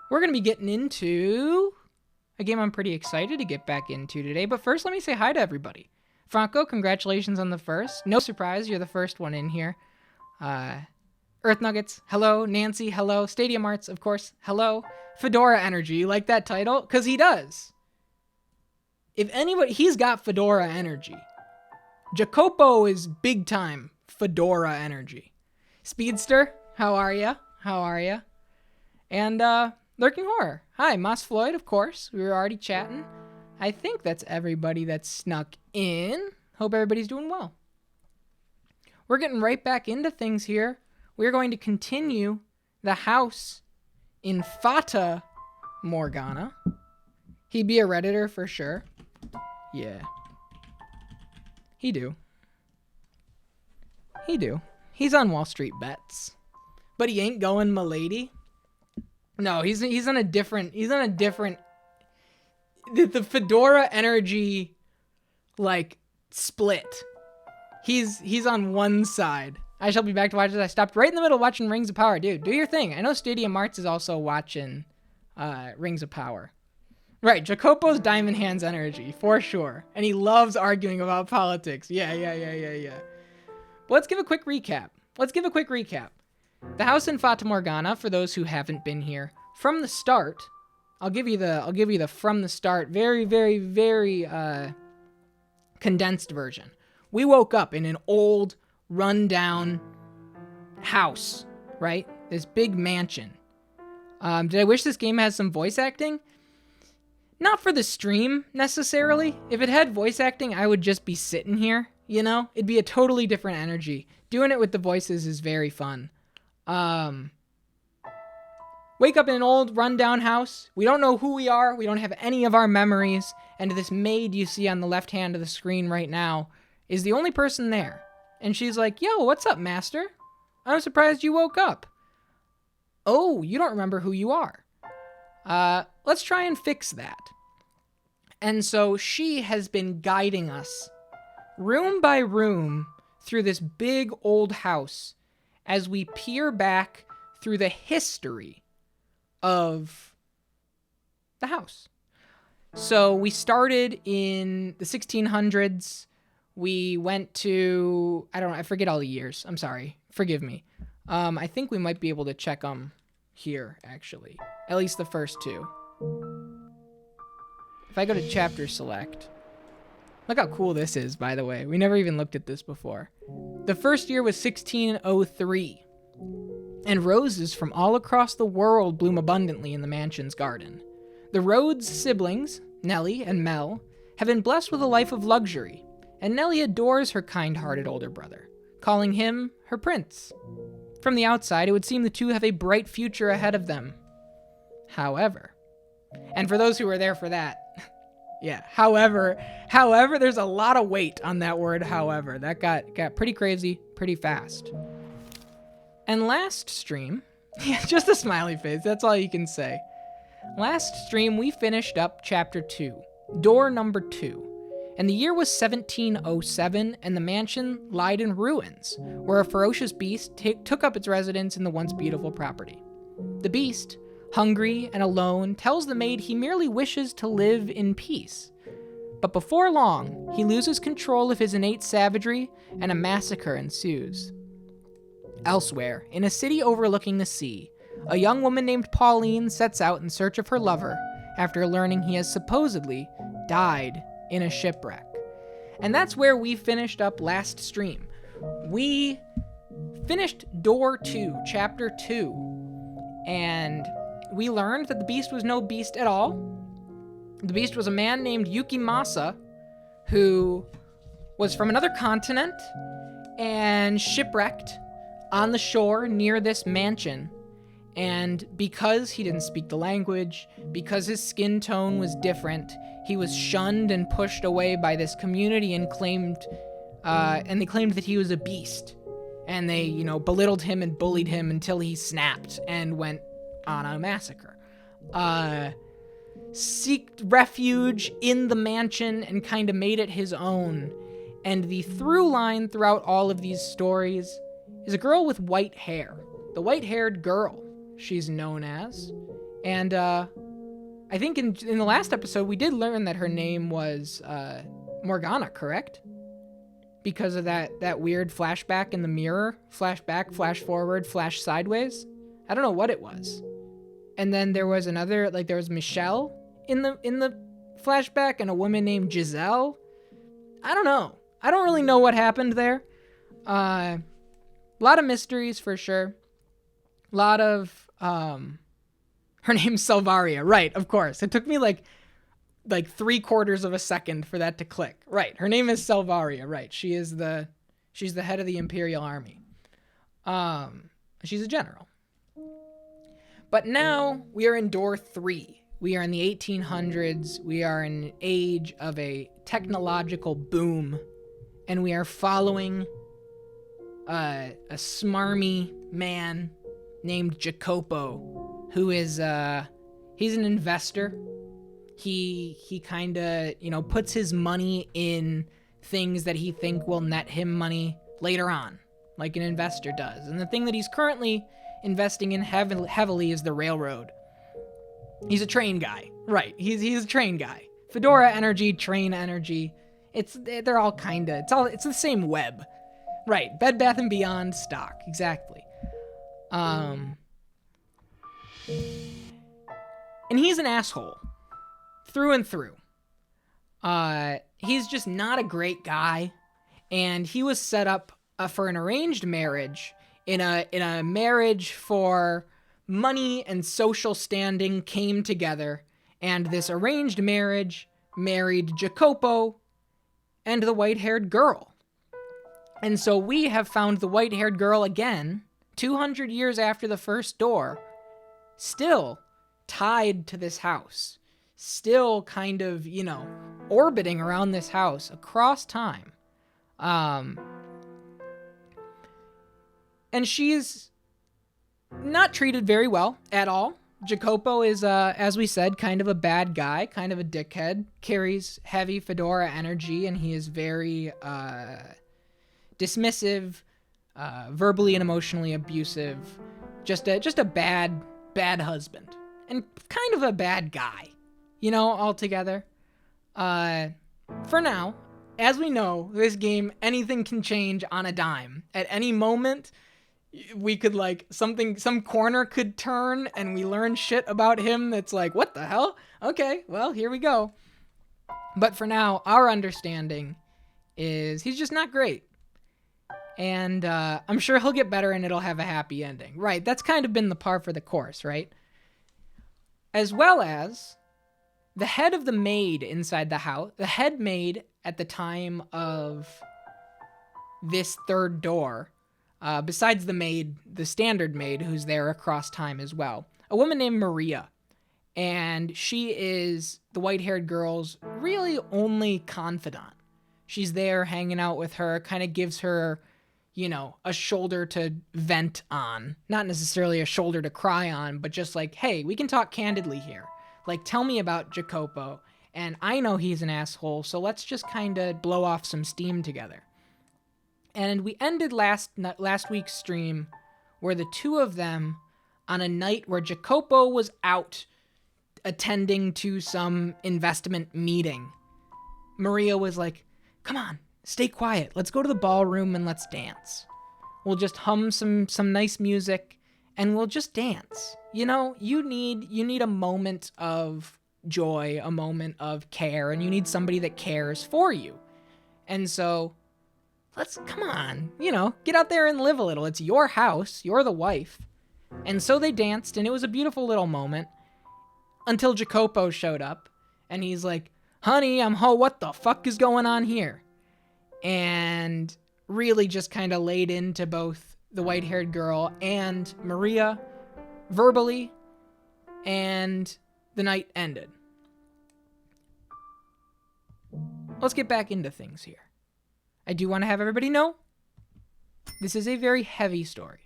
we're going to be getting into a game I'm pretty excited to get back into today. But first, let me say hi to everybody. Franco, congratulations on the first. No surprise, you're the first one in here. Earth Nuggets, hello. Nancy, hello. Stadium Arts, of course, hello. Fedora Energy, you like that title? Because he does. If anybody, he's got Fedora Energy. Jacopo is big time Fedora Energy. Speedster, how are ya? How are ya? And, Lurking Horror. Hi, Moss Floyd, of course. We were already chatting. I think that's everybody that's snuck in. Hope everybody's doing well. We're getting right back into things here. We're going to continue the house in Fata, Morgana. He'd be a Redditor for sure. Yeah. He do. He's on Wall Street Bets. But he ain't going Milady. No, he's on a different the Fedora Energy like split. He's on one side. I shall be back to watch this. I stopped right in the middle watching Rings of Power. Dude, do your thing. I know Stadium Arts is also watching Rings of Power. Right, Jacopo's Diamond Hands Energy, for sure. And he loves arguing about politics. Yeah. But let's give a quick recap. The house in Fata Morgana, for those who haven't been here, from the start, I'll give you the from the start, very, very, very condensed version. We woke up in an old, rundown house, right? This big mansion. Did I wish this game has some voice acting? Not for the stream, necessarily. If it had voice acting, I would just be sitting here, you know? It'd be a totally different energy. Doing it with the voices is very fun. Wake up in an old, rundown house. We don't know who we are. We don't have any of our memories. And this maid you see on the left hand of the screen right now is the only person there. And she's like, yo, what's up, master? I'm surprised you woke up. Oh, you don't remember who you are. Let's try and fix that. And so she has been guiding us room by room through this big old house as we peer back through the history of the house. So we started in the 1600s. We went to, I forget all the years. I'm sorry. Forgive me. I think we might be able to check them here, actually. At least the first two. If I go to chapter select. Look how cool this is, by the way. We never even looked at this before. The first year was 1603. And roses from all across the world bloom abundantly in the mansion's garden. The Rhodes siblings, Nellie and Mel, have been blessed with a life of luxury, and Nellie adores her kind-hearted older brother, calling him her prince. From the outside, it would seem the two have a bright future ahead of them. However, and for those who were there for that, yeah, however, there's a lot of weight on that word, however. That got pretty crazy pretty fast. And last stream, yeah, just a smiley face, that's all you can say. Last stream, we finished up chapter 2, door number 2. And the year was 1707, and the mansion lied in ruins, where a ferocious beast took up its residence in the once beautiful property. The beast, hungry and alone, tells the maid he merely wishes to live in peace. But before long, he loses control of his innate savagery, and a massacre ensues. Elsewhere, in a city overlooking the sea, a young woman named Pauline sets out in search of her lover after learning he has supposedly died in a shipwreck. And that's where we finished up last stream. We finished door 2, chapter 2, and we learned that the beast was no beast at all. The beast was a man named Yukimasa, who was from another continent and shipwrecked on the shore near this mansion. And because he didn't speak the language, because his skin tone was different, he was shunned and pushed away by this community and they claimed that he was a beast. And they, belittled him and bullied him until he snapped and went on a massacre. Seeked refuge in the mansion and kind of made it his own. And the through line throughout all of these stories is a girl with white hair. The white-haired girl, she's known as, And I think in the last episode, we did learn that her name was Morgana, correct? Because of that weird flashback in the mirror. Flashback, flash forward, flash sideways. I don't know what it was. And then there was another, like there was Michelle in the flashback and a woman named Giselle. I don't know. I don't really know what happened there. A lot of mysteries for sure. A lot of, her name's Salvaria. Right, of course. It took me like 3/4 of a second for that to click. Right. Her name is Salvaria. Right. She's the head of the Imperial Army. She's a general. But now we are in door 3. We are in the 1800s. We are in an age of a technological boom. And we are following a smarmy man named Jacopo, who is, he's an investor. He kind of, puts his money in things that he think will net him money later on, like an investor does. And the thing that he's currently investing in heavily is the railroad. He's a train guy. Right. He's a train guy. Fedora energy, train energy. They're all kind of, it's the same web. Right. Bed Bath & Beyond stock. Exactly. And he's an asshole. Through and through. He's just not a great guy. And he was set up for an arranged marriage. In a marriage for money and social standing came together. And this arranged marriage married Jacopo and the white-haired girl. And so we have found the white-haired girl again, 200 years after the first door, still tied to this house. Still kind of, orbiting around this house across time. And she's not treated very well at all. Jacopo is, as we said, kind of a bad guy, kind of a dickhead, carries heavy fedora energy, and he is very dismissive, verbally and emotionally abusive, just a bad husband, and kind of a bad guy, altogether. For now, as we know, this game, anything can change on a dime. At any moment, we could some corner could turn and we learn shit about him that's like, what the hell? Okay, well, here we go. But for now, our understanding is he's just not great. And I'm sure he'll get better and it'll have a happy ending. Right, that's kind of been the par for the course, right? As well as the head of the maid inside the house, the head maid at the time of this third door, besides the maid, the standard maid who's there across time as well, a woman named Maria. And she is the white-haired girl's really only confidant. She's there hanging out with her, kind of gives her, a shoulder to vent on. Not necessarily a shoulder to cry on, but just like, hey, we can talk candidly here. Like, tell me about Jacopo. And I know he's an asshole, so let's just kind of blow off some steam together. And we ended last week's stream where the two of them, on a night where Jacopo was out attending to some investment meeting, Maria was like, come on, stay quiet. Let's go to the ballroom and let's dance. We'll just hum some nice music and we'll just dance. You need a moment of joy, a moment of care, and you need somebody that cares for you. And so come on, get out there and live a little. It's your house. You're the wife. And so they danced, and it was a beautiful little moment until Jacopo showed up, and he's like, honey, what the fuck is going on here? And really just kind of laid into both the white-haired girl and Maria verbally, and the night ended. Let's get back into things here. I do want to have everybody know this is a very heavy story.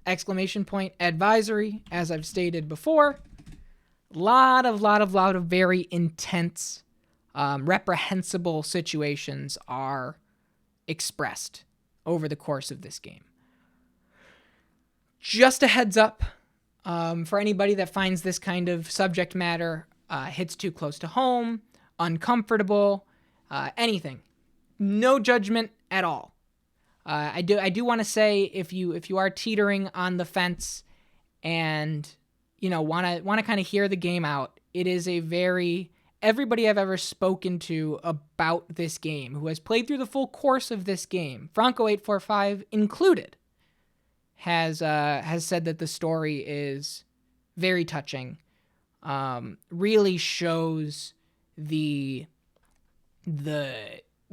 Exclamation point advisory, as I've stated before. Lot of very intense, reprehensible situations are expressed over the course of this game. Just a heads up, For anybody that finds this kind of subject matter hits too close to home, uncomfortable, anything. No judgment at all. I do want to say if you are teetering on the fence and want to kind of hear the game out, it is a very everybody I've ever spoken to about this game who has played through the full course of this game, Franco845 included, has said that the story is very touching. Really shows the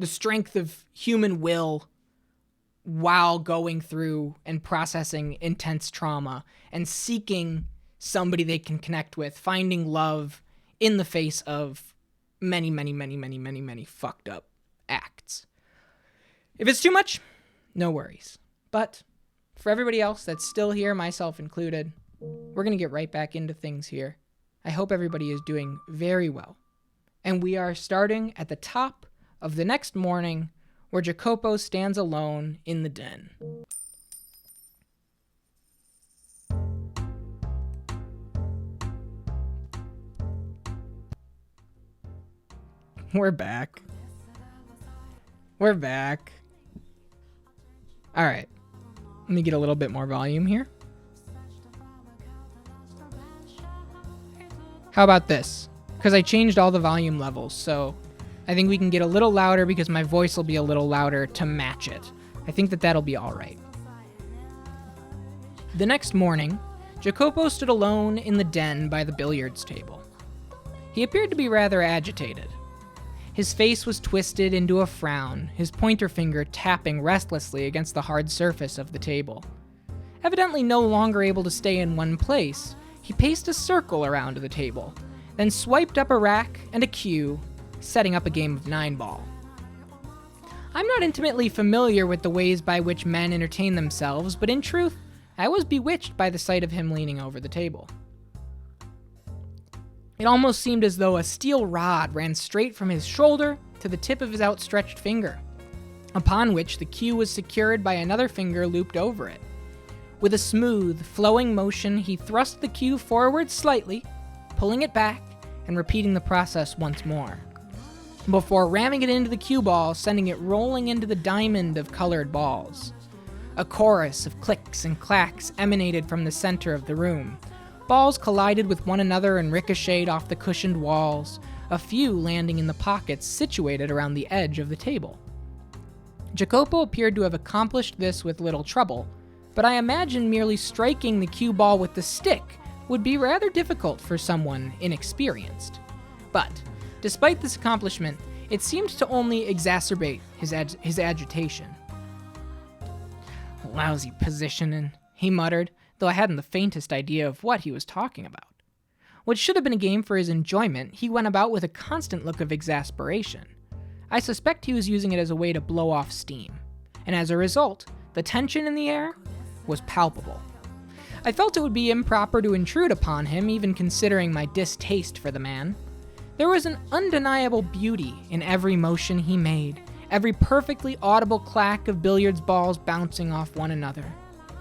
strength of human will while going through and processing intense trauma and seeking somebody they can connect with, finding love in the face of many fucked up acts. If it's too much, no worries. But for everybody else that's still here, myself included, we're going to get right back into things here. I hope everybody is doing very well. And we are starting at the top of the next morning, where Jacopo stands alone in the den. We're back. All right. Let me get a little bit more volume here. How about this? Because I changed all the volume levels, so I think we can get a little louder because my voice will be a little louder to match it. I think that'll be all right. The next morning, Jacopo stood alone in the den by the billiards table. He appeared to be rather agitated. His face was twisted into a frown, his pointer finger tapping restlessly against the hard surface of the table. Evidently no longer able to stay in one place, he paced a circle around the table, then swiped up a rack and a cue, setting up a game of 9-ball. I'm not intimately familiar with the ways by which men entertain themselves, but in truth, I was bewitched by the sight of him leaning over the table. It almost seemed as though a steel rod ran straight from his shoulder to the tip of his outstretched finger, upon which the cue was secured by another finger looped over it. With a smooth, flowing motion, he thrust the cue forward slightly, pulling it back, and repeating the process once more, before ramming it into the cue ball, sending it rolling into the diamond of colored balls. A chorus of clicks and clacks emanated from the center of the room. Balls collided with one another and ricocheted off the cushioned walls, a few landing in the pockets situated around the edge of the table. Jacopo appeared to have accomplished this with little trouble, but I imagine merely striking the cue ball with the stick would be rather difficult for someone inexperienced. But, despite this accomplishment, it seemed to only exacerbate his agitation. Lousy positioning, he muttered, though I hadn't the faintest idea of what he was talking about. What should have been a game for his enjoyment, he went about with a constant look of exasperation. I suspect he was using it as a way to blow off steam, and as a result, the tension in the air was palpable. I felt it would be improper to intrude upon him, even considering my distaste for the man. There was an undeniable beauty in every motion he made, every perfectly audible clack of billiards balls bouncing off one another.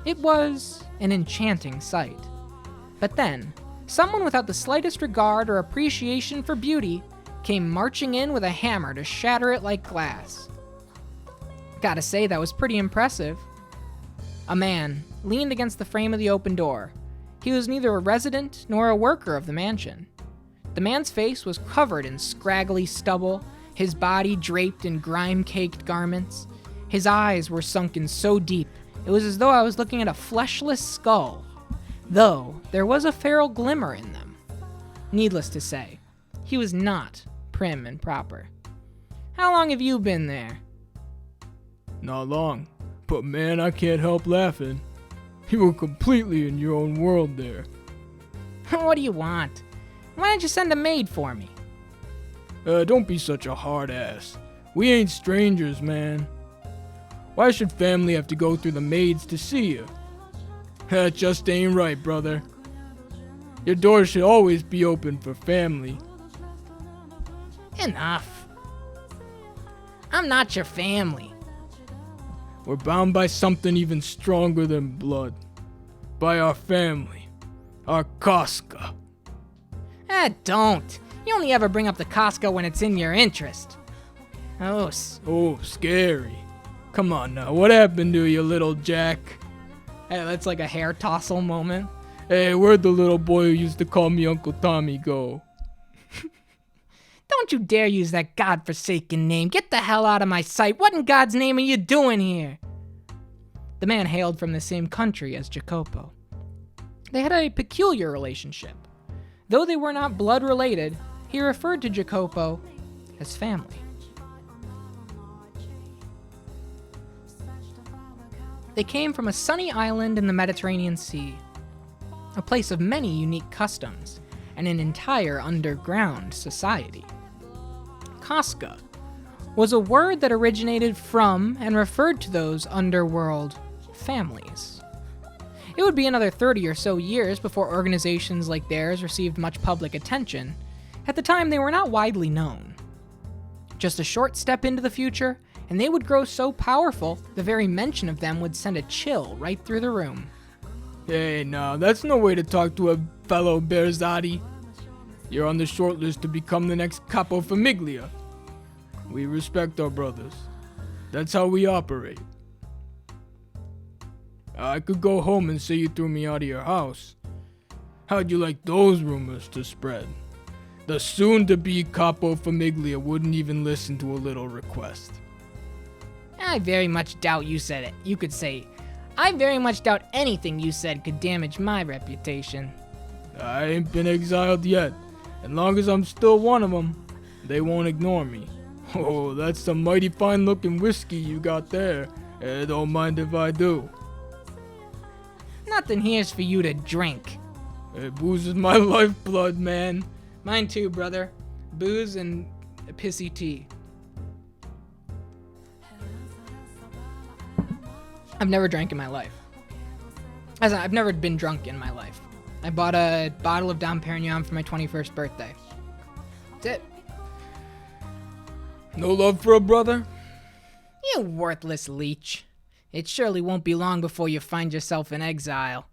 It was an enchanting sight. But then, someone without the slightest regard or appreciation for beauty came marching in with a hammer to shatter it like glass. Gotta say, that was pretty impressive. A man leaned against the frame of the open door. He was neither a resident nor a worker of the mansion. The man's face was covered in scraggly stubble, his body draped in grime-caked garments. His eyes were sunken so deep, it was as though I was looking at a fleshless skull, though there was a feral glimmer in them. Needless to say, he was not prim and proper. How long have you been there? Not long, but man, I can't help laughing. You were completely in your own world there. What do you want? Why don't you send a maid for me? Don't be such a hard ass. We ain't strangers, man. Why should family have to go through the maids to see you? That just ain't right, brother. Your door should always be open for family. Enough. I'm not your family. We're bound by something even stronger than blood. By our family. Our Casca. Don't. You only ever bring up the Costco when it's in your interest. Oh, Oh, scary. Come on now, what happened to you, little Jack? hey, that's like a hair tossle moment. Hey, where'd the little boy who used to call me Uncle Tommy go? Don't you dare use that godforsaken name. Get the hell out of my sight. What in God's name are you doing here? The man hailed from the same country as Jacopo. They had a peculiar relationship. Though they were not blood related, he referred to Jacopo as family. They came from a sunny island in the Mediterranean Sea, a place of many unique customs and an entire underground society. Casca was a word that originated from and referred to those underworld families. It would be another 30 or so years before organizations like theirs received much public attention. At the time, they were not widely known. Just a short step into the future, and they would grow so powerful, the very mention of them would send a chill right through the room. Hey, no, that's no way to talk to a fellow Berzati. You're on the short list to become the next Capo Famiglia. We respect our brothers. That's how we operate. I could go home and say you threw me out of your house. How'd you like those rumors to spread? The soon-to-be Capo Famiglia wouldn't even listen to a little request. I very much doubt you said it. You could say, I very much doubt anything you said could damage my reputation. I ain't been exiled yet. As long as I'm still one of them, they won't ignore me. Oh, that's some mighty fine-looking whiskey you got there. Don't mind if I do. Nothing here's for you to drink. Booze is my lifeblood, man. Mine too, brother. Booze and pissy tea. I've never drank in my life. I've never been drunk in my life. I bought a bottle of Dom Perignon for my 21st birthday. That's it. No love for a brother? You worthless leech. It surely won't be long before you find yourself in exile.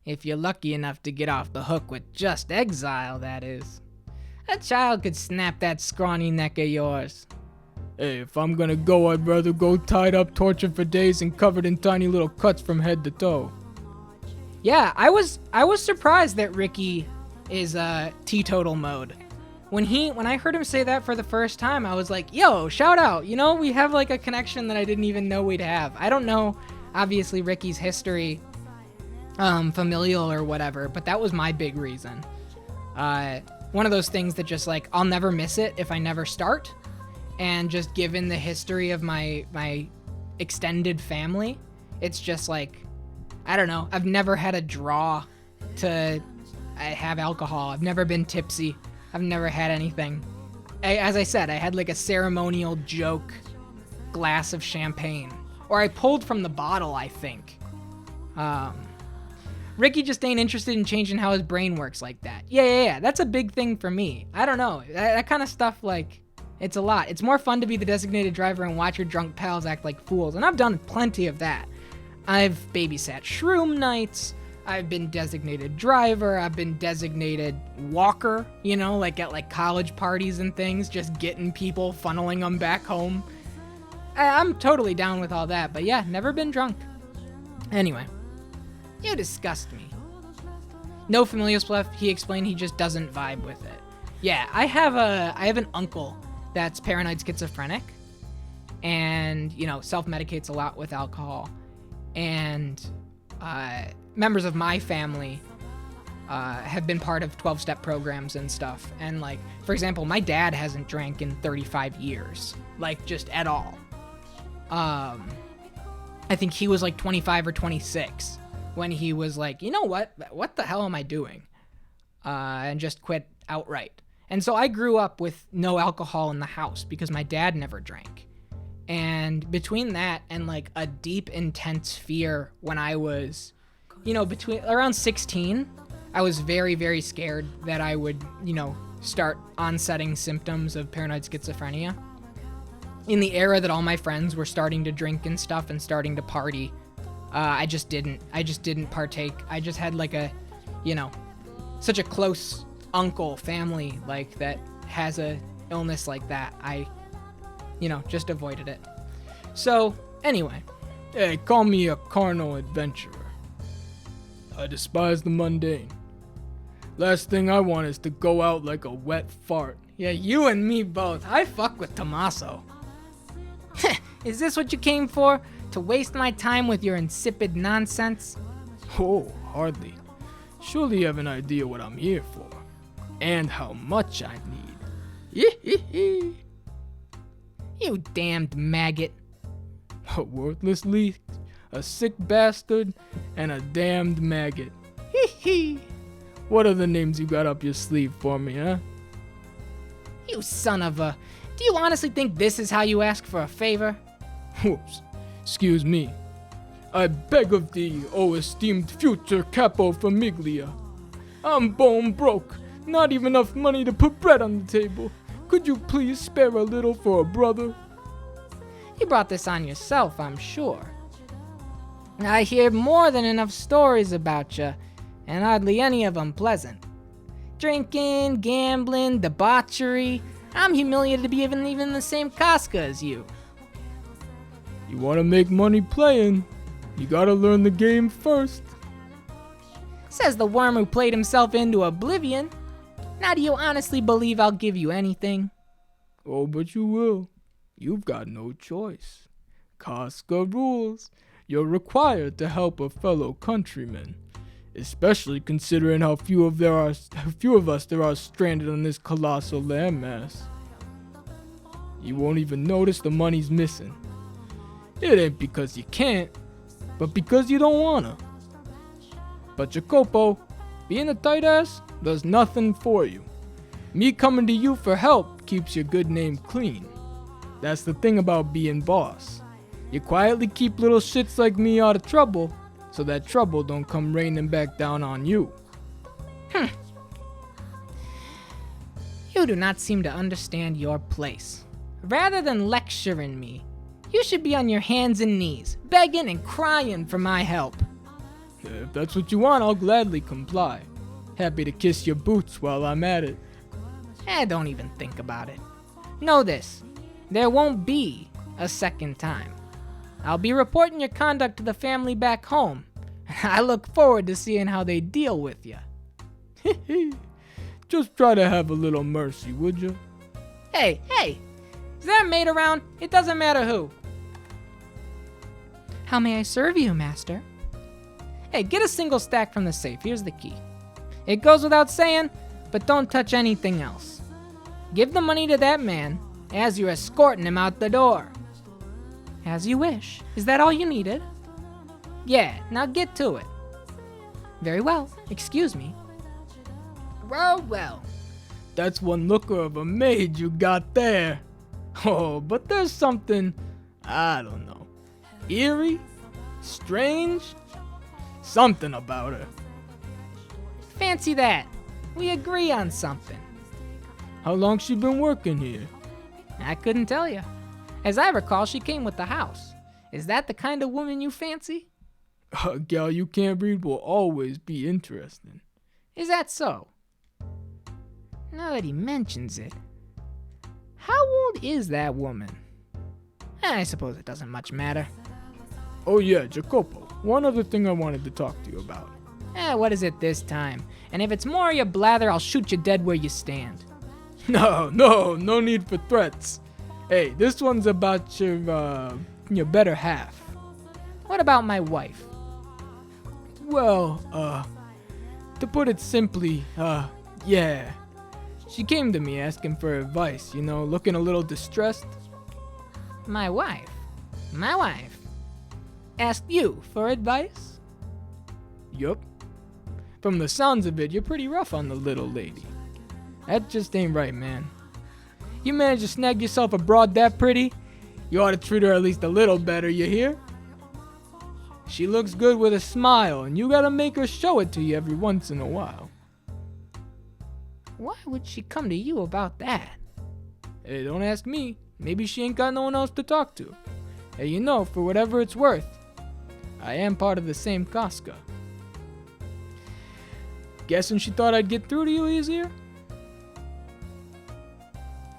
If you're lucky enough to get off the hook with just exile, that is. A child could snap that scrawny neck of yours. Hey, if I'm gonna go, I'd rather go tied up, tortured for days, and covered in tiny little cuts from head to toe. Yeah, I was surprised that Ricky is teetotal mode. When I heard him say that for the first time, I was like, yo, shout out. You know, we have like a connection that I didn't even know we'd have. I don't know, obviously, Ricky's history, familial or whatever, but that was my big reason. One of those things that just like, I'll never miss it if I never start. And just given the history of my extended family, it's just like, I don't know. I've never had a draw to have alcohol. I've never been tipsy. I've never had anything. As I said, I had like a ceremonial joke glass of champagne. Or I pulled from the bottle, I think. Ricky just ain't interested in changing how his brain works like that. Yeah. That's a big thing for me. I don't know. That kind of stuff, like, it's a lot. It's more fun to be the designated driver and watch your drunk pals act like fools. And I've done plenty of that. I've babysat shroom nights. I've been designated driver. I've been designated walker, you know, like at like college parties and things, just getting people, funneling them back home. I'm totally down with all that, but yeah, never been drunk. Anyway, you disgust me. No familial stuff, he explained, he just doesn't vibe with it. Yeah, I have an uncle that's paranoid schizophrenic and, you know, self-medicates a lot with alcohol. And members of my family have been part of 12-step programs and stuff. And, like, for example, my dad hasn't drank in 35 years. Like, just at all. I think he was, like, 25 or 26 when he was like, you know what? What the hell am I doing? And just quit outright. And so I grew up with no alcohol in the house because my dad never drank. And between that and like a deep, intense fear when I was, you know, around 16, I was very, very scared that I would, you know, start onsetting symptoms of paranoid schizophrenia. In the era that all my friends were starting to drink and stuff and starting to party, I just didn't partake. I just had like a, you know, such a close uncle family like that has a illness like that. I, just avoided it. So, anyway. Hey, call me a carnal adventurer. I despise the mundane. Last thing I want is to go out like a wet fart. Yeah, you and me both. I fuck with Tommaso. Is this what you came for? To waste my time with your insipid nonsense? Oh, hardly. Surely you have an idea what I'm here for. And how much I need. You damned maggot. A worthless leech, a sick bastard, and a damned maggot. What are the names you got up your sleeve for me, huh? You son of a... Do you honestly think this is how you ask for a favor? Whoops. Excuse me. I beg of thee, O esteemed future capo famiglia. I'm bone broke. Not even enough money to put bread on the table. Could you please spare a little for a brother? You brought this on yourself, I'm sure. I hear more than enough stories about you, and hardly any of them pleasant. Drinking, gambling, debauchery. I'm humiliated to be even in the same Casca as you. You want to make money playing? You gotta learn the game first. Says the worm who played himself into oblivion. Now do you honestly believe I'll give you anything? Oh, but you will. You've got no choice. Casca rules. You're required to help a fellow countryman, especially considering how few of us there are stranded on this colossal landmass. You won't even notice the money's missing. It ain't because you can't, but because you don't wanna. But Jacopo, being a tight ass does nothing for you. Me coming to you for help keeps your good name clean. That's the thing about being boss. You quietly keep little shits like me out of trouble, so that trouble don't come raining back down on you. You do not seem to understand your place. Rather than lecturing me, you should be on your hands and knees, begging and crying for my help. If that's what you want, I'll gladly comply. Happy to kiss your boots while I'm at it. Don't even think about it. Know this, there won't be a second time. I'll be reporting your conduct to the family back home. I look forward to seeing how they deal with you. Just try to have a little mercy, would you? Hey, is there a maid around? It doesn't matter who. How may I serve you, master? Hey, get a single stack from the safe. Here's the key. It goes without saying, but don't touch anything else. Give the money to that man as you're escorting him out the door. As you wish. Is that all you needed? Yeah, now get to it. Very well. Excuse me. Well. That's one looker of a maid you got there. Oh, but there's something, I don't know, eerie, strange, something about her. Fancy that. We agree on something. How long she been working here? I couldn't tell you. As I recall, she came with the house. Is that the kind of woman you fancy? A gal you can't read will always be interesting. Is that so? Now that he mentions it, how old is that woman? I suppose it doesn't much matter. Oh yeah, Jacopo, one other thing I wanted to talk to you about. What is it this time? And if it's more of your blather, I'll shoot you dead where you stand. No need for threats. Hey, this one's about your better half. What about my wife? Well, to put it simply, yeah. She came to me asking for advice, looking a little distressed. My wife? Asked you for advice? Yup. From the sounds of it, you're pretty rough on the little lady. That just ain't right, man. You managed to snag yourself a broad that pretty, you ought to treat her at least a little better, you hear? She looks good with a smile, and you gotta make her show it to you every once in a while. Why would she come to you about that? Hey, don't ask me. Maybe she ain't got no one else to talk to. Hey, for whatever it's worth, I am part of the same Casca. Guessing she thought I'd get through to you easier?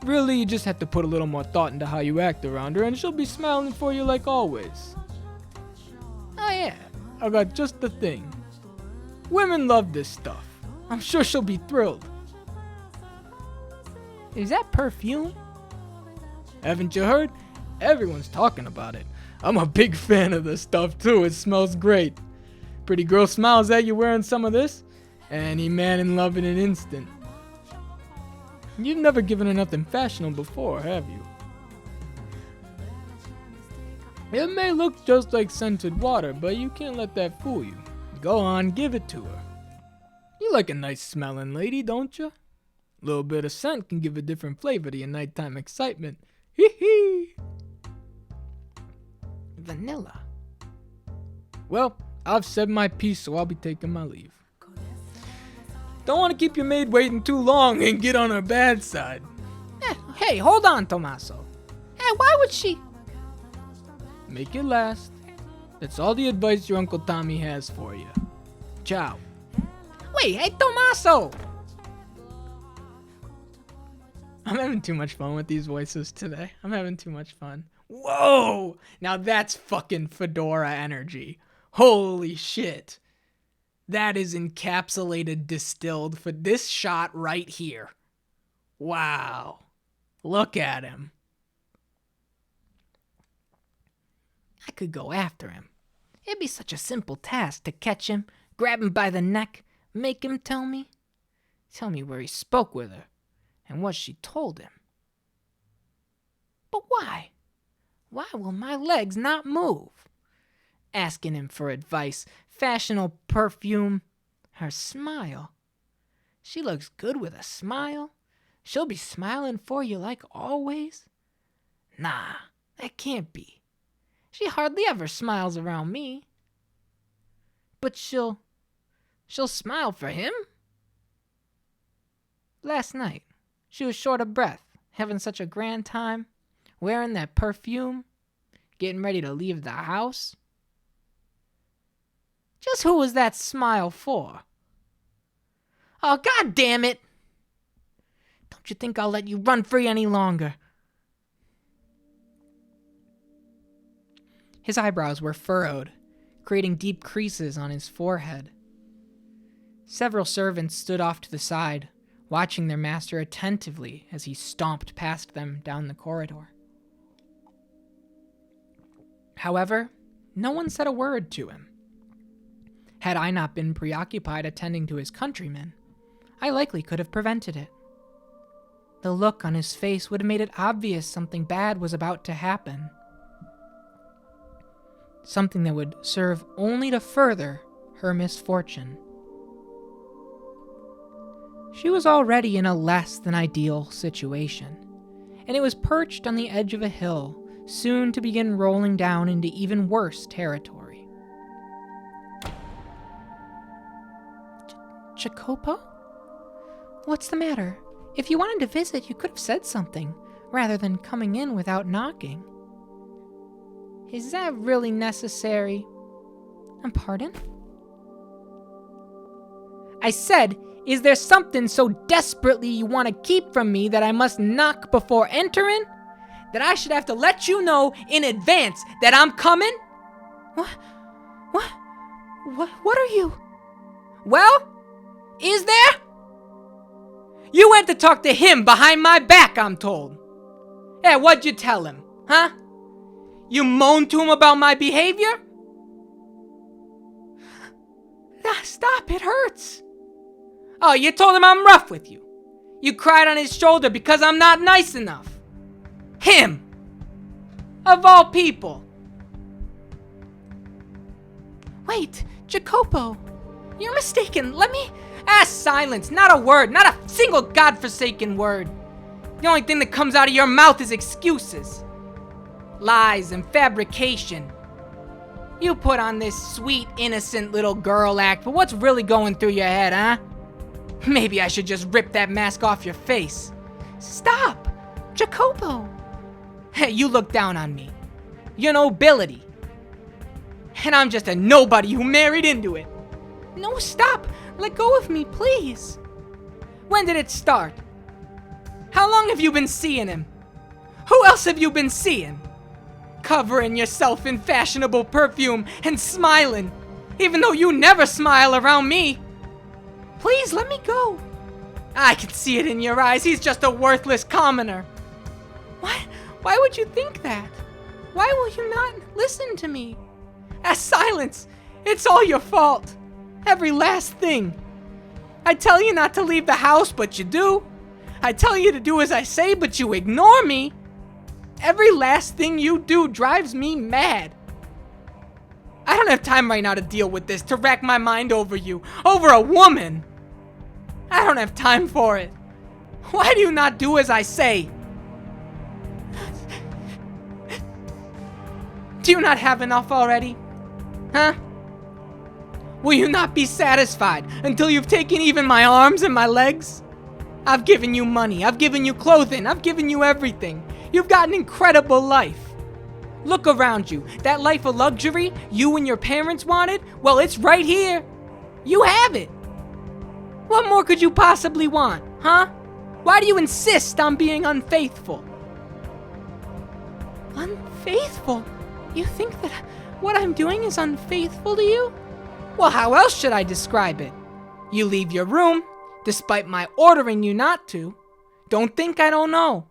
Really, you just have to put a little more thought into how you act around her and she'll be smiling for you like always. Oh yeah, I got just the thing. Women love this stuff. I'm sure she'll be thrilled. Is that perfume? Haven't you heard? Everyone's talking about it. I'm a big fan of this stuff too. It smells great. Pretty girl smiles at you wearing some of this. Any man in love in an instant. You've never given her nothing fashionable before, have you? It may look just like scented water, but you can't let that fool you. Go on, give it to her. You like a nice smelling lady, don't you? A little bit of scent can give a different flavor to your nighttime excitement. Hee hee! Vanilla. Well, I've said my piece, so I'll be taking my leave. Don't want to keep your maid waiting too long and get on her bad side. Hey, hold on, Tommaso. Hey, why would she? Make it last. That's all the advice your Uncle Tommy has for you. Ciao. Wait, hey, Tommaso! I'm having too much fun with these voices today. I'm having too much fun. Whoa! Now that's fucking Fedora energy. Holy shit. That is encapsulated, distilled for this shot right here. Wow. Look at him. I could go after him. It'd be such a simple task to catch him, grab him by the neck, make him tell me where he spoke with her, and what she told him. But why? Why will my legs not move? Asking him for advice, fashionable perfume, her smile. She looks good with a smile. She'll be smiling for you like always. Nah, that can't be. She hardly ever smiles around me. But she'll smile for him? Last night, she was short of breath, having such a grand time, wearing that perfume, getting ready to leave the house. Just who was that smile for? Oh, God damn it! Don't you think I'll let you run free any longer? His eyebrows were furrowed, creating deep creases on his forehead. Several servants stood off to the side, watching their master attentively as he stomped past them down the corridor. However, no one said a word to him. Had I not been preoccupied attending to his countrymen, I likely could have prevented it. The look on his face would have made it obvious something bad was about to happen. Something that would serve only to further her misfortune. She was already in a less than ideal situation, and it was perched on the edge of a hill, soon to begin rolling down into even worse territory. Jacopo? What's the matter? If you wanted to visit, you could have said something, rather than coming in without knocking. Is that really necessary? Pardon? I said, is there something so desperately you want to keep from me that I must knock before entering? That I should have to let you know in advance that I'm coming? What are you? Well? Is there? You went to talk to him behind my back, I'm told. Yeah, what'd you tell him, huh? You moaned to him about my behavior? Stop, it hurts. Oh, you told him I'm rough with you. You cried on his shoulder because I'm not nice enough. Him! Of all people. Wait, Jacopo. You're mistaken. Let me... silence. Not a word. Not a single godforsaken word. The only thing that comes out of your mouth is excuses. Lies and fabrication. You put on this sweet, innocent little girl act, but what's really going through your head, huh? Maybe I should just rip that mask off your face. Stop! Jacopo! Hey, you look down on me. You're nobility. And I'm just a nobody who married into it. No, stop! Let go of me, please. When did it start? How long have you been seeing him? Who else have you been seeing? Covering yourself in fashionable perfume and smiling, even though you never smile around me. Please let me go. I can see it in your eyes. He's just a worthless commoner. Why would you think that? Why will you not listen to me? Silence. It's all your fault. Every last thing. I tell you not to leave the house, but you do. I tell you to do as I say, but you ignore me. Every last thing you do drives me mad. I don't have time right now to deal with this, to rack my mind over you, over a woman. I don't have time for it. Why do you not do as I say? Do you not have enough already? Huh? Will you not be satisfied until you've taken even my arms and my legs? I've given you money, I've given you clothing, I've given you everything. You've got an incredible life. Look around you. That life of luxury you and your parents wanted, well, it's right here. You have it. What more could you possibly want, huh? Why do you insist on being unfaithful? Unfaithful? You think that what I'm doing is unfaithful to you? Well, how else should I describe it? You leave your room, despite my ordering you not to. Don't think I don't know.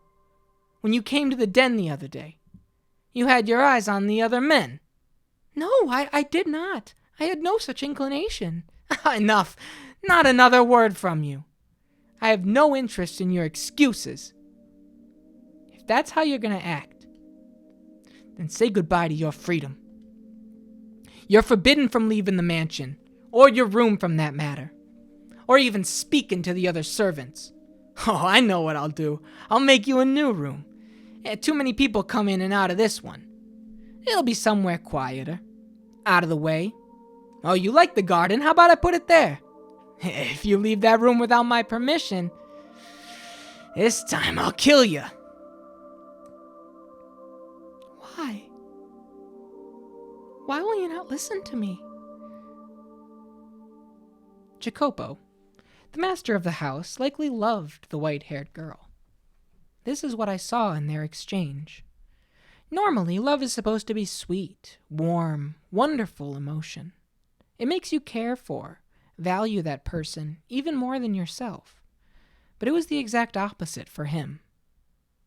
When you came to the den the other day, you had your eyes on the other men. No, I did not. I had no such inclination. Enough. Not another word from you. I have no interest in your excuses. If that's how you're going to act, then say goodbye to your freedom. You're forbidden from leaving the mansion, or your room from that matter, or even speaking to the other servants. Oh, I know what I'll do. I'll make you a new room. Too many people come in and out of this one. It'll be somewhere quieter, out of the way. Oh, you like the garden? How about I put it there? If you leave that room without my permission, this time I'll kill you. Why? Why will you not listen to me? Jacopo, the master of the house, likely loved the white-haired girl. This is what I saw in their exchange. Normally, love is supposed to be sweet, warm, wonderful emotion. It makes you care for, value that person even more than yourself. But it was the exact opposite for him.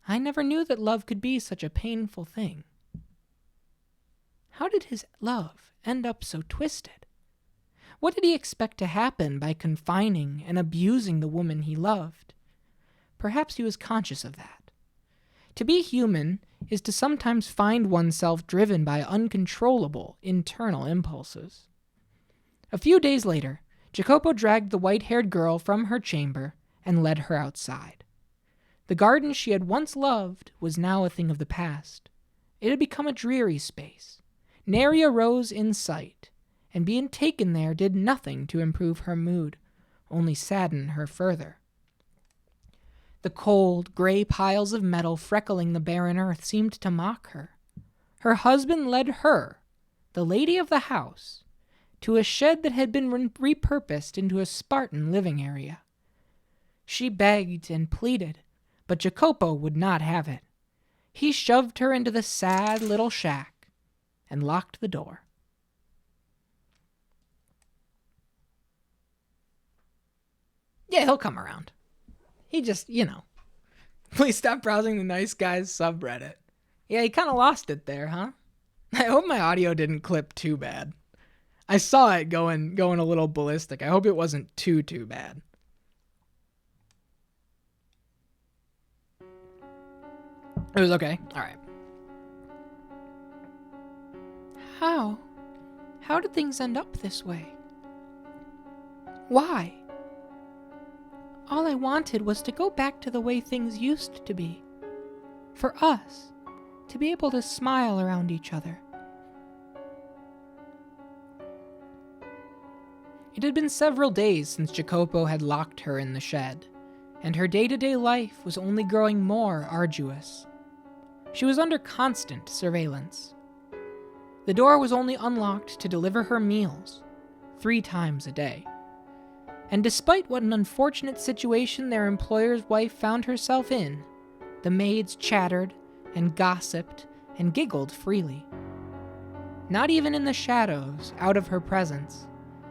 I never knew that love could be such a painful thing. How did his love end up so twisted? What did he expect to happen by confining and abusing the woman he loved? Perhaps he was conscious of that. To be human is to sometimes find oneself driven by uncontrollable internal impulses. A few days later, Jacopo dragged the white-haired girl from her chamber and led her outside. The garden she had once loved was now a thing of the past. It had become a dreary space. Nary a rose in sight, and being taken there did nothing to improve her mood, only sadden her further. The cold, gray piles of metal freckling the barren earth seemed to mock her. Her husband led her, the lady of the house, to a shed that had been repurposed into a Spartan living area. She begged and pleaded, but Jacopo would not have it. He shoved her into the sad little shack and locked the door. Yeah, he'll come around. He just, Please stop browsing the nice guys subreddit. Yeah, he kind of lost it there, huh? I hope my audio didn't clip too bad. I saw it going a little ballistic. I hope it wasn't too bad. It was okay. All right. How did things end up this way? Why? All I wanted was to go back to the way things used to be. For us, to be able to smile around each other. It had been several days since Jacopo had locked her in the shed, and her day-to-day life was only growing more arduous. She was under constant surveillance. The door was only unlocked to deliver her meals, 3 times a day. And despite what an unfortunate situation their employer's wife found herself in, the maids chattered and gossiped and giggled freely. Not even in the shadows, out of her presence,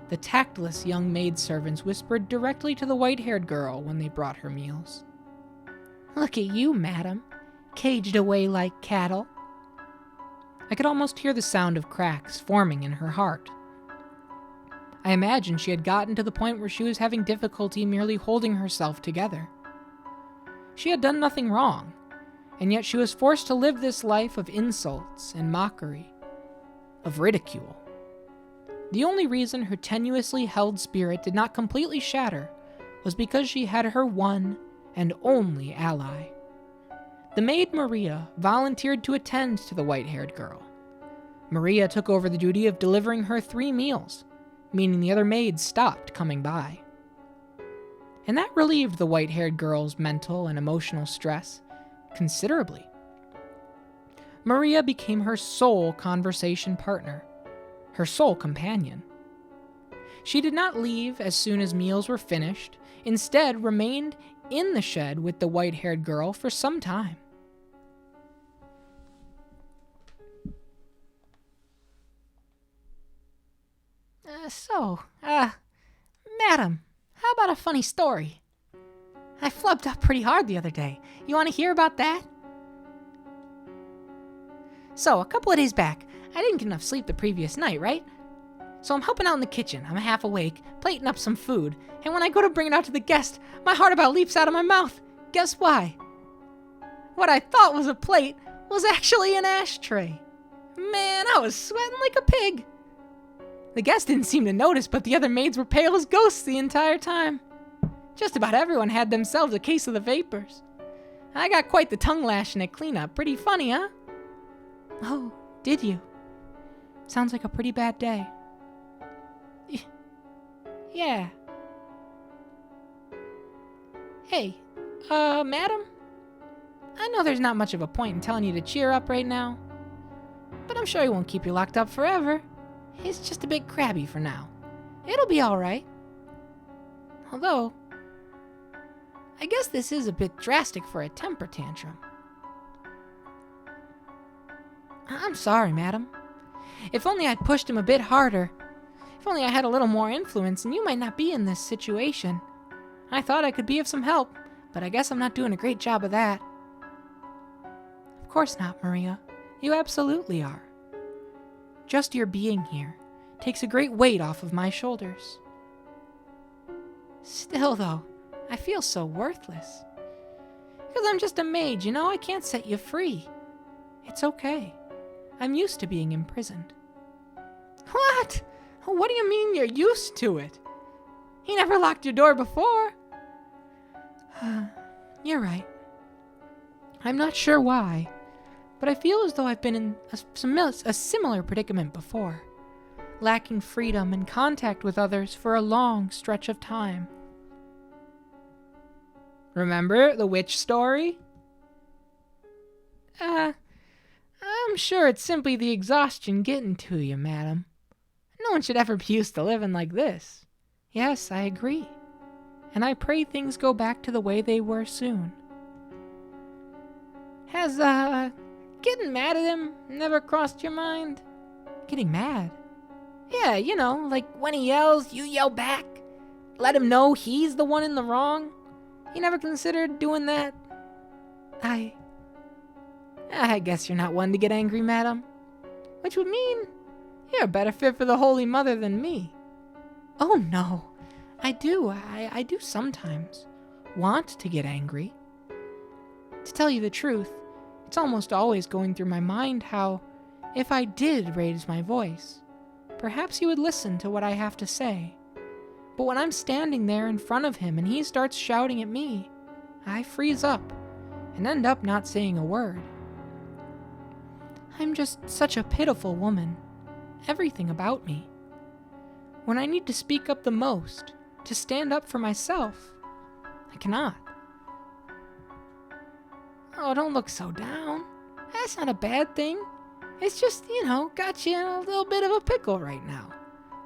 the tactless young maidservants whispered directly to the white-haired girl when they brought her meals. "Look at you, madam, caged away like cattle." I could almost hear the sound of cracks forming in her heart. I imagined she had gotten to the point where she was having difficulty merely holding herself together. She had done nothing wrong, and yet she was forced to live this life of insults and mockery, of ridicule. The only reason her tenuously held spirit did not completely shatter was because she had her one and only ally. The maid Maria volunteered to attend to the white-haired girl. Maria took over the duty of delivering her 3 meals, meaning the other maids stopped coming by. And that relieved the white-haired girl's mental and emotional stress considerably. Maria became her sole conversation partner, her sole companion. She did not leave as soon as meals were finished, instead remained in the shed with the white-haired girl for some time. Madam, how about a funny story? I flubbed up pretty hard the other day. You want to hear about that? So, a couple of days back, I didn't get enough sleep the previous night, right? So I'm helping out in the kitchen. I'm half awake, plating up some food, and when I go to bring it out to the guest, my heart about leaps out of my mouth. Guess why? What I thought was a plate was actually an ashtray. Man, I was sweating like a pig. The guest didn't seem to notice, but the other maids were pale as ghosts the entire time. Just about everyone had themselves a case of the vapors. I got quite the tongue lashing at cleanup. Pretty funny, huh? Oh, did you? Sounds like a pretty bad day. Yeah. Hey, madam? I know there's not much of a point in telling you to cheer up right now, but I'm sure he won't keep you locked up forever. He's just a bit crabby for now. It'll be alright. Although, I guess this is a bit drastic for a temper tantrum. I'm sorry, madam. If only I'd pushed him a bit harder. If only I had a little more influence, and you might not be in this situation. I thought I could be of some help, but I guess I'm not doing a great job of that. Of course not, Maria. You absolutely are. Just your being here takes a great weight off of my shoulders. Still, though, I feel so worthless. Because I'm just a maid, you know? I can't set you free. It's okay. I'm used to being imprisoned. What? What do you mean you're used to it? He never locked your door before. You're right. I'm not sure why, but I feel as though I've been in a similar predicament before, lacking freedom and contact with others for a long stretch of time. Remember the witch story? I'm sure it's simply the exhaustion getting to you, madam. No one should ever be used to living like this. Yes, I agree. And I pray things go back to the way they were soon. Has, getting mad at him never crossed your mind? Getting mad? Yeah, you know, like when he yells, you yell back. Let him know he's the one in the wrong. You never considered doing that? I guess you're not one to get angry, madam. Which would mean you're a better fit for the Holy Mother than me. Oh no, I do sometimes want to get angry. To tell you the truth, it's almost always going through my mind how, if I did raise my voice, perhaps he would listen to what I have to say. But when I'm standing there in front of him and he starts shouting at me, I freeze up and end up not saying a word. I'm just such a pitiful woman. Everything about me. When I need to speak up the most, to stand up for myself, I cannot. Oh, don't look so down. That's not a bad thing. It's just, got you in a little bit of a pickle right now.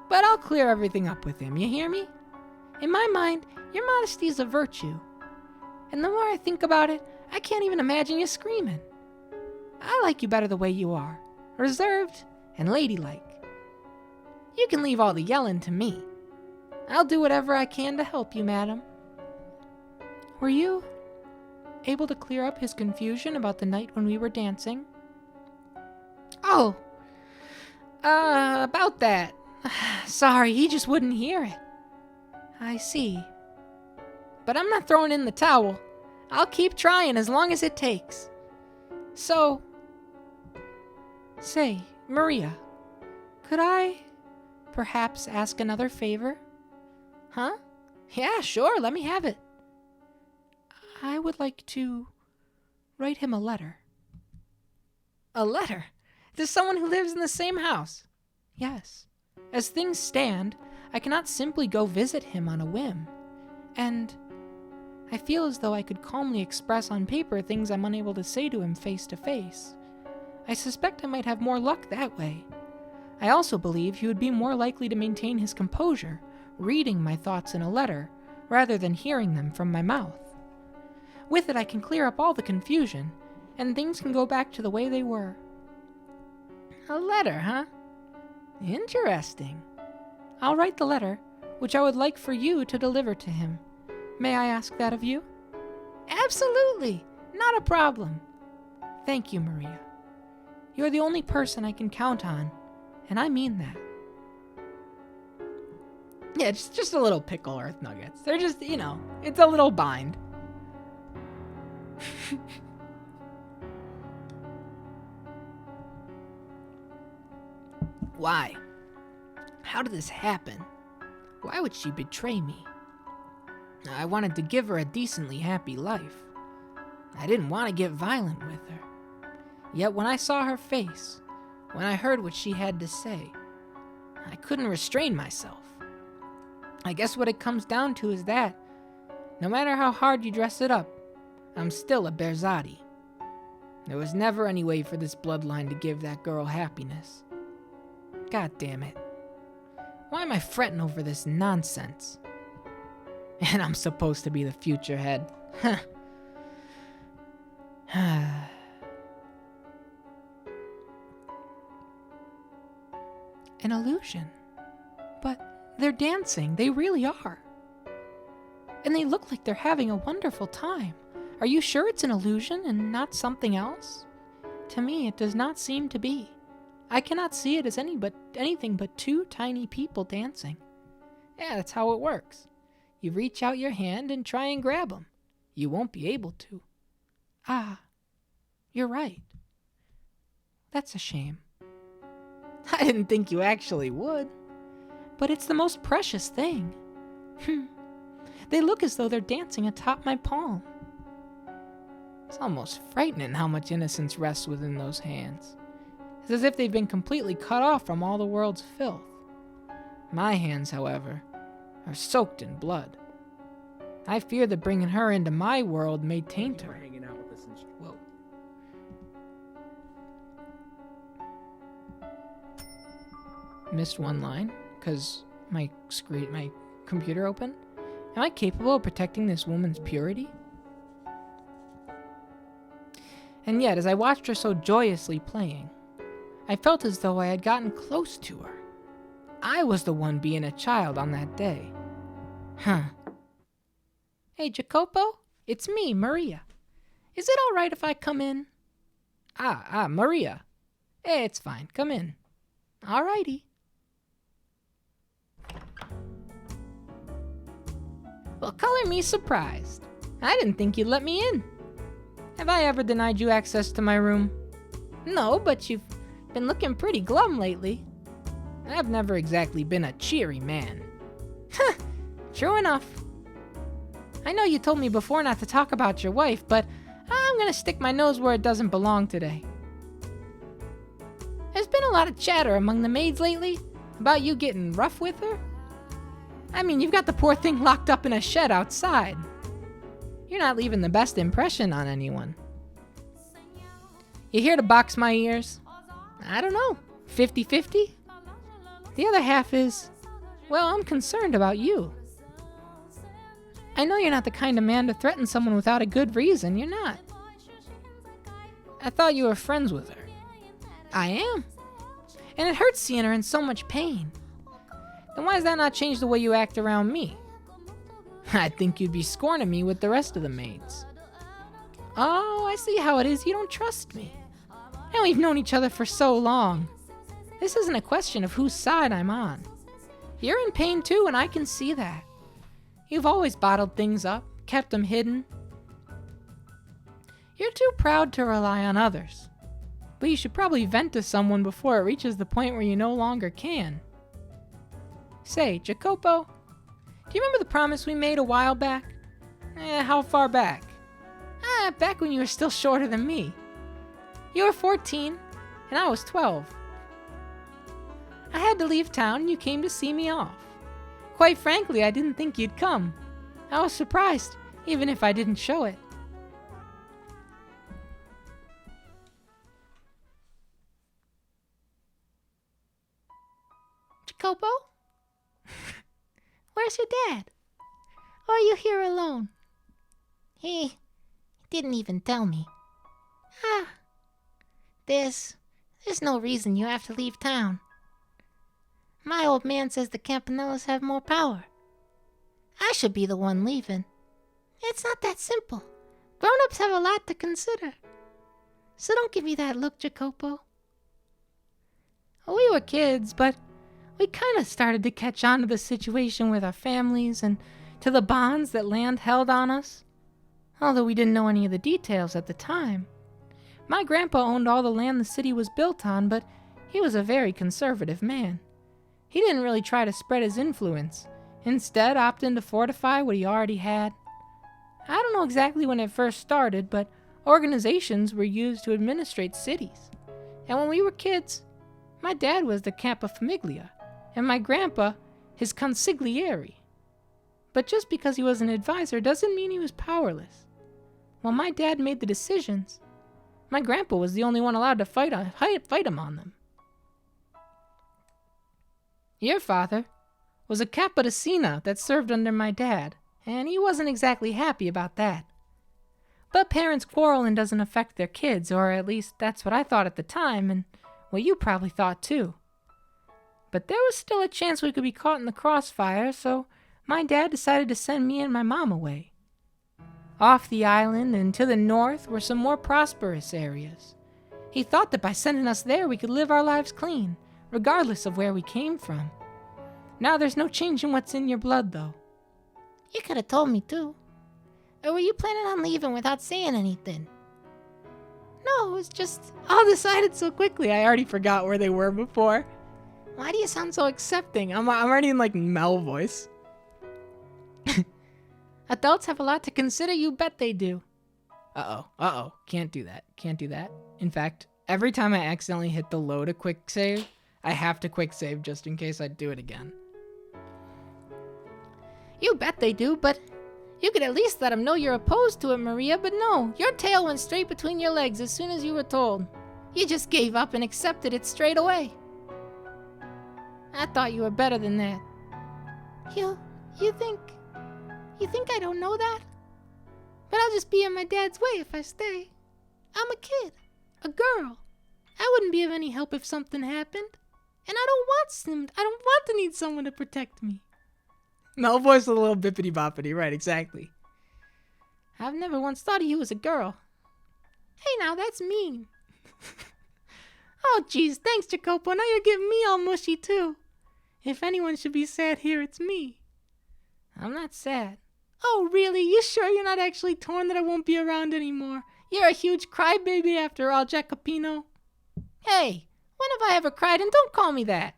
But I'll clear everything up with him, you hear me? In my mind, your modesty is a virtue. And the more I think about it, I can't even imagine you screaming. I like you better the way you are, reserved and ladylike. You can leave all the yelling to me. I'll do whatever I can to help you, madam. Were you able to clear up his confusion about the night when we were dancing? Oh, about that. Sorry, he just wouldn't hear it. I see. But I'm not throwing in the towel. I'll keep trying as long as it takes. So, say, Maria, could I perhaps ask another favor? Huh? Yeah, sure, let me have it. I would like to write him a letter. A letter? To someone who lives in the same house? Yes. As things stand, I cannot simply go visit him on a whim. And I feel as though I could calmly express on paper things I'm unable to say to him face to face. I suspect I might have more luck that way. I also believe he would be more likely to maintain his composure, reading my thoughts in a letter, rather than hearing them from my mouth. With it, I can clear up all the confusion, and things can go back to the way they were. A letter, huh? Interesting. I'll write the letter, which I would like for you to deliver to him. May I ask that of you? Absolutely! Not a problem. Thank you, Maria. You're the only person I can count on, and I mean that. Yeah, just a little pickle, Earth Nuggets. They're just, it's a little bind. Why? How did this happen? Why would she betray me? I wanted to give her a decently happy life. I didn't want to get violent with her. Yet when I saw her face, when I heard what she had to say, I couldn't restrain myself. I guess what it comes down to is that, no matter how hard you dress it up, I'm still a Berzati. There was never any way for this bloodline to give that girl happiness. God damn it. Why am I fretting over this nonsense? And I'm supposed to be the future head. An illusion. But they're dancing. They really are. And they look like they're having a wonderful time. Are you sure it's an illusion and not something else? To me, it does not seem to be. I cannot see it as anything but two tiny people dancing. Yeah, that's how it works. You reach out your hand and try and grab them. You won't be able to. Ah, you're right. That's a shame. I didn't think you actually would. But it's the most precious thing. They look as though they're dancing atop my palm. It's almost frightening how much innocence rests within those hands. It's as if they've been completely cut off from all the world's filth. My hands, however, are soaked in blood. I fear that bringing her into my world may taint her. Whoa. Missed one line, because my computer opened. Am I capable of protecting this woman's purity? And yet, as I watched her so joyously playing, I felt as though I had gotten close to her. I was the one being a child on that day. Hey, Jacopo, it's me, Maria. Is it all right if I come in? Maria. Hey, it's fine. Come in. All righty. Well, color me surprised. I didn't think you'd let me in. Have I ever denied you access to my room? No, but you've been looking pretty glum lately. I've never exactly been a cheery man. True enough. I know you told me before not to talk about your wife, but I'm gonna stick my nose where it doesn't belong today. There's been a lot of chatter among the maids lately about you getting rough with her. I mean, you've got the poor thing locked up in a shed outside. You're not leaving the best impression on anyone. You here to box my ears? I don't know, 50-50? The other half is, well, I'm concerned about you. I know you're not the kind of man to threaten someone without a good reason. You're not. I thought you were friends with her. I am. And it hurts seeing her in so much pain. Then why does that not change the way you act around me? I'd think you'd be scorning me with the rest of the maids. Oh, I see how it is. You don't trust me. And we've known each other for so long. This isn't a question of whose side I'm on. You're in pain too, and I can see that. You've always bottled things up, kept them hidden. You're too proud to rely on others. But you should probably vent to someone before it reaches the point where you no longer can. Say, Jacopo, do you remember the promise we made a while back? How far back? Back when you were still shorter than me. You were 14, and I was 12. I had to leave town, and you came to see me off. Quite frankly, I didn't think you'd come. I was surprised, even if I didn't show it. Jacopo? Where's your dad? Or are you here alone? He didn't even tell me. There's no reason you have to leave town. My old man says the Campanellas have more power. I should be the one leaving. It's not that simple. Grown-ups have a lot to consider. So don't give me that look, Jacopo. We were kids, but we kind of started to catch on to the situation with our families and to the bonds that land held on us. Although we didn't know any of the details at the time. My grandpa owned all the land the city was built on, but he was a very conservative man. He didn't really try to spread his influence, instead opting to fortify what he already had. I don't know exactly when it first started, but organizations were used to administrate cities. And when we were kids, my dad was the Capofamiglia, and my grandpa his consigliere. But just because he was an advisor doesn't mean he was powerless. While my dad made the decisions, my grandpa was the only one allowed to fight him on them. Your father was a Capodicina that served under my dad, and he wasn't exactly happy about that. But parents quarreling doesn't affect their kids, or at least that's what I thought at the time, and what you probably thought too. But there was still a chance we could be caught in the crossfire, so my dad decided to send me and my mom away. Off the island and to the north were some more prosperous areas. He thought that by sending us there we could live our lives clean, regardless of where we came from. Now there's no changing what's in your blood, though. You could have told me too. Or were you planning on leaving without saying anything? No, it was just all decided so quickly I already forgot where they were before. Why do you sound so accepting? I'm already in like Mel voice. Adults have a lot to consider, you bet they do. Uh-oh. Can't do that. In fact, every time I accidentally hit the load a quick save, I have to quick save just in case I do it again. You bet they do, but you could at least let them know you're opposed to it, Maria, but no, your tail went straight between your legs as soon as you were told. You just gave up and accepted it straight away. I thought you were better than that. You think I don't know that? But I'll just be in my dad's way if I stay. I'm a kid, a girl. I wouldn't be of any help if something happened. And I don't want to need someone to protect me. Mel voice a little bippity boppity, right, exactly. I've never once thought of you as a girl. Hey now, that's mean. Oh geez, thanks Jacopo, now you're getting me all mushy too. If anyone should be sad here, it's me. I'm not sad. Oh really, you sure you're not actually torn that I won't be around anymore? You're a huge crybaby after all, Jacopino. Hey, when have I ever cried, and don't call me that.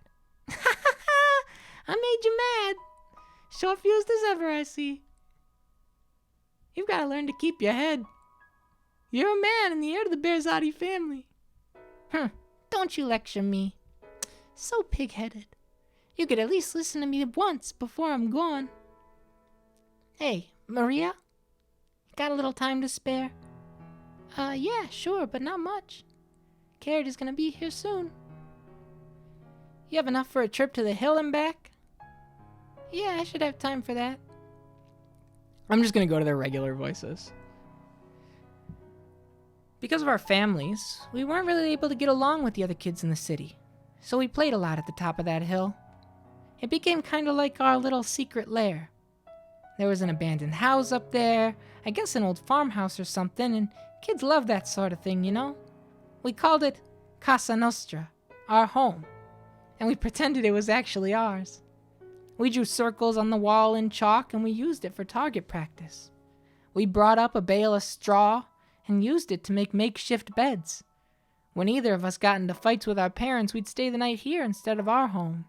I made you mad. Short fused as ever, I see. You've got to learn to keep your head. You're a man and the heir to the Berzati family. Don't you lecture me. So pig-headed. You could at least listen to me once before I'm gone. Hey, Maria? Got a little time to spare? Yeah, sure, but not much. Carrot gonna be here soon. You have enough for a trip to the hill and back? Yeah, I should have time for that. I'm just going to go to their regular voices. Because of our families, we weren't really able to get along with the other kids in the city, so we played a lot at the top of that hill. It became kind of like our little secret lair. There was an abandoned house up there, I guess an old farmhouse or something, and kids love that sort of thing, you know? We called it Casa Nostra, our home, and we pretended it was actually ours. We drew circles on the wall in chalk and we used it for target practice. We brought up a bale of straw and used it to make makeshift beds. When either of us got into fights with our parents, we'd stay the night here instead of our home.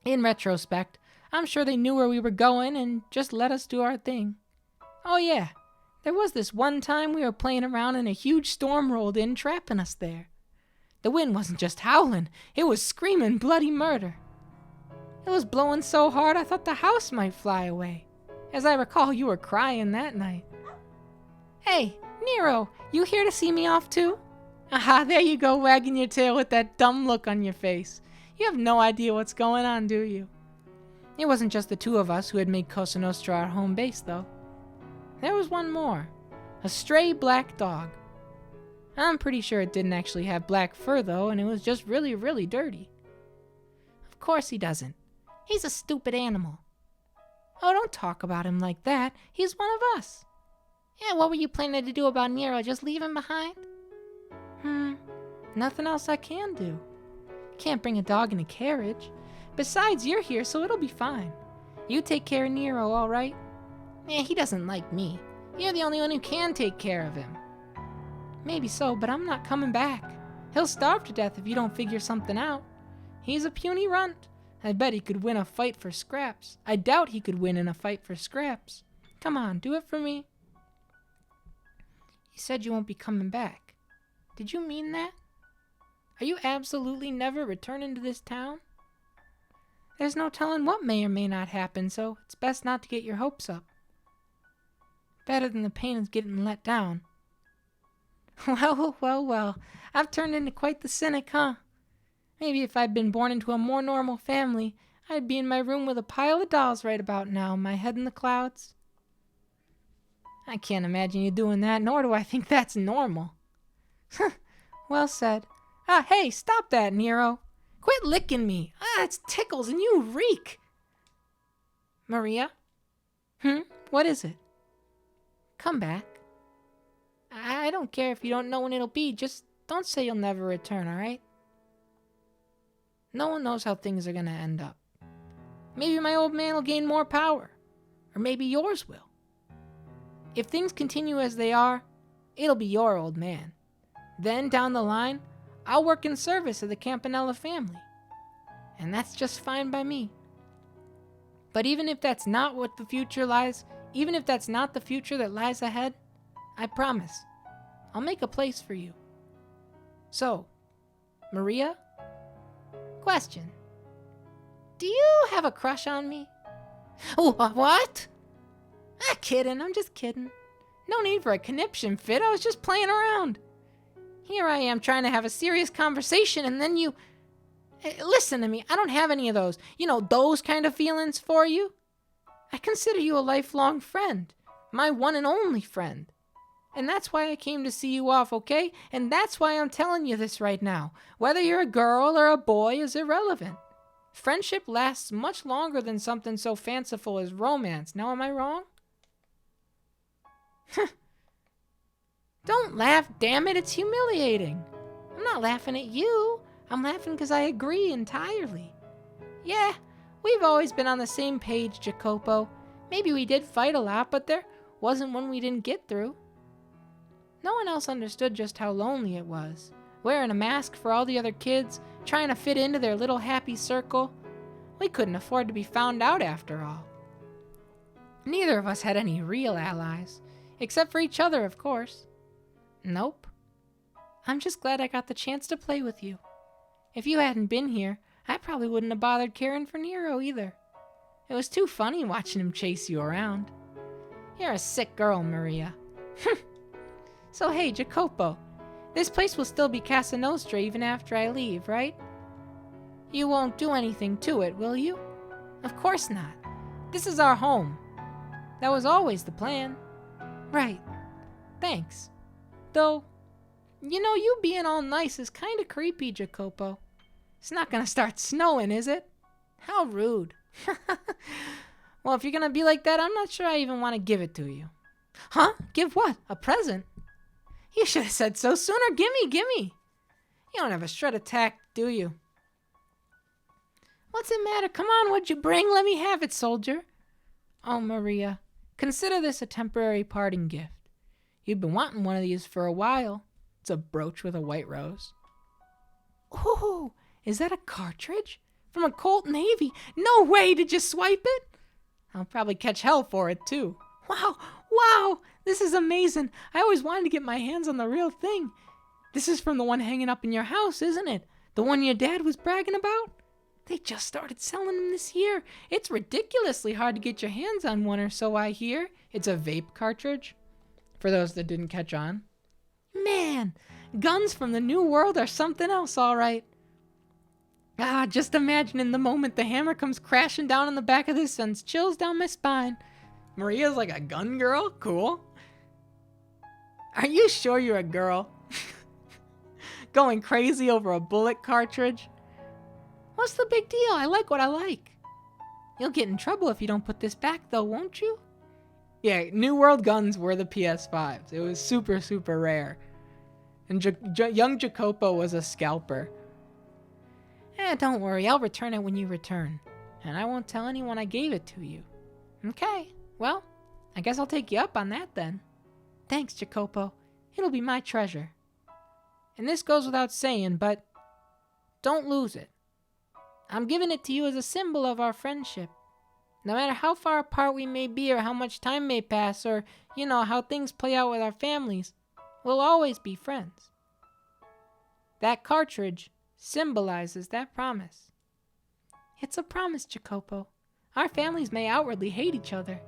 In retrospect, I'm sure they knew where we were going and just let us do our thing. Oh yeah, there was this one time we were playing around and a huge storm rolled in, trapping us there. The wind wasn't just howling, it was screaming bloody murder. It was blowing so hard I thought the house might fly away. As I recall, you were crying that night. Hey, Nero, you here to see me off too? Aha, there you go, wagging your tail with that dumb look on your face. You have no idea what's going on, do you? It wasn't just the two of us who had made Cosa Nostra our home base, though. There was one more. A stray black dog. I'm pretty sure it didn't actually have black fur, though, and it was just really, really dirty. Of course he doesn't. He's a stupid animal. Oh, don't talk about him like that. He's one of us. Yeah, what were you planning to do about Nero? Just leave him behind? Nothing else I can do. Can't bring a dog in a carriage. Besides, you're here, so it'll be fine. You take care of Nero, all right? Yeah, he doesn't like me. You're the only one who can take care of him. Maybe so, but I'm not coming back. He'll starve to death if you don't figure something out. He's a puny runt. I bet he could win a fight for scraps. I doubt he could win in a fight for scraps. Come on, do it for me. You said you won't be coming back. Did you mean that? Are you absolutely never returning to this town? There's no telling what may or may not happen, so it's best not to get your hopes up. Better than the pain of getting let down. Well, I've turned into quite the cynic, huh? Maybe if I'd been born into a more normal family, I'd be in my room with a pile of dolls right about now, my head in the clouds. I can't imagine you doing that, nor do I think that's normal. Well said. Hey, stop that, Nero. Quit licking me. It tickles and you reek. Maria? What is it? Come back. I don't care if you don't know when it'll be. Just don't say you'll never return, alright? No one knows how things are gonna end up. Maybe my old man will gain more power. Or maybe yours will. If things continue as they are, it'll be your old man. Then, down the line, I'll work in service of the Campanella family. And that's just fine by me. But even if that's not what the future lies, even if that's not the future that lies ahead, I promise, I'll make a place for you. So, Maria? Question. Do you have a crush on me? Oh, what? Kidding, I'm just kidding. No need for a conniption fit, I was just playing around. Here I am trying to have a serious conversation and then you... Listen to me, I don't have any of those, those kind of feelings for you. I consider you a lifelong friend, my one and only friend. And that's why I came to see you off, okay? And that's why I'm telling you this right now. Whether you're a girl or a boy is irrelevant. Friendship lasts much longer than something so fanciful as romance. Now, am I wrong? Don't laugh, damn it, it's humiliating. I'm not laughing at you. I'm laughing because I agree entirely. Yeah, we've always been on the same page, Jacopo. Maybe we did fight a lot, but there wasn't one we didn't get through. No one else understood just how lonely it was. Wearing a mask for all the other kids, trying to fit into their little happy circle. We couldn't afford to be found out after all. Neither of us had any real allies, except for each other, of course. Nope. I'm just glad I got the chance to play with you. If you hadn't been here, I probably wouldn't have bothered caring for Nero either. It was too funny watching him chase you around. You're a sick girl, Maria. So hey, Jacopo, this place will still be Casa Nostra even after I leave, right? You won't do anything to it, will you? Of course not. This is our home. That was always the plan. Right. Thanks. Though, you being all nice is kinda creepy, Jacopo. It's not gonna start snowing, is it? How rude. Well, if you're gonna be like that, I'm not sure I even want to give it to you. Huh? Give what? A present? You should have said so sooner. Gimme. You don't have a shred of tact, do you? What's it matter? Come on, what'd you bring? Let me have it, soldier. Oh, Maria, consider this a temporary parting gift. You've been wanting one of these for a while. It's a brooch with a white rose. Ooh, is that a cartridge? From a Colt Navy? No way, did you swipe it? I'll probably catch hell for it, too. Wow, this is amazing. I always wanted to get my hands on the real thing. This is from the one hanging up in your house, isn't it? The one your dad was bragging about? They just started selling them this year. It's ridiculously hard to get your hands on one, or so I hear. It's a vape cartridge, for those that didn't catch on. Man, guns from the New World are something else, all right. Just imagining the moment the hammer comes crashing down on the back of this sends chills down my spine. Maria's like a gun girl? Cool. Are you sure you're a girl? Going crazy over a bullet cartridge? What's the big deal? I like what I like. You'll get in trouble if you don't put this back, though, won't you? Yeah, New World guns were the PS5s. It was super, super rare. And young Jacopo was a scalper. Don't worry, I'll return it when you return. And I won't tell anyone I gave it to you. Okay, well, I guess I'll take you up on that then. Thanks, Jacopo. It'll be my treasure. And this goes without saying, but don't lose it. I'm giving it to you as a symbol of our friendship. No matter how far apart we may be or how much time may pass or, how things play out with our families, we'll always be friends. That cartridge symbolizes that promise. It's a promise, Jacopo. Our families may outwardly hate each other,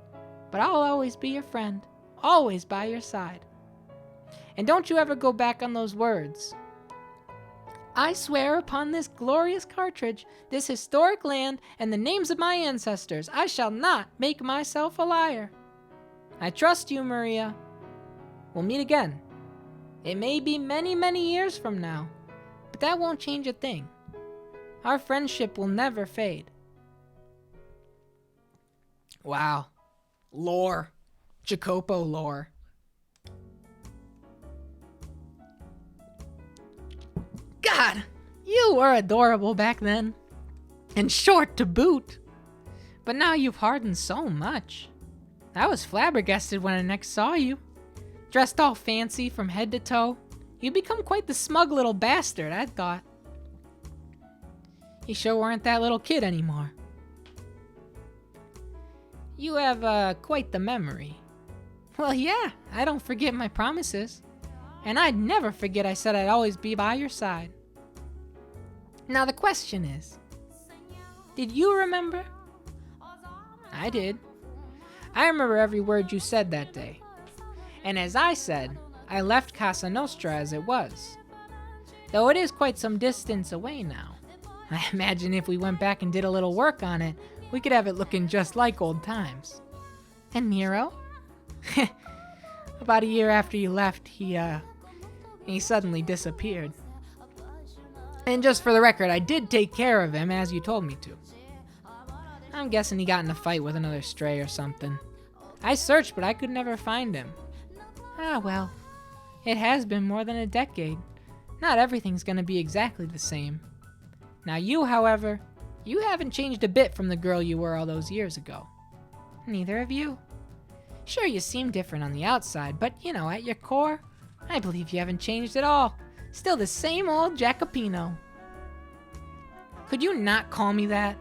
but I'll always be your friend, always by your side. And don't you ever go back on those words. I swear upon this glorious cartridge, this historic land, and the names of my ancestors, I shall not make myself a liar. I trust you, Maria. We'll meet again. It may be many, many years from now, but that won't change a thing. Our friendship will never fade. Wow. Lore. Jacopo lore. God, you were adorable back then. And short to boot. But now you've hardened so much. I was flabbergasted when I next saw you. Dressed all fancy from head to toe. You've become quite the smug little bastard, I thought. You sure weren't that little kid anymore. You have, quite the memory. Well, yeah, I don't forget my promises. And I'd never forget I said I'd always be by your side. Now the question is, did you remember? I did. I remember every word you said that day. And as I said, I left Casa Nostra as it was. Though it is quite some distance away now. I imagine if we went back and did a little work on it, we could have it looking just like old times. And Nero? About a year after you left, he suddenly disappeared. And just for the record, I did take care of him as you told me to. I'm guessing he got in a fight with another stray or something. I searched, but I could never find him. Well, it has been more than a decade. Not everything's gonna be exactly the same. Now you, however, you haven't changed a bit from the girl you were all those years ago. Neither have you. Sure, you seem different on the outside, but, at your core, I believe you haven't changed at all. Still the same old Jacopino. Could you not call me that?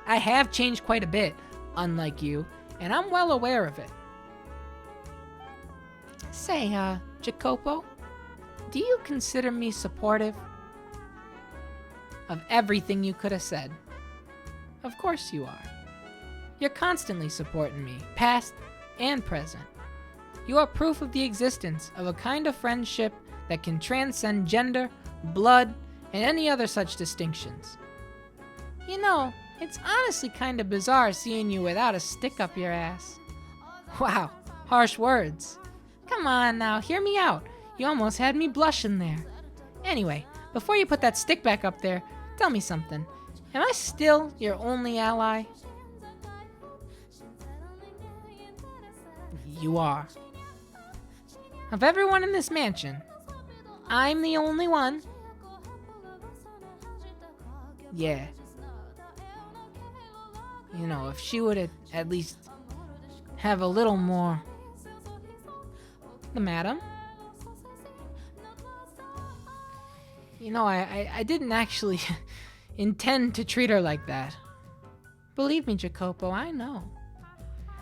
I have changed quite a bit, unlike you, and I'm well aware of it. Say, Jacopo, do you consider me supportive? Of everything you could have said. Of course you are. You're constantly supporting me, past and present. You are proof of the existence of a kind of friendship that can transcend gender, blood, and any other such distinctions. It's honestly kinda bizarre seeing you without a stick up your ass. Wow, harsh words. Come on now, hear me out. You almost had me blushing there. Anyway, before you put that stick back up there, tell me something. Am I still your only ally? You are. Of everyone in this mansion, I'm the only one. Yeah. You know, if she would at least have a little more. The madam? You know, I didn't actually intend to treat her like that. Believe me, Jacopo, I know.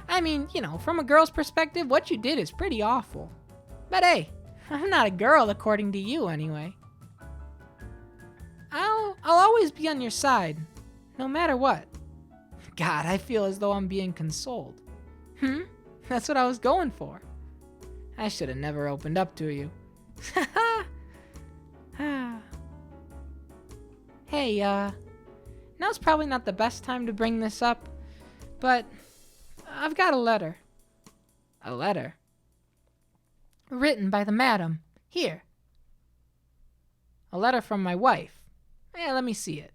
I mean, you know, from a girl's perspective, what you did is pretty awful. But hey, I'm not a girl according to you anyway. I'll always be on your side, no matter what. God, I feel as though I'm being consoled. That's what I was going for. I should have never opened up to you. Hey, now's probably not the best time to bring this up, but I've got a letter. A letter? Written by the madam. Here. A letter from my wife. Yeah, let me see it.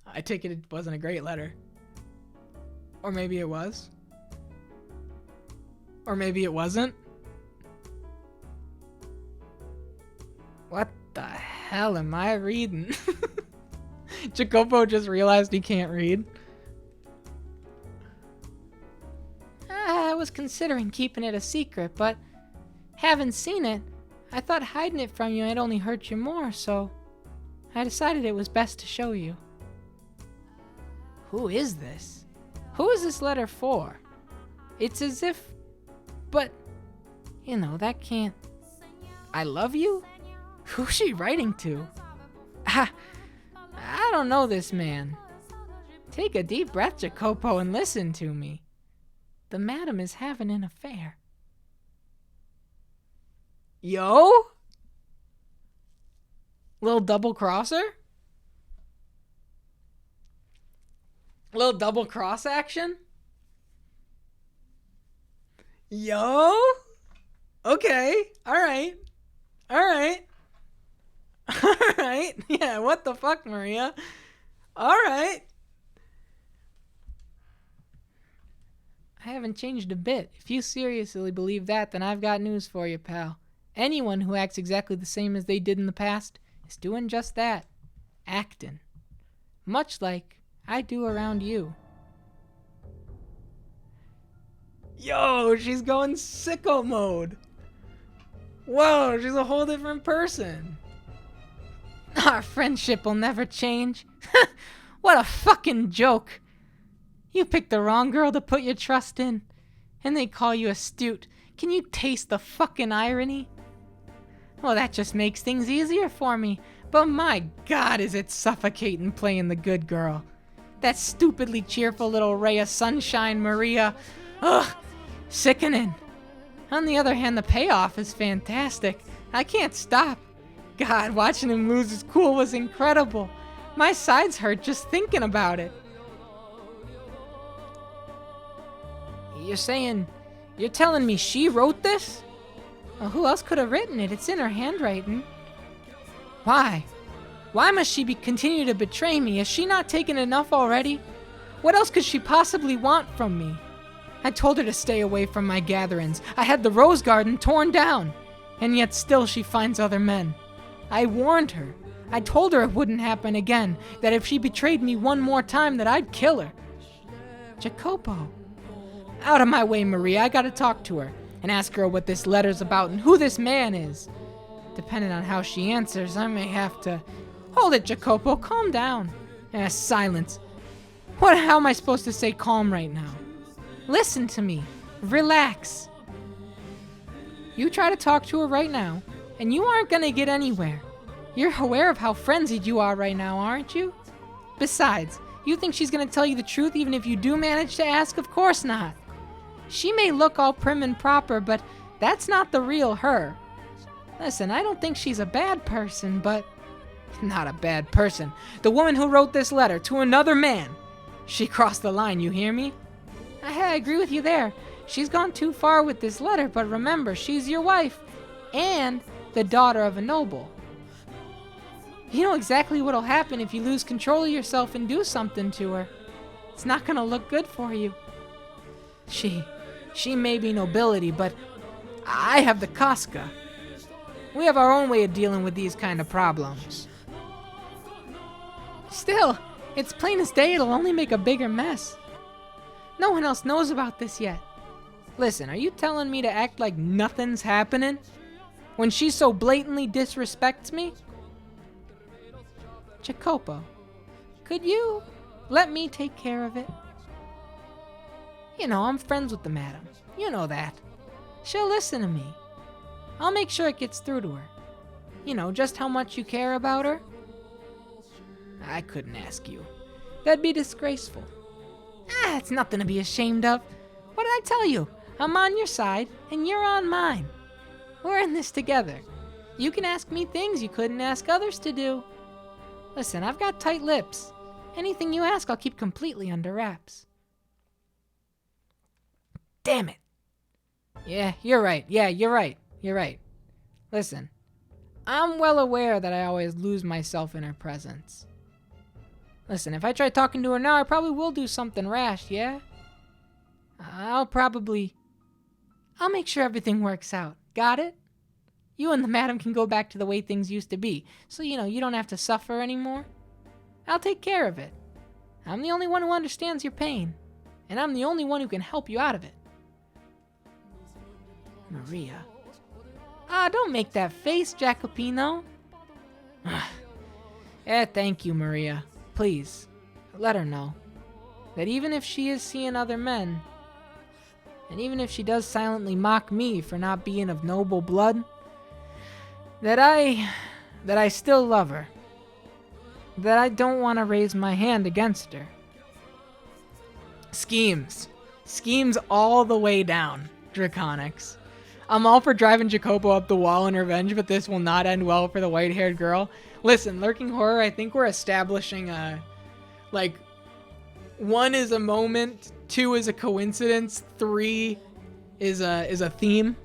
I take it wasn't a great letter. Or maybe it was. Or maybe it wasn't. What the hell am I reading? Jacopo just realized he can't read. I was considering keeping it a secret, but having seen it, I thought hiding it from you might only hurt you more, so I decided it was best to show you. Who is this? Who is this letter for? It's as if... But, you know, that can't... I love you? Who's she writing to? I don't know this man. Take a deep breath, Jacopo, and listen to me. The madam is having an affair. Yo? Little double crosser? Little double cross action? Yo? Okay. Alright. Alright. Alright. Yeah, what the fuck, Maria? Alright. I haven't changed a bit. If you seriously believe that, then I've got news for you, pal. Anyone who acts exactly the same as they did in the past is doing just that. Acting. Much like I do around you. Yo, she's going sicko mode. Whoa, she's a whole different person. Our friendship will never change. What a fucking joke. You picked the wrong girl to put your trust in, and they call you astute. Can you taste the fucking irony? Well, that just makes things easier for me, but my God, is it suffocating playing the good girl. That stupidly cheerful little ray of sunshine, Maria. Ugh, sickening. On the other hand, the payoff is fantastic. I can't stop. God, watching him lose his cool was incredible. My sides hurt just thinking about it. You're telling me she wrote this? Well, who else could have written it? It's in her handwriting. Why? Why must she continue to betray me? Has she not taken enough already? What else could she possibly want from me? I told her to stay away from my gatherings. I had the rose garden torn down. And yet still she finds other men. I warned her. I told her it wouldn't happen again. That if she betrayed me one more time, that I'd kill her. Jacopo. Out of my way, Maria. I gotta talk to her and ask her what this letter's about and who this man is. Depending on how she answers, I may have to... Hold it, Jacopo. Calm down. Silence. How am I supposed to say calm right now? Listen to me. Relax. You try to talk to her right now, and you aren't gonna get anywhere. You're aware of how frenzied you are right now, aren't you? Besides, you think she's gonna tell you the truth even if you do manage to ask? Of course not. She may look all prim and proper, but that's not the real her. Listen, I don't think she's a bad person, but... Not a bad person. The woman who wrote this letter to another man. She crossed the line, you hear me? I agree with you there. She's gone too far with this letter, but remember, she's your wife. And the daughter of a noble. You know exactly what'll happen if you lose control of yourself and do something to her. It's not gonna look good for you. She may be nobility, but I have the Casca. We have our own way of dealing with these kind of problems. Still, it's plain as day, it'll only make a bigger mess. No one else knows about this yet. Listen, are you telling me to act like nothing's happening? When she so blatantly disrespects me? Jacopo, could you let me take care of it? You know, I'm friends with the madam. You know that. She'll listen to me. I'll make sure it gets through to her. You know, just how much you care about her? I couldn't ask you. That'd be disgraceful. It's nothing to be ashamed of. What did I tell you? I'm on your side, and you're on mine. We're in this together. You can ask me things you couldn't ask others to do. Listen, I've got tight lips. Anything you ask, I'll keep completely under wraps. Damn it. Yeah, you're right. You're right. Listen, I'm well aware that I always lose myself in her presence. Listen, if I try talking to her now, I probably will do something rash, yeah? I'll make sure everything works out. Got it? You and the madam can go back to the way things used to be, so you don't have to suffer anymore. I'll take care of it. I'm the only one who understands your pain, and I'm the only one who can help you out of it. Maria. Don't make that face, Jacopino. Thank you, Maria. Please, let her know that even if she is seeing other men, and even if she does silently mock me for not being of noble blood, that I still love her. That I don't want to raise my hand against her. Schemes all the way down, Draconics. I'm all for driving Jacopo up the wall in revenge, but this will not end well for the white-haired girl. Listen, Lurking Horror, I think we're establishing like, 1 is a moment, 2 is a coincidence, 3 is a theme.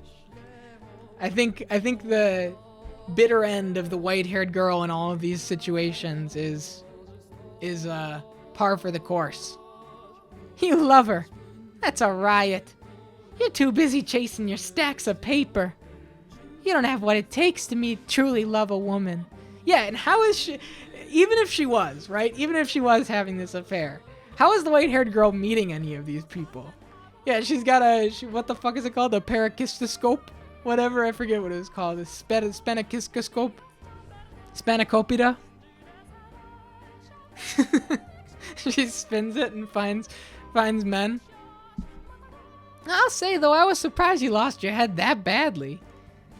I think the bitter end of the white-haired girl in all of these situations is par for the course. You love her. That's a riot. You're too busy chasing your stacks of paper. You don't have what it takes to truly love a woman. Yeah, and how is she, even if she was, right? Even if she was having this affair, how is the white-haired girl meeting any of these people? Yeah, she's got what the fuck is it called? A parachistoscope? Whatever, I forget what it was called. A spanakiscoscope? Spanakopita? She spins it and finds men. I'll say, though, I was surprised you lost your head that badly.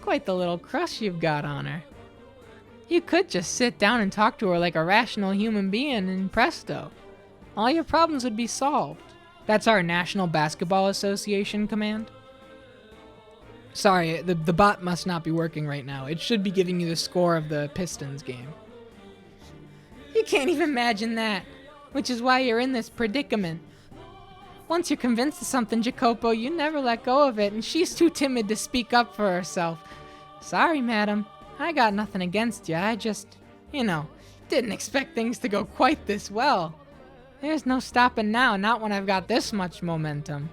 Quite the little crush you've got on her. You could just sit down and talk to her like a rational human being, and presto, all your problems would be solved. That's our National Basketball Association command. Sorry, the bot must not be working right now. It should be giving you the score of the Pistons game. You can't even imagine that, which is why you're in this predicament. Once you're convinced of something, Jacopo, you never let go of it, and she's too timid to speak up for herself. Sorry, madam. I got nothing against you. I just, didn't expect things to go quite this well. There's no stopping now, not when I've got this much momentum.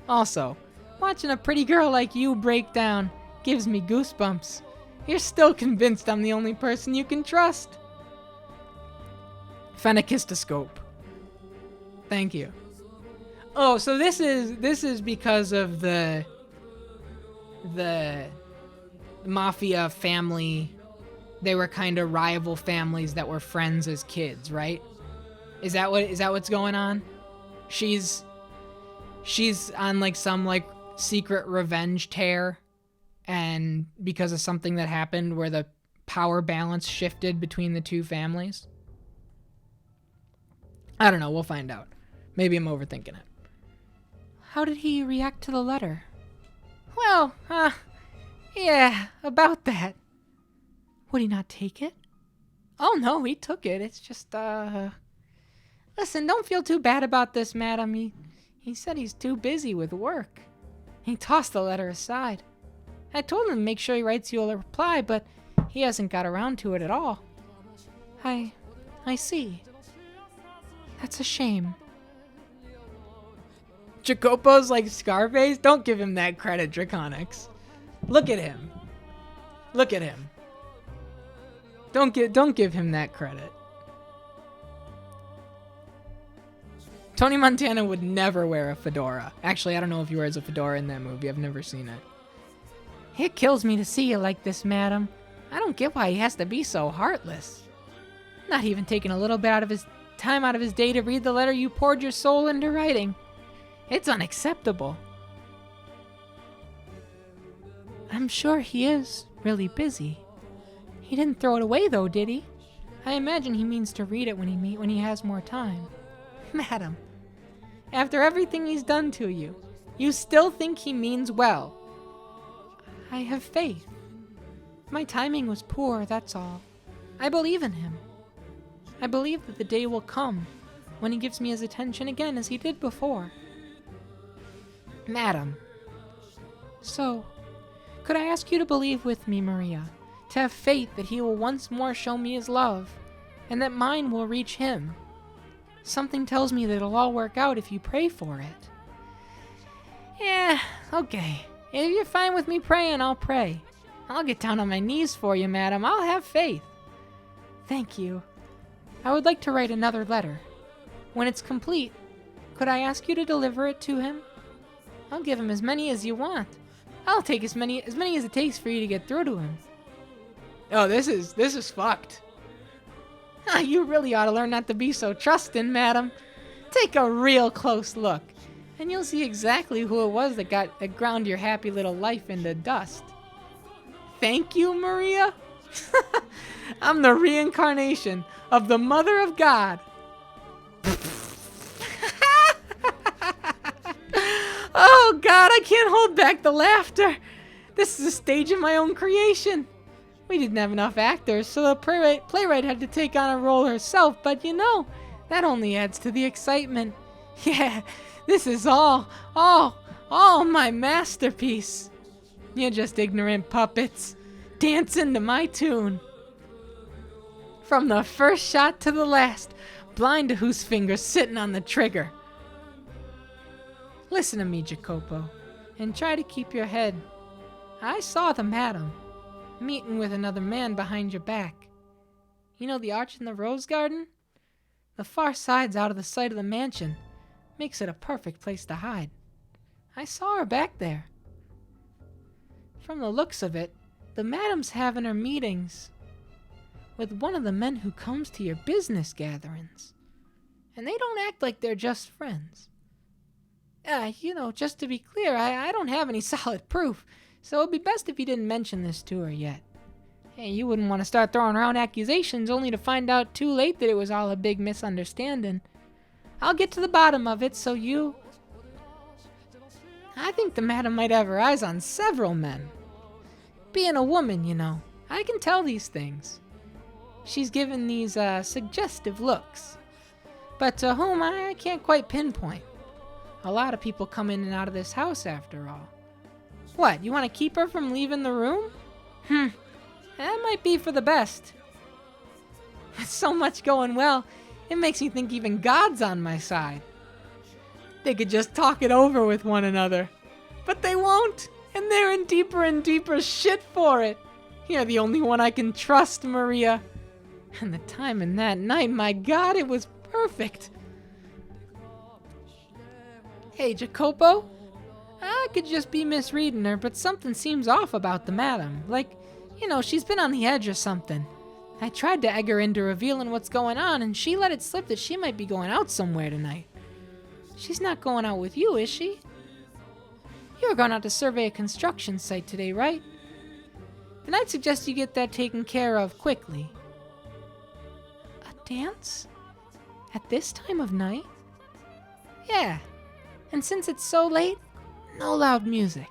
Also, watching a pretty girl like you break down gives me goosebumps. You're still convinced I'm the only person you can trust. Phenakistoscope. Thank you. Oh, so this is because of the mafia family. They were kind of rival families that were friends as kids, right? Is that what's going on? She's on like some like secret revenge tear, and because of something that happened where the power balance shifted between the two families. I don't know, we'll find out. Maybe I'm overthinking it. How did he react to the letter? Well, yeah, about that. Would he not take it? Oh, no, he took it. It's just, Listen, don't feel too bad about this, madam. He said he's too busy with work. He tossed the letter aside. I told him to make sure he writes you a reply, but he hasn't got around to it at all. I see. That's a shame. Jacopo's like Scarface? Don't give him that credit, Draconics. Look at him. Look at him. Don't give him that credit. Tony Montana would never wear a fedora. Actually, I don't know if he wears a fedora in that movie. I've never seen it. It kills me to see you like this, madam. I don't get why he has to be so heartless. Not even taking a little bit out of his day to read the letter you poured your soul into writing. It's unacceptable. I'm sure he is really busy. He didn't throw it away though, did he? I imagine he means to read it when he has more time. Madam, after everything he's done to you, you still think he means well. I have faith. My timing was poor, that's all. I believe in him. I believe that the day will come when he gives me his attention again as he did before. Madam. So, could I ask you to believe with me, Maria, to have faith that he will once more show me his love, and that mine will reach him? Something tells me that it'll all work out if you pray for it. Yeah, okay. If you're fine with me praying, I'll pray. I'll get down on my knees for you, madam. I'll have faith. Thank you. I would like to write another letter. When it's complete, could I ask you to deliver it to him? I'll give him as many as you want. I'll take as many as it takes for you to get through to him. Oh, this is fucked. You really ought to learn not to be so trusting, madam. Take a real close look, and you'll see exactly who it was that ground your happy little life into dust. Thank you, Maria. I'm the reincarnation of the Mother of God. Oh, God, I can't hold back the laughter. This is a stage of my own creation. We didn't have enough actors, so the playwright had to take on a role herself, but you know, that only adds to the excitement. Yeah, this is all my masterpiece. You're just ignorant puppets, dancing to my tune. From the first shot to the last, blind to whose finger's sitting on the trigger. Listen to me, Jacopo, and try to keep your head. I saw the madam meeting with another man behind your back. You know the arch in the rose garden? The far side's out of the sight of the mansion. Makes it a perfect place to hide. I saw her back there. From the looks of it, the madam's having her meetings with one of the men who comes to your business gatherings. And they don't act like they're just friends. Just to be clear, I don't have any solid proof, so it'd be best if you didn't mention this to her yet. Hey, you wouldn't want to start throwing around accusations only to find out too late that it was all a big misunderstanding. I'll get to the bottom of it, so you... I think the madam might have her eyes on several men. Being a woman, you know, I can tell these things. She's given these suggestive looks, but to whom I can't quite pinpoint. A lot of people come in and out of this house after all. What, you want to keep her from leaving the room? That might be for the best. With so much going well, it makes me think even God's on my side. They could just talk it over with one another. But they won't, and they're in deeper and deeper shit for it. You're the only one I can trust, Maria. And the time in that night, my God, it was perfect. Hey, Jacopo? I could just be misreading her, but something seems off about the madam. Like, she's been on the edge or something. I tried to egg her into revealing what's going on, and she let it slip that she might be going out somewhere tonight. She's not going out with you, is she? You were going out to survey a construction site today, right? Then I'd suggest you get that taken care of quickly. A dance? At this time of night? Yeah. And since it's so late, no loud music.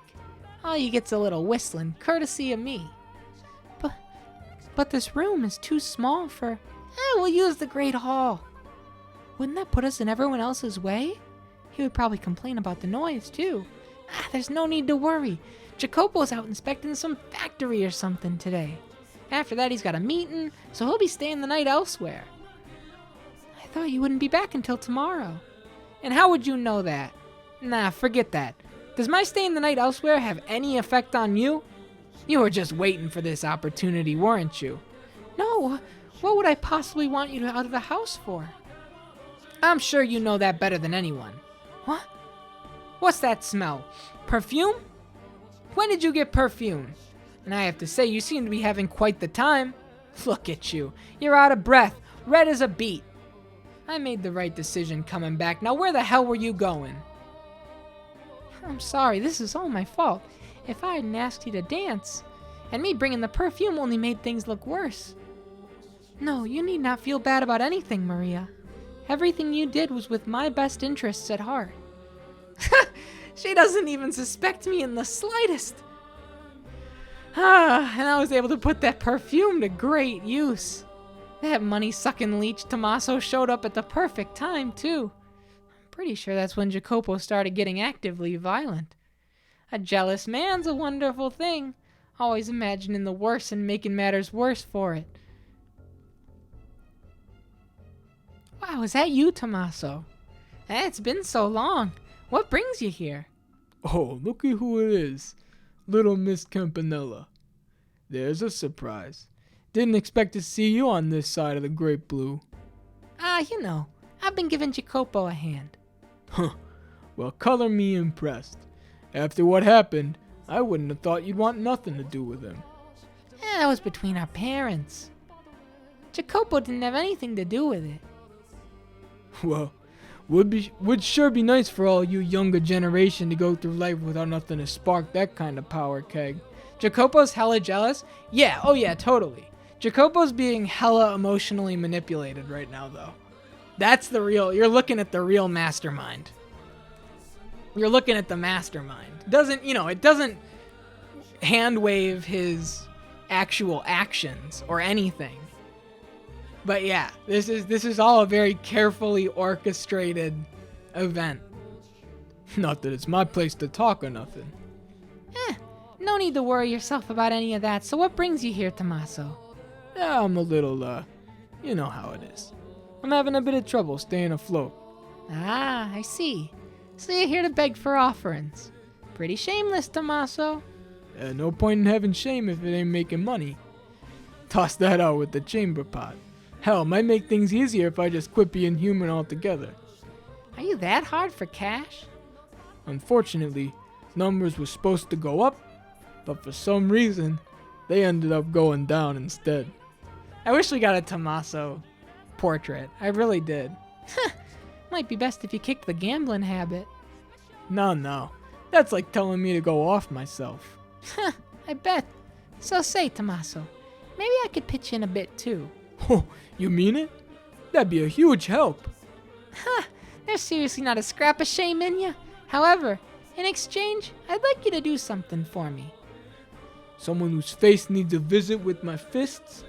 All you get's a little whistling, courtesy of me. but this room is too small for... we'll use the Great Hall. Wouldn't that put us in everyone else's way? He would probably complain about the noise, too. There's no need to worry. Jacopo's out inspecting some factory or something today. After that, he's got a meeting, so he'll be staying the night elsewhere. I thought you wouldn't be back until tomorrow. And how would you know that? Nah, forget that. Does my staying the night elsewhere have any effect on you? You were just waiting for this opportunity, weren't you? No, what would I possibly want you out of the house for? I'm sure you know that better than anyone. What? What's that smell? Perfume? When did you get perfume? And I have to say, you seem to be having quite the time. Look at you. You're out of breath, red as a beet. I made the right decision coming back. Now where the hell were you going? I'm sorry, this is all my fault. If I hadn't asked you to dance, and me bringing the perfume only made things look worse. No, you need not feel bad about anything, Maria. Everything you did was with my best interests at heart. She doesn't even suspect me in the slightest. And I was able to put that perfume to great use. That money-sucking leech Tommaso showed up at the perfect time, too. I'm pretty sure that's when Jacopo started getting actively violent. A jealous man's a wonderful thing, always imagining the worst and making matters worse for it. Wow, is that you, Tommaso? It's been so long. What brings you here? Oh, looky who it is. Little Miss Campanella. There's a surprise. Didn't expect to see you on this side of the Great Blue. I've been giving Jacopo a hand. Huh. Well, color me impressed. After what happened, I wouldn't have thought you'd want nothing to do with him. That was between our parents. Jacopo didn't have anything to do with it. Well, would sure be nice for all you younger generation to go through life without nothing to spark that kind of power keg. Jacopo's hella jealous? Yeah, oh yeah, totally. Jacopo's being hella emotionally manipulated right now, though. You're looking at the real mastermind. You're looking at the mastermind. It doesn't hand wave his actual actions or anything. But yeah, this is all a very carefully orchestrated event. Not that it's my place to talk or nothing. No need to worry yourself about any of that. So what brings you here, Tommaso? Yeah, I'm a little, you know how it is. I'm having a bit of trouble staying afloat. Ah, I see. So you're here to beg for offerings. Pretty shameless, Tommaso. No point in having shame if it ain't making money. Toss that out with the chamber pot. Hell, might make things easier if I just quit being human altogether. Are you that hard for cash? Unfortunately, numbers were supposed to go up, but for some reason, they ended up going down instead. I wish we got a Tommaso portrait. I really did. Might be best if you kicked the gambling habit. No. That's like telling me to go off myself. I bet. So say, Tommaso, maybe I could pitch in a bit too. Oh, you mean it? That'd be a huge help. There's seriously not a scrap of shame in you. However, in exchange, I'd like you to do something for me. Someone whose face needs a visit with my fists?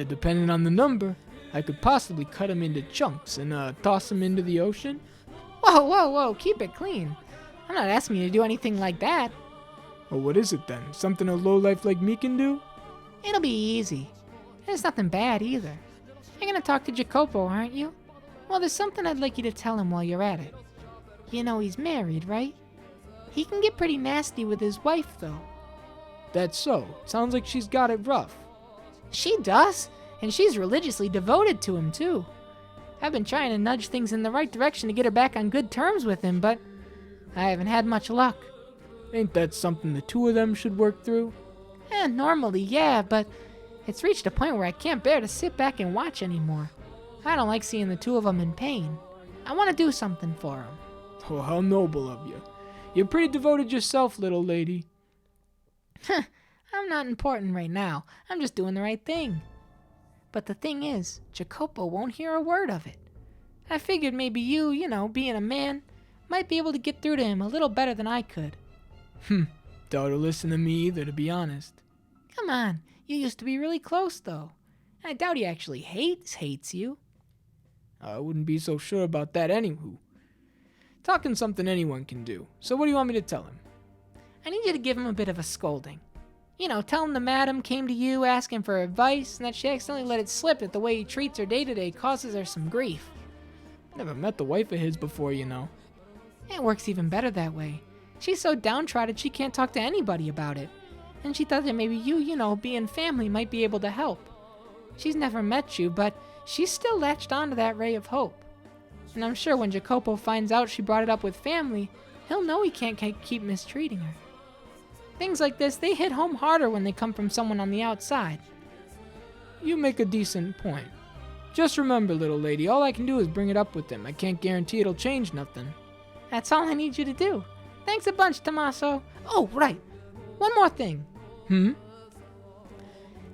Depending on the number, I could possibly cut him into chunks and toss him into the ocean. Whoa, keep it clean. I'm not asking you to do anything like that. Well, what is it then? Something a lowlife like me can do? It'll be easy. It's nothing bad either. You're gonna talk to Jacopo, aren't you? Well, there's something I'd like you to tell him while you're at it. You know he's married, right? He can get pretty nasty with his wife, though. That's so. Sounds like she's got it rough. She does, and she's religiously devoted to him, too. I've been trying to nudge things in the right direction to get her back on good terms with him, but I haven't had much luck. Ain't that something the two of them should work through? Normally, yeah, but it's reached a point where I can't bear to sit back and watch anymore. I don't like seeing the two of them in pain. I want to do something for them. Oh, how noble of you. You're pretty devoted yourself, little lady. I'm not important right now. I'm just doing the right thing. But the thing is, Jacopo won't hear a word of it. I figured maybe you, being a man, might be able to get through to him a little better than I could. Doubt he'll listen to me either, to be honest. Come on, You used to be really close, though. I doubt he actually hates you. I wouldn't be so sure about that anywho. Talking's something anyone can do, so what do you want me to tell him? I need you to give him a bit of a scolding. You know, tell him the madam came to you asking for advice and that she accidentally let it slip that the way he treats her day-to-day causes her some grief. Never met the wife of his before, you know. It works even better that way. She's so downtrodden she can't talk to anybody about it. And she thought that maybe you, being family, might be able to help. She's never met you, but she's still latched onto that ray of hope. And I'm sure when Jacopo finds out she brought it up with family, he'll know he can't keep mistreating her. Things like this, they hit home harder when they come from someone on the outside. You make a decent point. Just remember, little lady, all I can do is bring it up with him. I can't guarantee it'll change nothing. That's all I need you to do. Thanks a bunch, Tommaso. Oh, right. One more thing.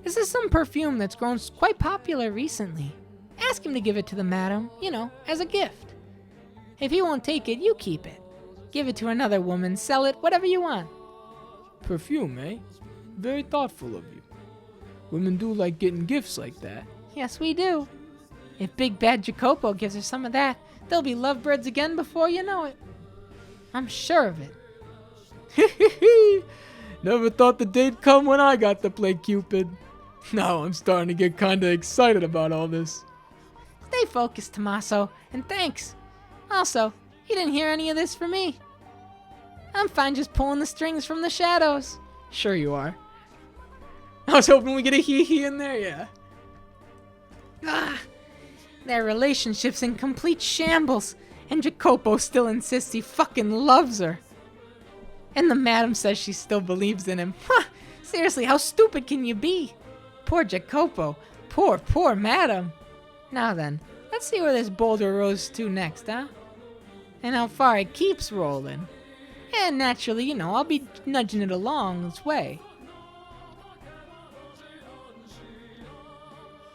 This is some perfume that's grown quite popular recently. Ask him to give it to the madam, as a gift. If he won't take it, you keep it. Give it to another woman, sell it, whatever you want. Perfume, eh? Very thoughtful of you. Women do like getting gifts like that. Yes, we do. If Big Bad Jacopo gives her some of that, they'll be lovebirds again before you know it. I'm sure of it. Never thought the day'd come when I got to play Cupid. Now I'm starting to get kinda excited about all this. Stay focused, Tommaso, and thanks. Also, you didn't hear any of this from me. I'm fine just pulling the strings from the shadows. Sure you are. I was hoping we get a hee-hee in there, yeah. Their relationship's in complete shambles, and Jacopo still insists he fucking loves her. And the madam says she still believes in him. Seriously, how stupid can you be? Poor Jacopo. Poor madam. Now then, let's see where this boulder rolls to next, huh? And how far it keeps rolling. And naturally, I'll be nudging it along its way.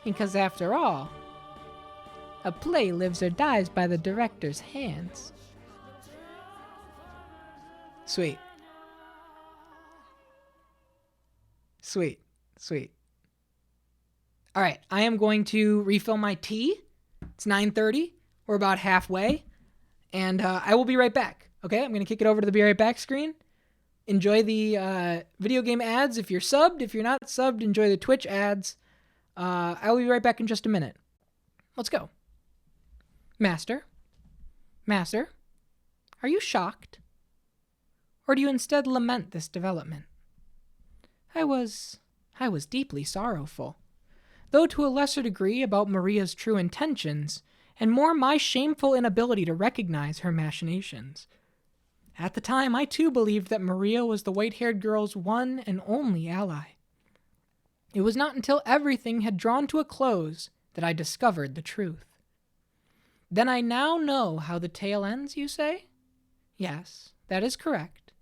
Because after all, a play lives or dies by the director's hands. Sweet. All right, I am going to refill my tea. It's 9:30. We're about halfway. And I will be right back. Okay, I'm going to kick it over to the Be Right Back screen. Enjoy the video game ads if you're subbed. If you're not subbed, enjoy the Twitch ads. I will be right back in just a minute. Let's go. Master, are you shocked? Or do you instead lament this development? I was deeply sorrowful, though to a lesser degree about Maria's true intentions, and more my shameful inability to recognize her machinations. At the time, I too believed that Maria was the white-haired girl's one and only ally. It was not until everything had drawn to a close that I discovered the truth. Then I now know how the tale ends, you say? Yes, that is correct.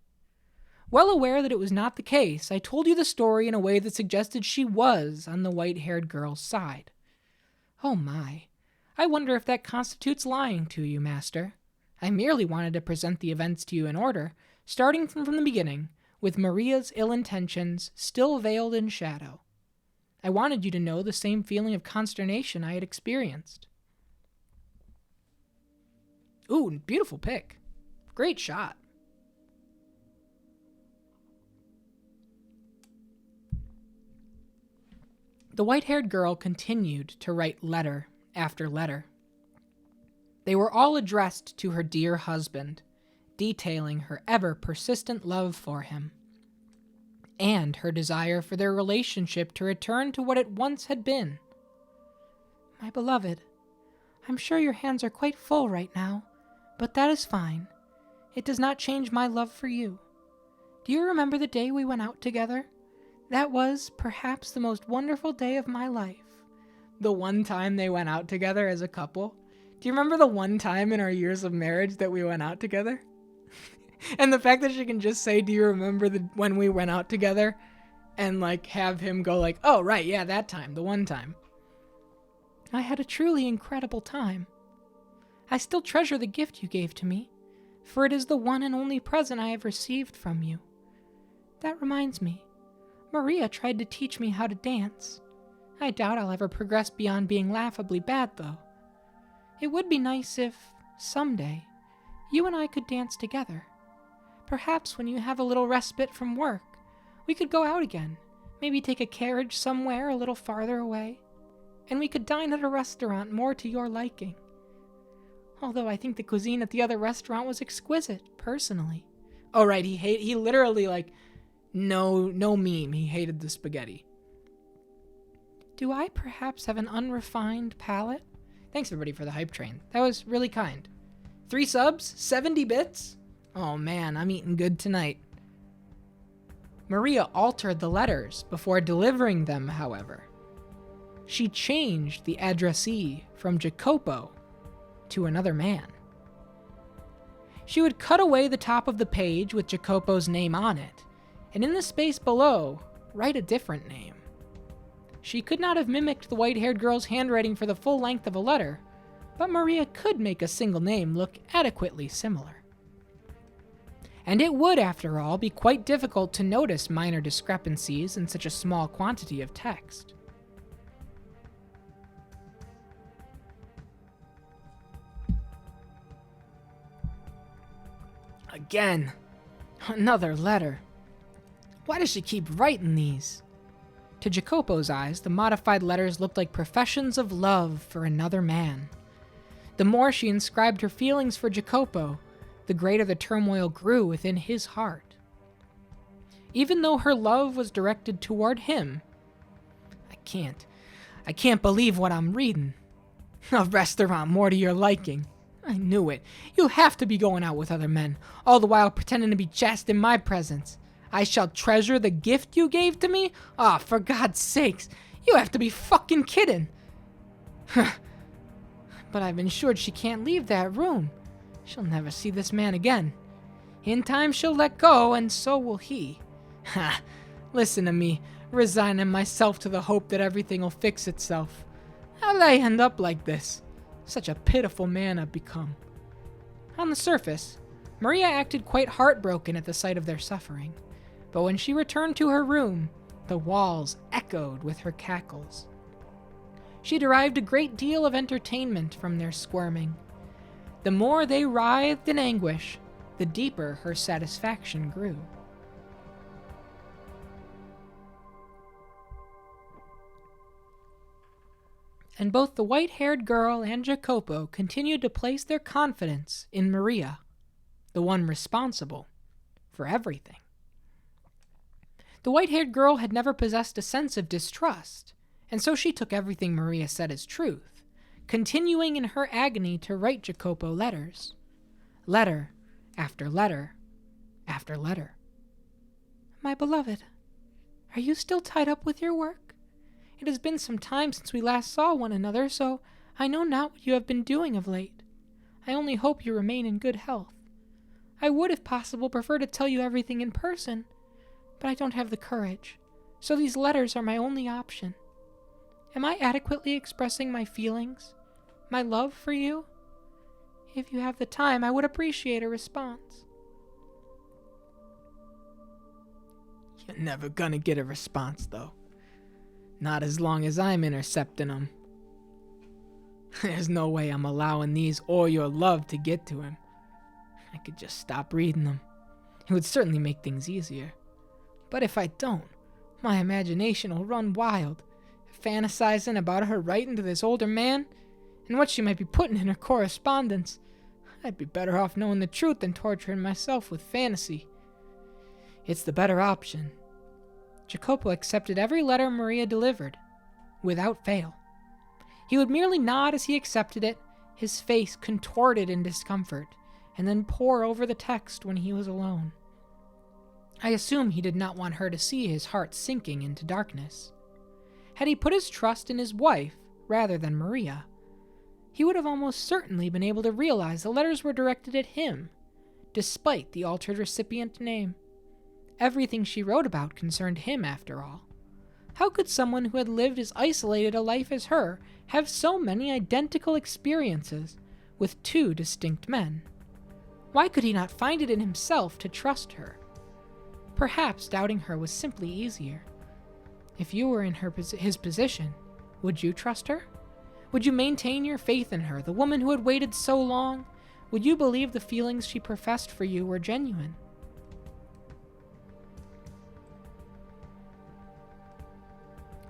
Well aware that it was not the case, I told you the story in a way that suggested she was on the white-haired girl's side. Oh my, I wonder if that constitutes lying to you, Master. I merely wanted to present the events to you in order, starting from the beginning, with Maria's ill intentions still veiled in shadow. I wanted you to know the same feeling of consternation I had experienced. Ooh, beautiful pick. Great shot. The white-haired girl continued to write letter after letter. They were all addressed to her dear husband, detailing her ever-persistent love for him, and her desire for their relationship to return to what it once had been. My beloved, I'm sure your hands are quite full right now, but that is fine. It does not change my love for you. Do you remember the day we went out together? That was, perhaps, the most wonderful day of my life. The one time they went out together as a couple? Do you remember the one time in our years of marriage that we went out together? And the fact that she can just say, do you remember when we went out together? And have him go oh, right, yeah, that time, the one time. I had a truly incredible time. I still treasure the gift you gave to me, for it is the one and only present I have received from you. That reminds me. Maria tried to teach me how to dance. I doubt I'll ever progress beyond being laughably bad, though. It would be nice if, someday, you and I could dance together. Perhaps when you have a little respite from work, we could go out again, maybe take a carriage somewhere a little farther away, and we could dine at a restaurant more to your liking. Although I think the cuisine at the other restaurant was exquisite, personally. Oh, right, he literally, no meme, he hated the spaghetti. Do I perhaps have an unrefined palate? Thanks, everybody, for the hype train. That was really kind. 3 subs? 70 bits? Oh, man, I'm eating good tonight. Maria altered the letters before delivering them, however. She changed the addressee from Jacopo to another man. She would cut away the top of the page with Jacopo's name on it, and in the space below, write a different name. She could not have mimicked the white-haired girl's handwriting for the full length of a letter, but Maria could make a single name look adequately similar. And it would, after all, be quite difficult to notice minor discrepancies in such a small quantity of text. Again, another letter. Why does she keep writing these? To Jacopo's eyes, the modified letters looked like professions of love for another man. The more she inscribed her feelings for Jacopo, the greater the turmoil grew within his heart. Even though her love was directed toward him, I can't believe what I'm reading. A restaurant more to your liking. I knew it. You have to be going out with other men, all the while pretending to be chaste in my presence. I shall treasure the gift you gave to me? Ah, for God's sakes, you have to be fucking kidding. But I've ensured she can't leave that room. She'll never see this man again. In time she'll let go, and so will he. Ha! Listen to me, resigning myself to the hope that everything will fix itself. How did I end up like this? Such a pitiful man I've become. On the surface, Maria acted quite heartbroken at the sight of their suffering, but when she returned to her room, the walls echoed with her cackles. She derived a great deal of entertainment from their squirming. The more they writhed in anguish, the deeper her satisfaction grew. And both the white-haired girl and Jacopo continued to place their confidence in Maria, the one responsible for everything. The white-haired girl had never possessed a sense of distrust, and so she took everything Maria said as truth, continuing in her agony to write Jacopo letters. Letter after letter after letter. My beloved, are you still tied up with your work? It has been some time since we last saw one another, so I know not what you have been doing of late. I only hope you remain in good health. I would, if possible, prefer to tell you everything in person, but I don't have the courage, so these letters are my only option. Am I adequately expressing my feelings, my love for you? If you have the time, I would appreciate a response. You're never gonna get a response, though. Not as long as I'm intercepting them. There's no way I'm allowing these or your love to get to him. I could just stop reading them. It would certainly make things easier. But if I don't, my imagination will run wild, fantasizing about her writing to this older man and what she might be putting in her correspondence. I'd be better off knowing the truth than torturing myself with fantasy. It's the better option. Jacopo accepted every letter Maria delivered, without fail. He would merely nod as he accepted it, his face contorted in discomfort, and then pore over the text when he was alone. I assume he did not want her to see his heart sinking into darkness. Had he put his trust in his wife rather than Maria, he would have almost certainly been able to realize the letters were directed at him, despite the altered recipient name. Everything she wrote about concerned him, after all. How could someone who had lived as isolated a life as her have so many identical experiences with 2 distinct men? Why could he not find it in himself to trust her? Perhaps doubting her was simply easier, If you were in his position, would you trust her? Would you maintain your faith in her, the woman who had waited so long? Would you believe the feelings she professed for you were genuine?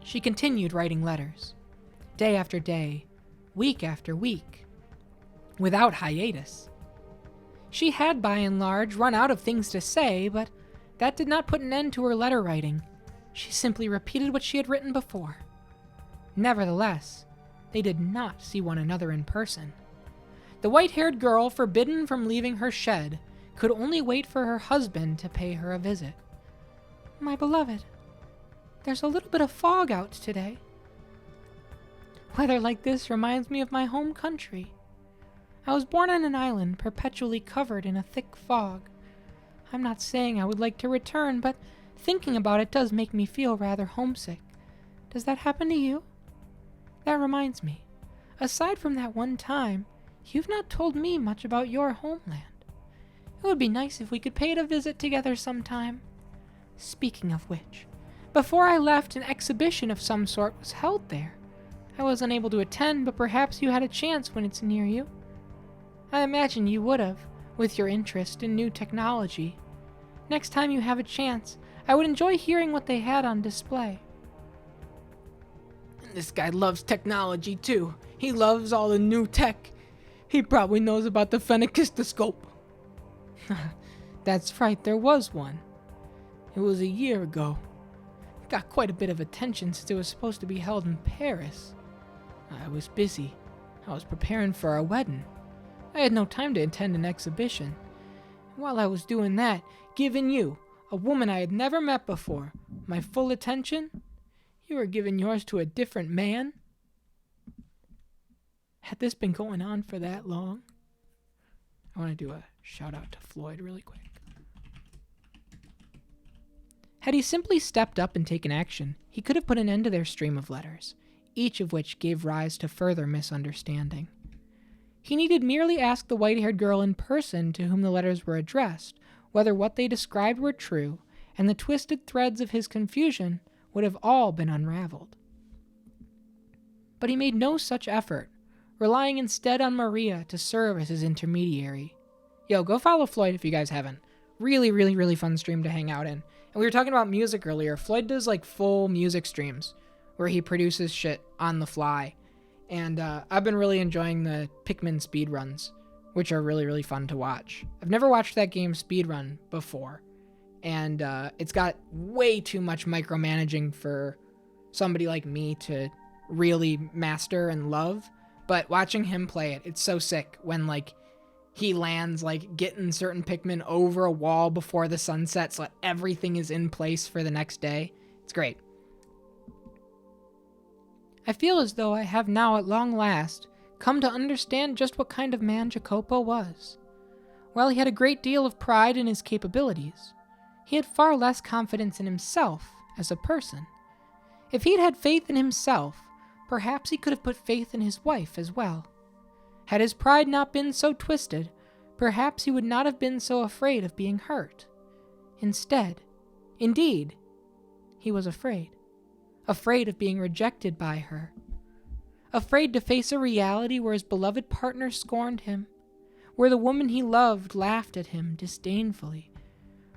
She continued writing letters, day after day, week after week, without hiatus. She had, by and large, run out of things to say, but that did not put an end to her letter writing. She simply repeated what she had written before. Nevertheless, they did not see one another in person. The white-haired girl, forbidden from leaving her shed, could only wait for her husband to pay her a visit. "My beloved, there's a little bit of fog out today. Weather like this reminds me of my home country. I was born on an island perpetually covered in a thick fog. I'm not saying I would like to return, but thinking about it does make me feel rather homesick. Does that happen to you? That reminds me, aside from that one time, you've not told me much about your homeland. It would be nice if we could pay it a visit together sometime. Speaking of which, before I left, an exhibition of some sort was held there. I was unable to attend, but perhaps you had a chance when it's near you. I imagine you would have, with your interest in new technology. Next time you have a chance, I would enjoy hearing what they had on display." This guy loves technology too. He loves all the new tech. He probably knows about the phenakistoscope. That's right, there was one. It was a year ago. It got quite a bit of attention since it was supposed to be held in Paris. I was busy. I was preparing for our wedding. I had no time to attend an exhibition. While I was doing that, giving you, a woman I had never met before, my full attention, you were giving yours to a different man? Had this been going on for that long? I want to do a shout out to Floyd really quick. Had he simply stepped up and taken action, he could have put an end to their stream of letters, each of which gave rise to further misunderstanding. He needed merely ask the white-haired girl in person to whom the letters were addressed whether what they described were true, and the twisted threads of his confusion would have all been unraveled. But he made no such effort, relying instead on Maria to serve as his intermediary. Yo, go follow Floyd if you guys haven't. Really, really, really fun stream to hang out in. And we were talking about music earlier. Floyd does like full music streams where he produces shit on the fly. And I've been really enjoying the Pikmin speedruns, which are really, really fun to watch. I've never watched that game speedrun before. And it's got way too much micromanaging for somebody like me to really master and love. But watching him play it, it's so sick when like he lands like getting certain Pikmin over a wall before the sun sets so that everything is in place for the next day. It's great. I feel as though I have now at long last come to understand just what kind of man Jacopo was. While he had a great deal of pride in his capabilities, he had far less confidence in himself as a person. If he'd had faith in himself, perhaps he could have put faith in his wife as well. Had his pride not been so twisted, perhaps he would not have been so afraid of being hurt. Indeed, he was afraid. Afraid of being rejected by her. Afraid to face a reality where his beloved partner scorned him, where the woman he loved laughed at him disdainfully,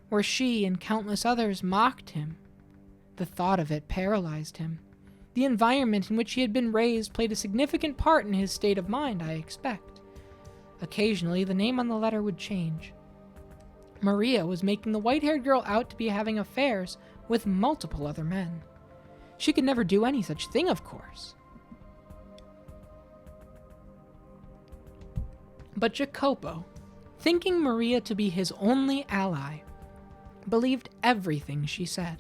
where she and countless others mocked him. The thought of it paralyzed him. The environment in which he had been raised played a significant part in his state of mind, I expect. Occasionally, the name on the letter would change. Maria was making the white-haired girl out to be having affairs with multiple other men. She could never do any such thing, of course. But Jacopo, thinking Maria to be his only ally, believed everything she said.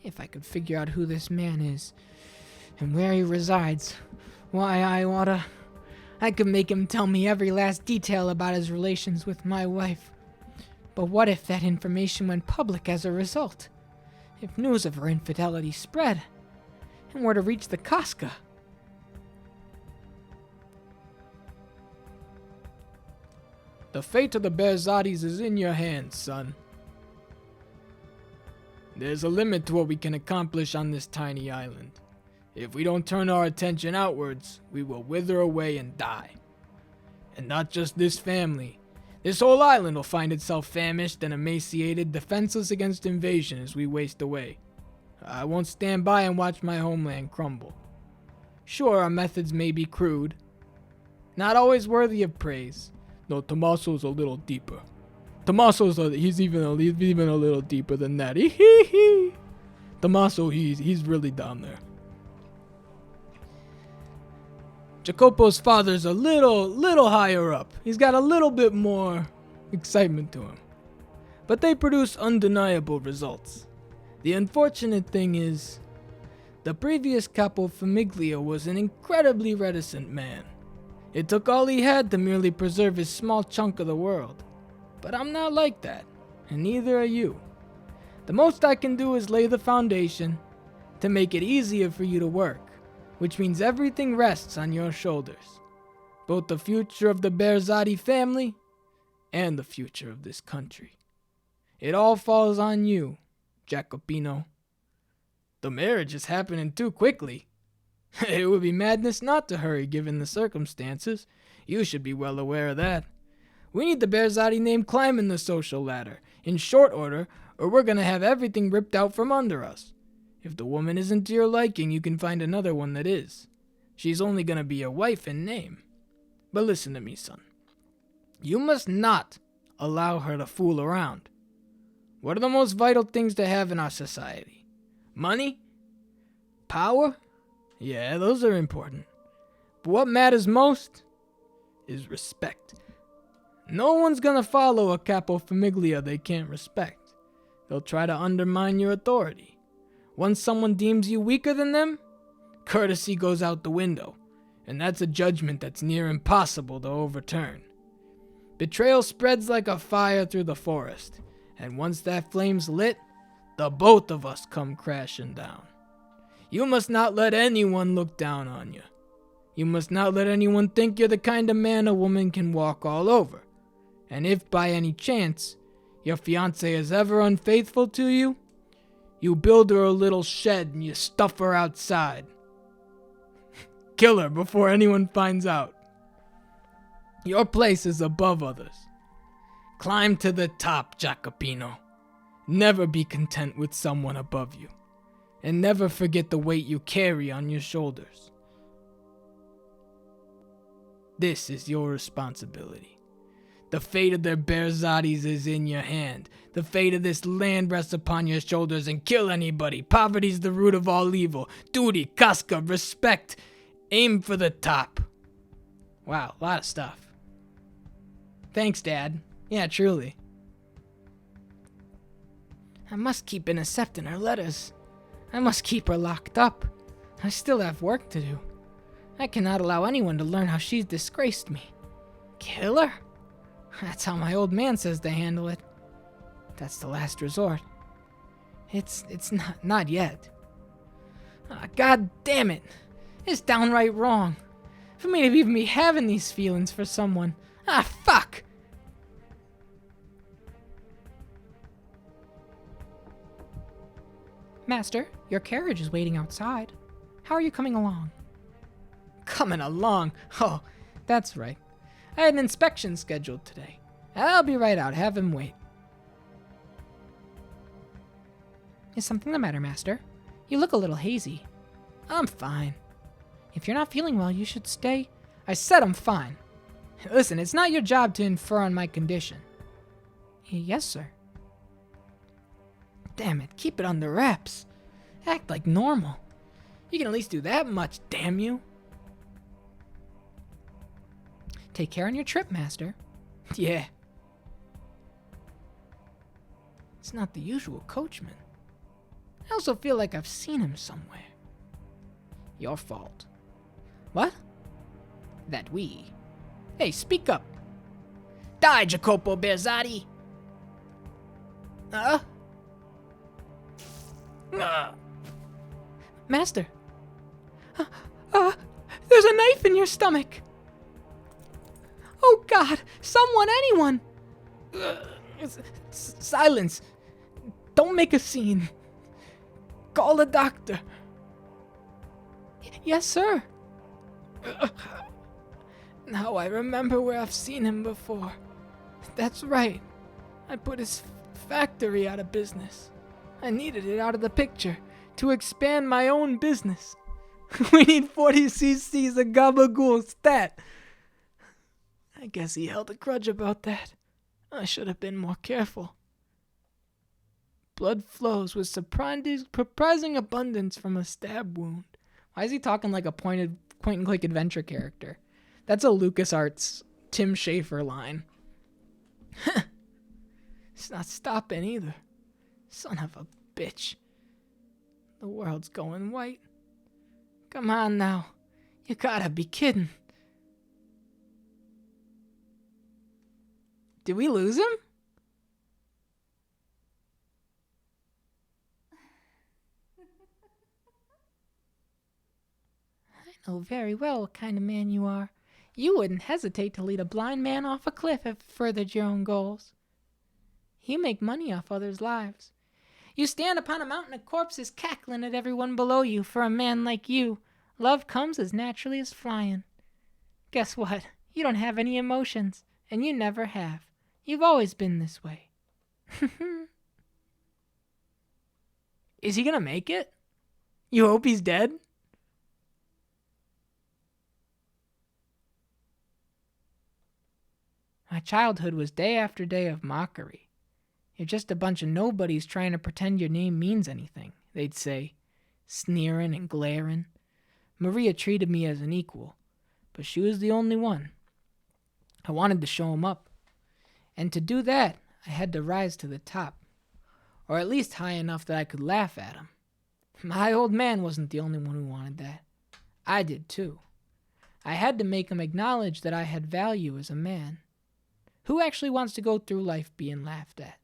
If I could figure out who this man is and where he resides, why, I could make him tell me every last detail about his relations with my wife. But what if that information went public as a result? If news of her infidelity spread and were to reach the Casca? The fate of the Berzadis is in your hands, son. There's a limit to what we can accomplish on this tiny island. If we don't turn our attention outwards, we will wither away and die. And not just this family. This whole island will find itself famished and emaciated, defenseless against invasion as we waste away. I won't stand by and watch my homeland crumble. Sure, our methods may be crude, not always worthy of praise. No, Tommaso's a little deeper. He's even a little deeper than that. Tommaso, he's really down there. Jacopo's father's a little higher up. He's got a little bit more excitement to him. But they produce undeniable results. The unfortunate thing is, the previous Capo Famiglia was an incredibly reticent man. It took all he had to merely preserve his small chunk of the world. But I'm not like that, and neither are you. The most I can do is lay the foundation to make it easier for you to work, which means everything rests on your shoulders. Both the future of the Berzati family and the future of this country. It all falls on you, Jacopino. The marriage is happening too quickly. It would be madness not to hurry given the circumstances. You should be well aware of that. We need the Berzati name climbing the social ladder in short order, or we're gonna have everything ripped out from under us. If the woman isn't to your liking, you can find another one that is. She's only gonna be your wife in name. But listen to me, son. You must not allow her to fool around. What are the most vital things to have in our society? Money? Power? Yeah, those are important. But what matters most is respect. No one's gonna follow a capo famiglia they can't respect. They'll try to undermine your authority. Once someone deems you weaker than them, courtesy goes out the window, and that's a judgment that's near impossible to overturn. Betrayal spreads like a fire through the forest, and once that flame's lit, the both of us come crashing down. You must not let anyone look down on you. You must not let anyone think you're the kind of man a woman can walk all over. And if by any chance your fiancé is ever unfaithful to you, you build her a little shed and you stuff her outside. Kill her before anyone finds out. Your place is above others. Climb to the top, Jacopino. Never be content with someone above you. And never forget the weight you carry on your shoulders. This is your responsibility. The fate of their Berzatis is in your hand. The fate of this land rests upon your shoulders, and kill anybody. Poverty's the root of all evil. Duty, casca, respect. Aim for the top. Wow, a lot of stuff. Thanks, Dad. Yeah, truly. I must keep intercepting her letters. I must keep her locked up. I still have work to do. I cannot allow anyone to learn how she's disgraced me. Kill her? That's how my old man says to handle it. That's the last resort. It's not yet. God damn it. It's downright wrong. For me to even be having these feelings for someone. Fuck! Master, your carriage is waiting outside. How are you coming along? Coming along? Oh, that's right. I had an inspection scheduled today. I'll be right out. Have him wait. Is something the matter, Master? You look a little hazy. I'm fine. If you're not feeling well, you should stay. I said I'm fine. Listen, it's not your job to infer on my condition. Yes, sir. Damn it, keep it under wraps. Act like normal. You can at least do that much, damn you. Take care on your trip, Master. Yeah. It's not the usual coachman. I also feel like I've seen him somewhere. Your fault. What? That we. Hey, speak up. Die, Jacopo Berzati! Master! There's a knife in your stomach! Oh God! Someone, anyone! Silence! Don't make a scene. Call the doctor. Yes, sir. Now I remember where I've seen him before. That's right. I put his factory out of business. I needed it out of the picture to expand my own business. We need 40 cc's of gabagool stat. I guess he held a grudge about that. I should have been more careful. Blood flows with surprising abundance from a stab wound. Why is he talking like a point-and-click adventure character? That's a LucasArts Tim Schafer line. It's not stopping either. Son of a bitch. The world's going white. Come on now. You gotta be kidding. Did we lose him? I know very well what kind of man you are. You wouldn't hesitate to lead a blind man off a cliff if it furthered your own goals. You make money off others' lives. You stand upon a mountain of corpses cackling at everyone below you. For a man like you, love comes as naturally as flying. Guess what? You don't have any emotions, and you never have. You've always been this way. Is he gonna make it? You hope he's dead? My childhood was day after day of mockery. You're just a bunch of nobodies trying to pretend your name means anything, they'd say, sneering and glaring. Maria treated me as an equal, but she was the only one. I wanted to show him up. And to do that, I had to rise to the top, or at least high enough that I could laugh at him. My old man wasn't the only one who wanted that. I did too. I had to make him acknowledge that I had value as a man. Who actually wants to go through life being laughed at?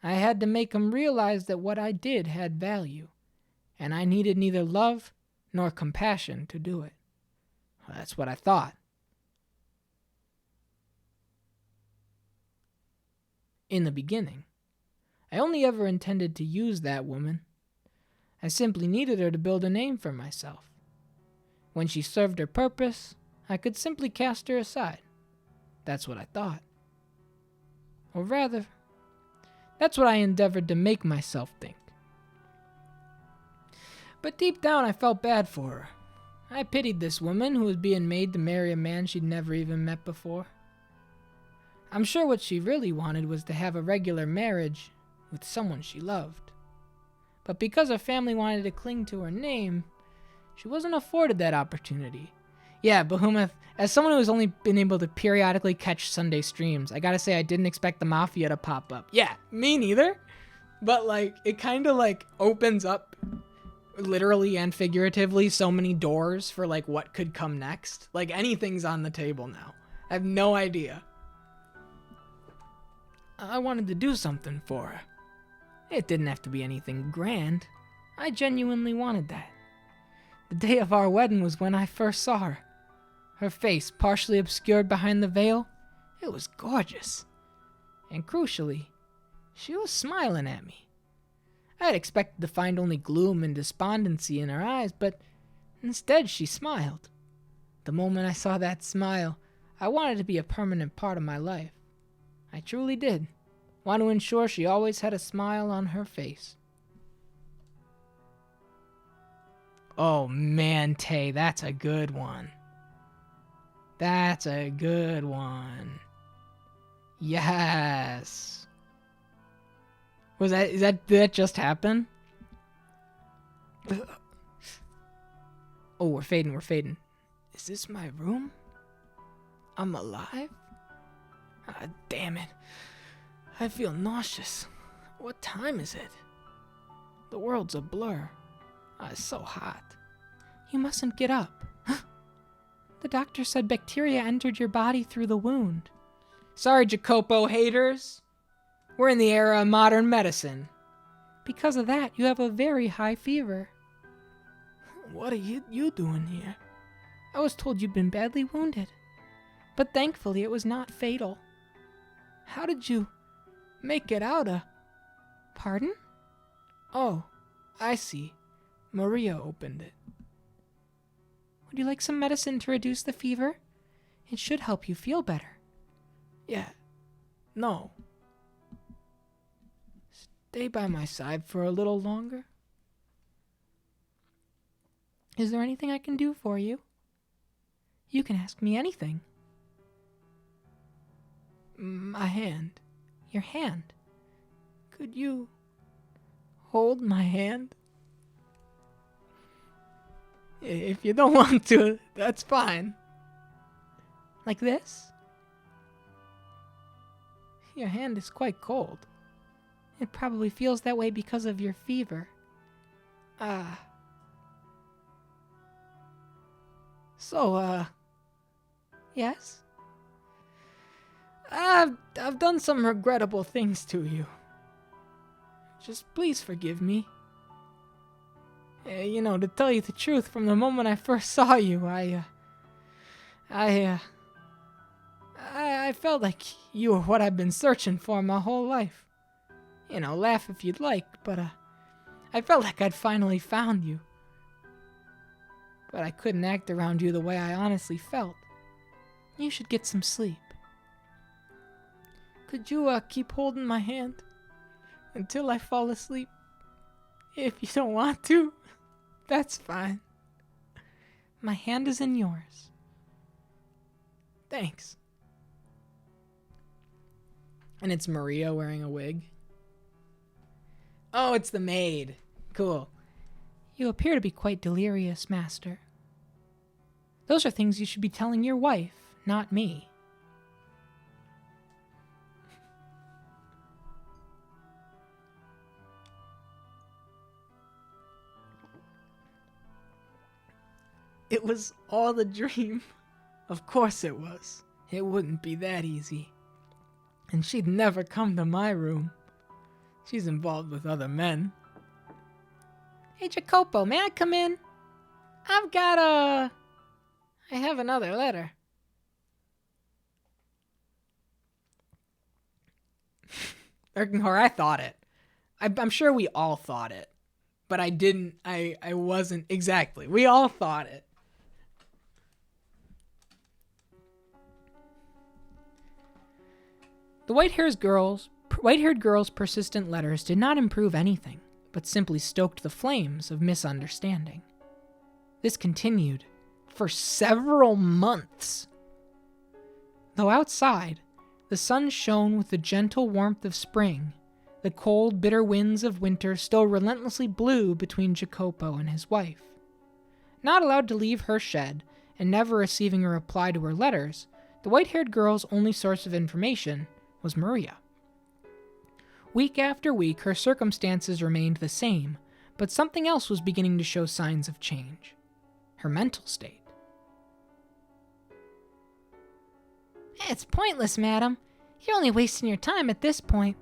I had to make him realize that what I did had value, and I needed neither love nor compassion to do it. Well, that's what I thought. In the beginning, I only ever intended to use that woman. I simply needed her to build a name for myself. When she served her purpose, I could simply cast her aside. That's what I thought. Or rather, that's what I endeavored to make myself think. But deep down, I felt bad for her. I pitied this woman who was being made to marry a man she'd never even met before. I'm sure what she really wanted was to have a regular marriage with someone she loved. But because her family wanted to cling to her name, she wasn't afforded that opportunity. Yeah, Behemoth, as someone who's only been able to periodically catch Sunday streams, I gotta say I didn't expect the Mafia to pop up. Yeah, me neither. But, like, it kind of, like, opens up, literally and figuratively, so many doors for, like, what could come next. Like, anything's on the table now. I have no idea. I wanted to do something for her. It didn't have to be anything grand. I genuinely wanted that. The day of our wedding was when I first saw her. Her face, partially obscured behind the veil, it was gorgeous. And crucially, she was smiling at me. I had expected to find only gloom and despondency in her eyes, but instead she smiled. The moment I saw that smile, I wanted to be a permanent part of my life. I truly did. Want to ensure she always had a smile on her face. Oh man, Tay, that's a good one. That's a good one. Yes. Did that just happen? Oh, we're fading. Is this my room? I'm alive? Ah, damn it. I feel nauseous. What time is it? The world's a blur. Ah, it's so hot. You mustn't get up. The doctor said bacteria entered your body through the wound. Sorry, Jacopo haters. We're in the era of modern medicine. Because of that, you have a very high fever. What are you doing here? I was told you'd been badly wounded. But thankfully it was not fatal. How did you make it out of... Pardon? Oh, I see. Maria opened it. Would you like some medicine to reduce the fever? It should help you feel better. Yeah. No. Stay by my side for a little longer. Is there anything I can do for you? You can ask me anything. My hand. Your hand. Could you hold my hand? If you don't want to, that's fine. Like this? Your hand is quite cold. It probably feels that way because of your fever. So, Yes? I've done some regrettable things to you. Just please forgive me. To tell you the truth, from the moment I first saw you, I felt like you were what I've been searching for my whole life. Laugh if you'd like, but I felt like I'd finally found you. But I couldn't act around you the way I honestly felt. You should get some sleep. Could you keep holding my hand until I fall asleep? If you don't want to, that's fine. My hand is in yours. Thanks. And it's Maria wearing a wig. Oh, it's the maid. Cool. You appear to be quite delirious, master. Those are things you should be telling your wife, not me. It was all a dream. Of course it was. It wouldn't be that easy. And she'd never come to my room. She's involved with other men. Hey, Jacopo, may I come in? I have another letter. Or I thought it. I'm sure we all thought it. But I didn't. I wasn't. Exactly. We all thought it. The white-haired girl's persistent letters did not improve anything, but simply stoked the flames of misunderstanding. This continued for several months. Though outside, the sun shone with the gentle warmth of spring, the cold, bitter winds of winter still relentlessly blew between Jacopo and his wife. Not allowed to leave her shed, and never receiving a reply to her letters, the white-haired girl's only source of information was Maria. Week after week, her circumstances remained the same, but something else was beginning to show signs of change. Her mental state. It's pointless, madam. You're only wasting your time at this point.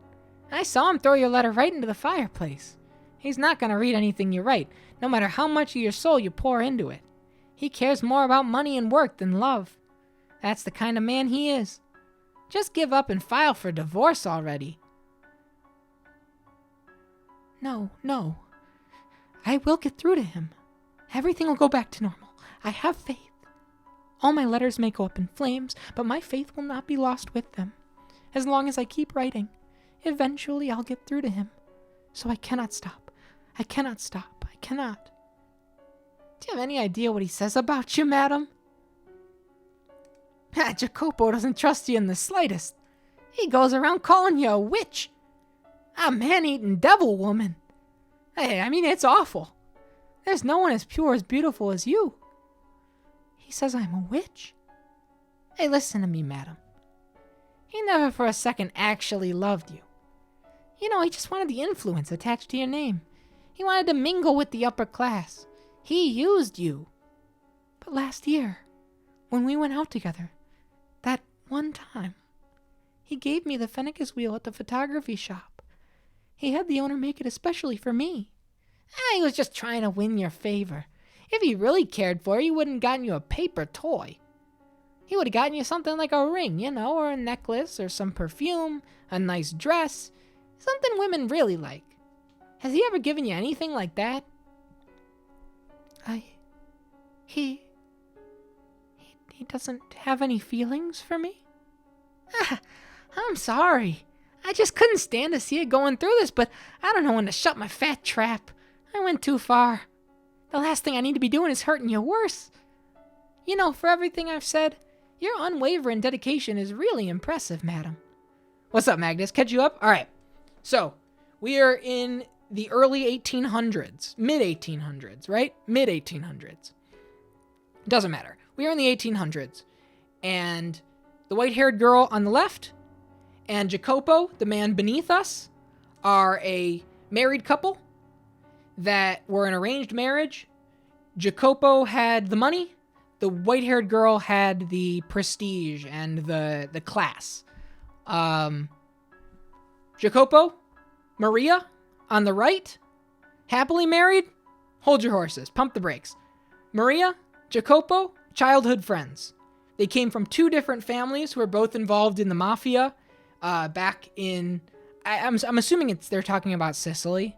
I saw him throw your letter right into the fireplace. He's not going to read anything you write, no matter how much of your soul you pour into it. He cares more about money and work than love. That's the kind of man he is. Just give up and file for divorce already. No. I will get through to him. Everything will go back to normal. I have faith. All my letters may go up in flames, but my faith will not be lost with them. As long as I keep writing, eventually I'll get through to him. So I cannot stop. I cannot. Do you have any idea what he says about you, madam? Jacopo doesn't trust you in the slightest. He goes around calling you a witch. A man-eating devil woman. Hey, it's awful. There's no one as pure, as beautiful as you. He says I'm a witch? Hey, listen to me, madam. He never for a second actually loved you. He just wanted the influence attached to your name. He wanted to mingle with the upper class. He used you. But last year, when we went out together, that one time, he gave me the Fennicus wheel at the photography shop. He had the owner make it especially for me. He was just trying to win your favor. If he really cared for you, he wouldn't have gotten you a paper toy. He would have gotten you something like a ring, or a necklace, or some perfume, a nice dress, something women really like. Has he ever given you anything like that? He doesn't have any feelings for me? I'm sorry. I just couldn't stand to see it going through this, but I don't know when to shut my fat trap. I went too far. The last thing I need to be doing is hurting you worse. You know, for everything I've said, your unwavering dedication is really impressive, madam. What's up, Magnus? Catch you up? All right. So, we are in the early 1800s. Mid-1800s, right? Mid-1800s. Doesn't matter. We are in the 1800s. And the white-haired girl on the left and Jacopo, the man beneath us, are a married couple that were an arranged marriage. Jacopo had the money. The white-haired girl had the prestige and the class. Jacopo, Maria, on the right, happily married. Hold your horses. Pump the brakes. Maria, Jacopo, childhood friends. They came from two different families who were both involved in the mafia. Back in, I'm assuming they're talking about Sicily.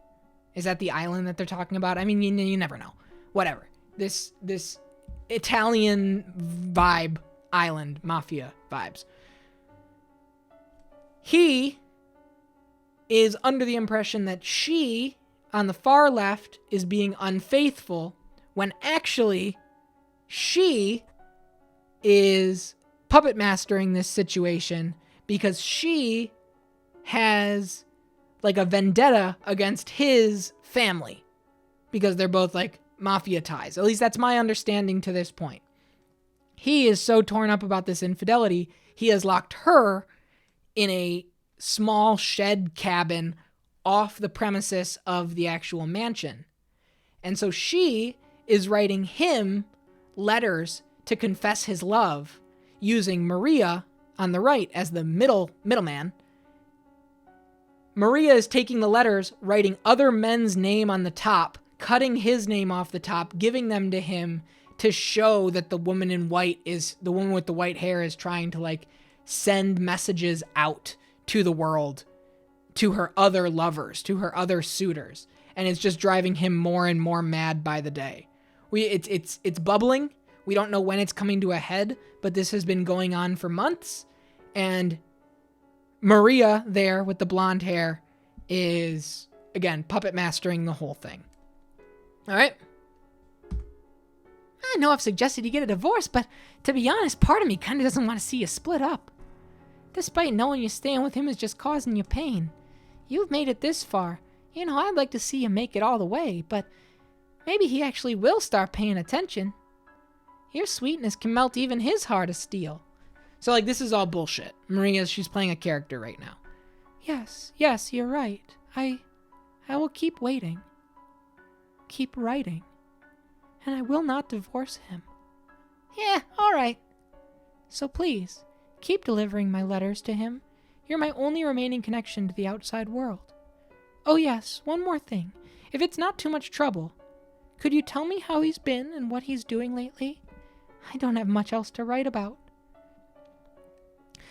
Is that the island that they're talking about? I mean, you never know. Whatever. This Italian vibe, island, mafia vibes. He is under the impression that she, on the far left, is being unfaithful, when actually she is puppet mastering this situation because she has like a vendetta against his family because they're both like mafia ties. At least that's my understanding to this point. He is so torn up about this infidelity, he has locked her in a small shed cabin off the premises of the actual mansion. And so she is writing him letters to confess his love, using Maria on the right as the middleman. Maria is taking the letters, writing other men's name on the top, cutting his name off the top, giving them to him to show that the woman in white is, the woman with the white hair is trying to like send messages out to the world, to her other lovers, to her other suitors. And it's just driving him more and more mad by the day. It's bubbling. We don't know when it's coming to a head, but this has been going on for months. And Maria there with the blonde hair is, again, puppet mastering the whole thing. All right. I know I've suggested you get a divorce, but to be honest, part of me kind of doesn't want to see you split up. Despite knowing you staying with him is just causing you pain. You've made it this far. You know, I'd like to see you make it all the way, but maybe he actually will start paying attention. Your sweetness can melt even his heart of steel. So, like, this is all bullshit. Maria, she's playing a character right now. Yes, you're right. I will keep waiting. Keep writing. And I will not divorce him. Yeah, all right. So please, keep delivering my letters to him. You're my only remaining connection to the outside world. Oh yes, one more thing. If it's not too much trouble, could you tell me how he's been and what he's doing lately? I don't have much else to write about.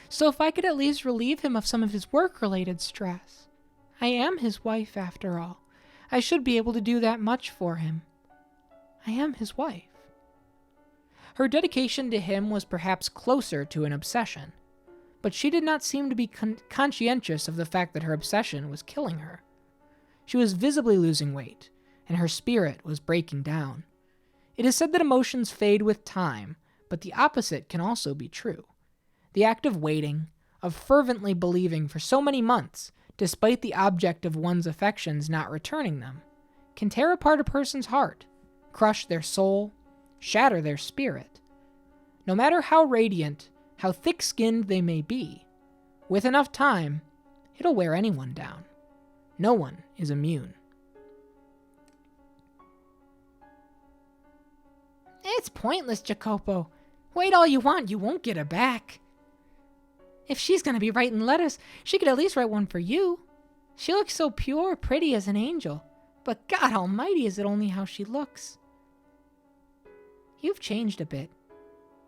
So if I could at least relieve him of some of his work-related stress. I am his wife, after all. I should be able to do that much for him. I am his wife. Her dedication to him was perhaps closer to an obsession, but she did not seem to be conscientious of the fact that her obsession was killing her. She was visibly losing weight, and her spirit was breaking down. It is said that emotions fade with time, but the opposite can also be true. The act of waiting, of fervently believing for so many months, despite the object of one's affections not returning them, can tear apart a person's heart, crush their soul, shatter their spirit. No matter how radiant, how thick-skinned they may be, with enough time, it'll wear anyone down. No one is immune. It's pointless, Jacopo. Wait all you want, you won't get her back. If she's gonna be writing letters, she could at least write one for you. She looks so pure, pretty as an angel. But God almighty, is it only how she looks? You've changed a bit.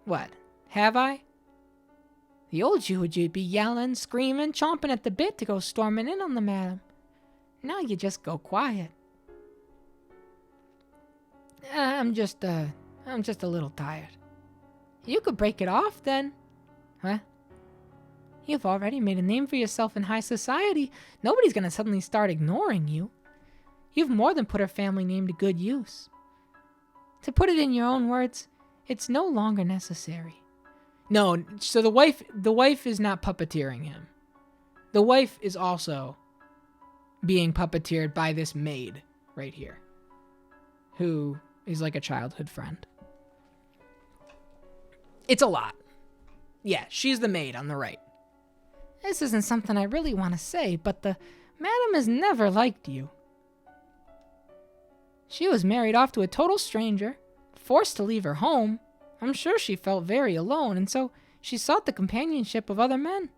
What, have I? The old you would be yelling, screaming, chomping at the bit to go storming in on the madam. Now you just go quiet. I'm just a little tired. You could break it off then. Huh? You've already made a name for yourself in high society. Nobody's gonna suddenly start ignoring you. You've more than put her family name to good use. To put it in your own words, it's no longer necessary. No, so the wife is not puppeteering him. The wife is also being puppeteered by this maid right here, who is like a childhood friend. It's a lot. Yeah, she's the maid on the right. This isn't something I really want to say, but the madam has never liked you. She was married off to a total stranger, forced to leave her home. I'm sure she felt very alone, and so she sought the companionship of other men.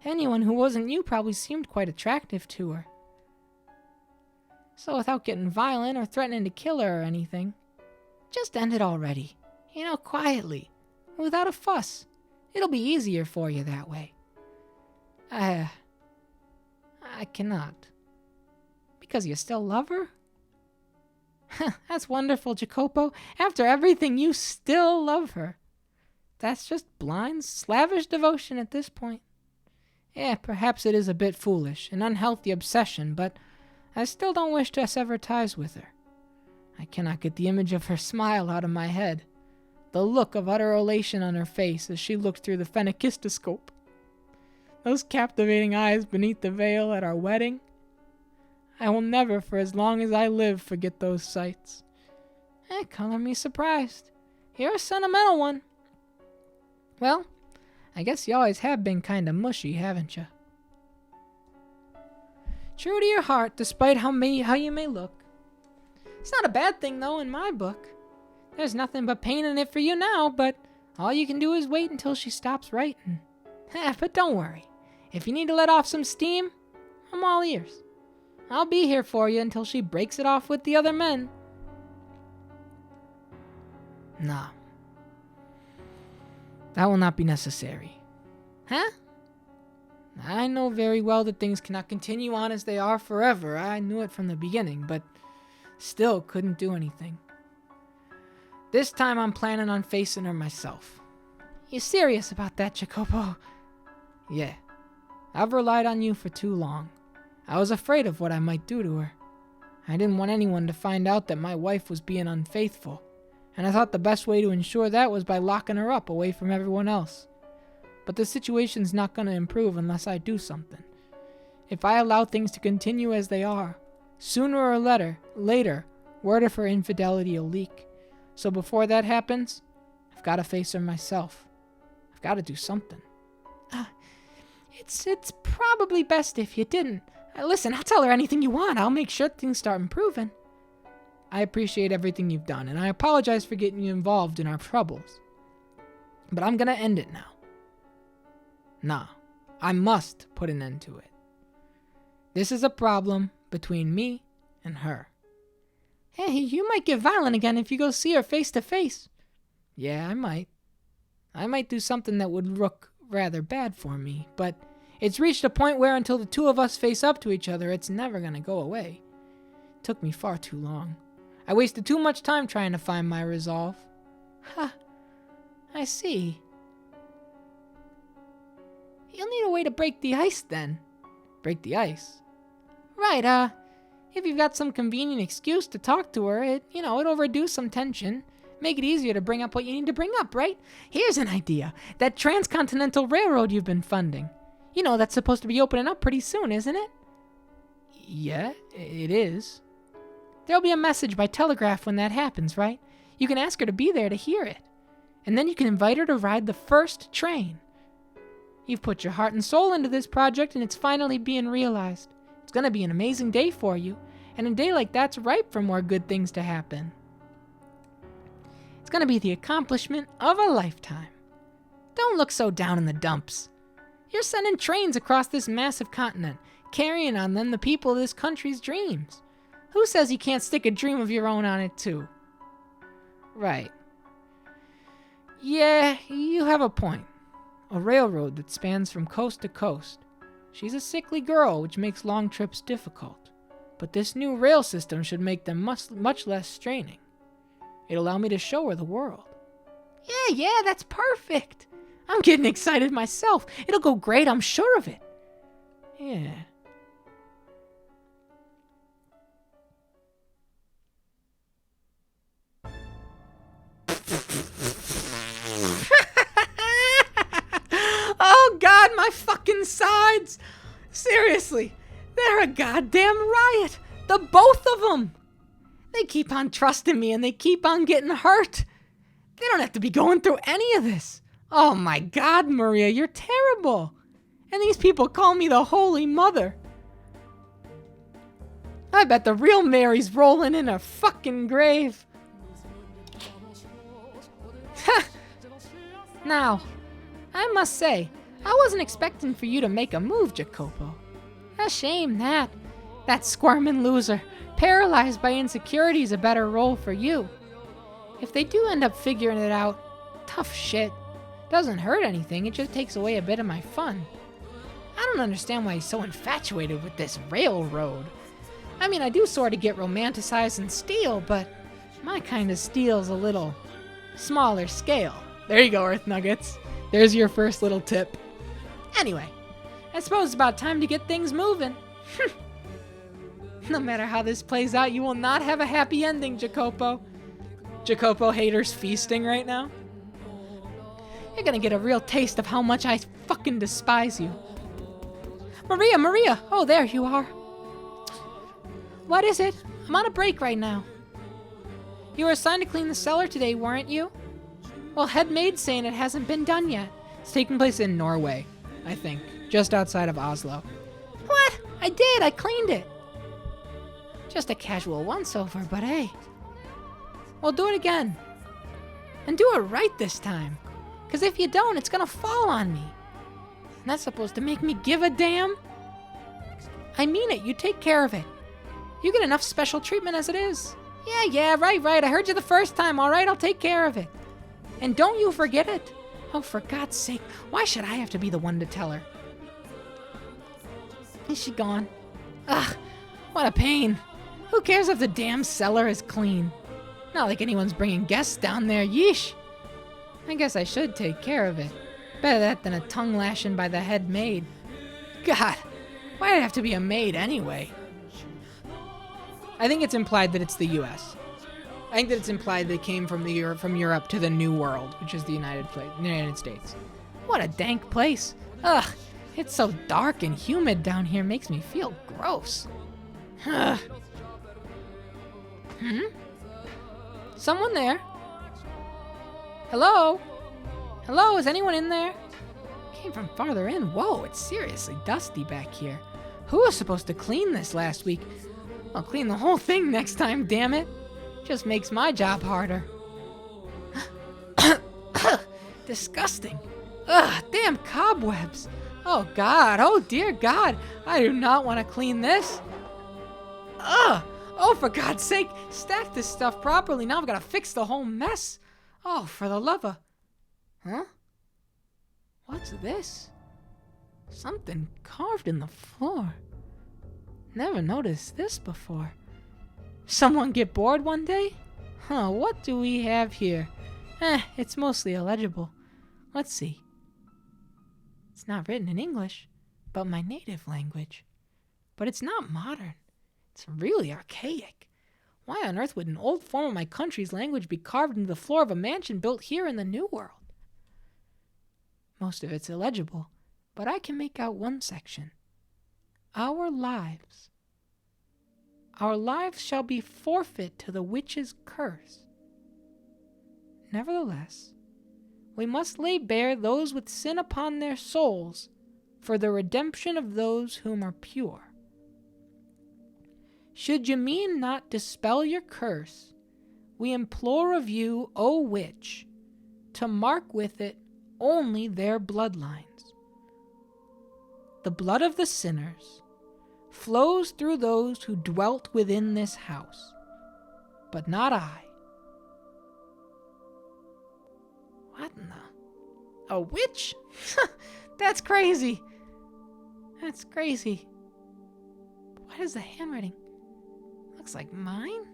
Anyone who wasn't you probably seemed quite attractive to her. So without getting violent or threatening to kill her or anything, just end it already. Quietly, without a fuss. It'll be easier for you that way. I cannot. Because you still love her? That's wonderful, Jacopo. After everything, you still love her. That's just blind, slavish devotion at this point. Yeah, perhaps it is a bit foolish, an unhealthy obsession, but I still don't wish to sever ties with her. I cannot get the image of her smile out of my head. The look of utter elation on her face as she looked through the phenakistoscope. Those captivating eyes beneath the veil at our wedding. I will never, for as long as I live, forget those sights. Color me surprised. You're a sentimental one. Well, I guess you always have been kind of mushy, haven't you? True to your heart, despite how you may look. It's not a bad thing, though, in my book. There's nothing but pain in it for you now, but all you can do is wait until she stops writing. But don't worry. If you need to let off some steam, I'm all ears. I'll be here for you until she breaks it off with the other men. No. That will not be necessary. Huh? I know very well that things cannot continue on as they are forever. I knew it from the beginning, but still couldn't do anything. This time I'm planning on facing her myself. You serious about that, Jacopo? Yeah. I've relied on you for too long. I was afraid of what I might do to her. I didn't want anyone to find out that my wife was being unfaithful, and I thought the best way to ensure that was by locking her up away from everyone else. But the situation's not going to improve unless I do something. If I allow things to continue as they are, sooner or later, word of her infidelity will leak. So before that happens, I've got to face her myself. I've got to do something. It's probably best if you didn't. Listen, I'll tell her anything you want. I'll make sure things start improving. I appreciate everything you've done, and I apologize for getting you involved in our troubles. But I'm gonna end it now. Nah, I must put an end to it. This is a problem between me and her. Hey, you might get violent again if you go see her face to face. Yeah, I might. I might do something that would look rather bad for me, but it's reached a point where until the two of us face up to each other, it's never gonna go away. It took me far too long. I wasted too much time trying to find my resolve. I see. You'll need a way to break the ice then. Break the ice? Right, if you've got some convenient excuse to talk to her, it'll reduce some tension. Make it easier to bring up what you need to bring up, right? Here's an idea. That transcontinental railroad you've been funding. That's supposed to be opening up pretty soon, isn't it? Yeah, it is. There'll be a message by telegraph when that happens, right? You can ask her to be there to hear it. And then you can invite her to ride the first train. You've put your heart and soul into this project, and it's finally being realized. It's going to be an amazing day for you, and a day like that's ripe for more good things to happen. It's going to be the accomplishment of a lifetime. Don't look so down in the dumps. You're sending trains across this massive continent, carrying on them the people of this country's dreams. Who says you can't stick a dream of your own on it too? Right. Yeah, you have a point. A railroad that spans from coast to coast. She's a sickly girl, which makes long trips difficult. But this new rail system should make them much less straining. It'll allow me to show her the world. Yeah, that's perfect. I'm getting excited myself. It'll go great, I'm sure of it. Yeah. Oh God, my fucking sides! Seriously, they're a goddamn riot. The both of them. They keep on trusting me and they keep on getting hurt. They don't have to be going through any of this. Oh my God, Maria, you're terrible. And these people call me the Holy Mother. I bet the real Mary's rolling in her fucking grave. Ha! Now, I must say, I wasn't expecting for you to make a move, Jacopo. A shame that. That squirming loser, paralyzed by insecurity, is a better role for you. If they do end up figuring it out, tough shit. Doesn't hurt anything, it just takes away a bit of my fun. I don't understand why he's so infatuated with this railroad. I mean, I do sort of get romanticized in steel, but my kind of steel's a little smaller scale. There you go, Earth Nuggets. There's your first little tip. Anyway, I suppose it's about time to get things moving. No matter how this plays out, you will not have a happy ending, Jacopo. Jacopo haters feasting right now. You're gonna get a real taste of how much I fucking despise you. Maria! Oh, there you are. What is it? I'm on a break right now. You were assigned to clean the cellar today, weren't you? Well, head maid's saying it hasn't been done yet. It's taking place in Norway, I think. Just outside of Oslo. What? I did. I cleaned it. Just a casual once-over, but hey. Well, do it again. And do it right this time. Because if you don't, it's gonna fall on me. And that's supposed to make me give a damn? I mean it. You take care of it. You get enough special treatment as it is. Yeah, right. I heard you the first time, all right? I'll take care of it. And don't you forget it. Oh, for God's sake, why should I have to be the one to tell her? Is she gone? Ugh, what a pain. Who cares if the damn cellar is clean? Not like anyone's bringing guests down there, yeesh. I guess I should take care of it. Better that than a tongue lashing by the head maid. God, why'd it have to be a maid anyway? I think it's implied that it's the U.S. I think that it's implied they came from Europe to the New World, which is the United States. What a dank place. Ugh, it's so dark and humid down here, makes me feel gross. Ugh. Someone there? Hello? Hello, is anyone in there? Came from farther in. Whoa, it's seriously dusty back here. Who was supposed to clean this last week? I'll clean the whole thing next time, damn it. Just makes my job harder. Disgusting. Ugh, damn cobwebs. Oh God, oh dear God. I do not want to clean this. Ugh. Oh, for God's sake, stack this stuff properly. Now I've got to fix the whole mess. Oh, for the love of... Huh? What's this? Something carved in the floor. Never noticed this before. Someone get bored one day? Huh, what do we have here? It's mostly illegible. Let's see. It's not written in English, but my native language. But it's not modern. It's really archaic. Why on earth would an old form of my country's language be carved into the floor of a mansion built here in the New World? Most of it's illegible, but I can make out one section. Our lives. Our lives shall be forfeit to the witch's curse. Nevertheless, we must lay bare those with sin upon their souls for the redemption of those whom are pure. Should you mean not dispel your curse, we implore of you, O witch, to mark with it only their bloodlines. The blood of the sinners flows through those who dwelt within this house, but not I. What in the... A witch? That's crazy. That's crazy. Why does the handwriting... looks like mine.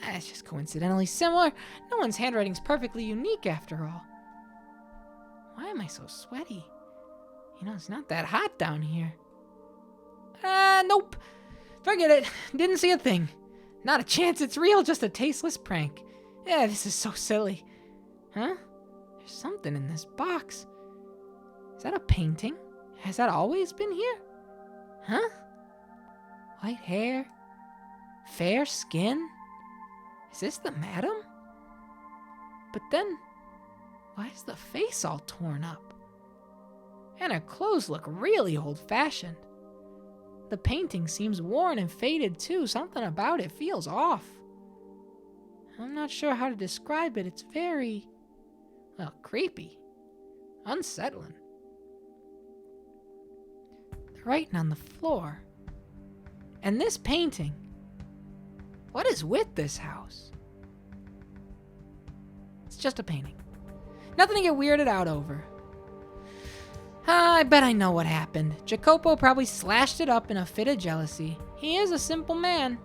It's just coincidentally similar. No one's handwriting's perfectly unique after all. Why am I so sweaty? You know, it's not that hot down here. Nope. Forget it. Didn't see a thing. Not a chance it's real, just a tasteless prank. Yeah, this is so silly. Huh? There's something in this box. Is that a painting? Has that always been here? Huh? White hair? Fair skin? Is this the madam? But then, why is the face all torn up? And her clothes look really old-fashioned. The painting seems worn and faded too. Something about it feels off. I'm not sure how to describe it. It's very, well, creepy. Unsettling. The writing on the floor. And this painting. What is with this house? It's just a painting. Nothing to get weirded out over. I bet I know what happened. Jacopo probably slashed it up in a fit of jealousy. He is a simple man.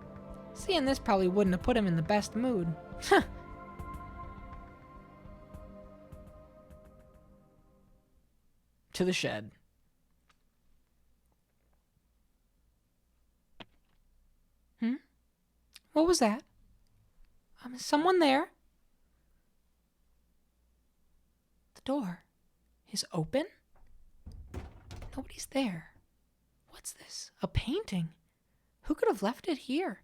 Seeing this probably wouldn't have put him in the best mood. To the shed. What was that? Is someone there? The door is open? Nobody's there. What's this? A painting? Who could have left it here?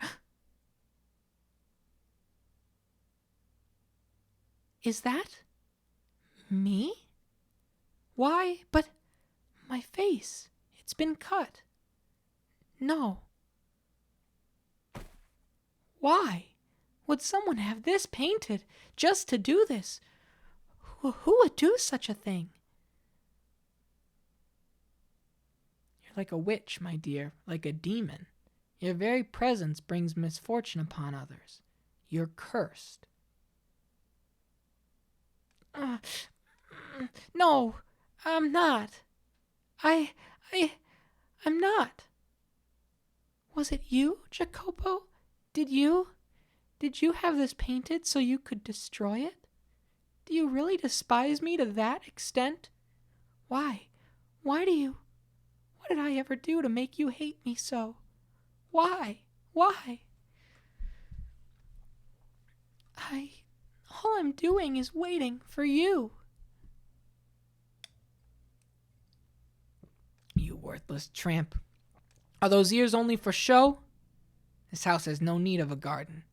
Is that me? Why, but my face, it's been cut. No. Why would someone have this painted just to do this? Who would do such a thing? You're like a witch, my dear, like a demon. Your very presence brings misfortune upon others. You're cursed. No, I'm not. I'm not. Was it you, Jacopo? Did you have this painted so you could destroy it? Do you really despise me to that extent? Why? What did I ever do to make you hate me so? Why? All I'm doing is waiting for you. You worthless tramp. Are those ears only for show? This house has no need of a garden.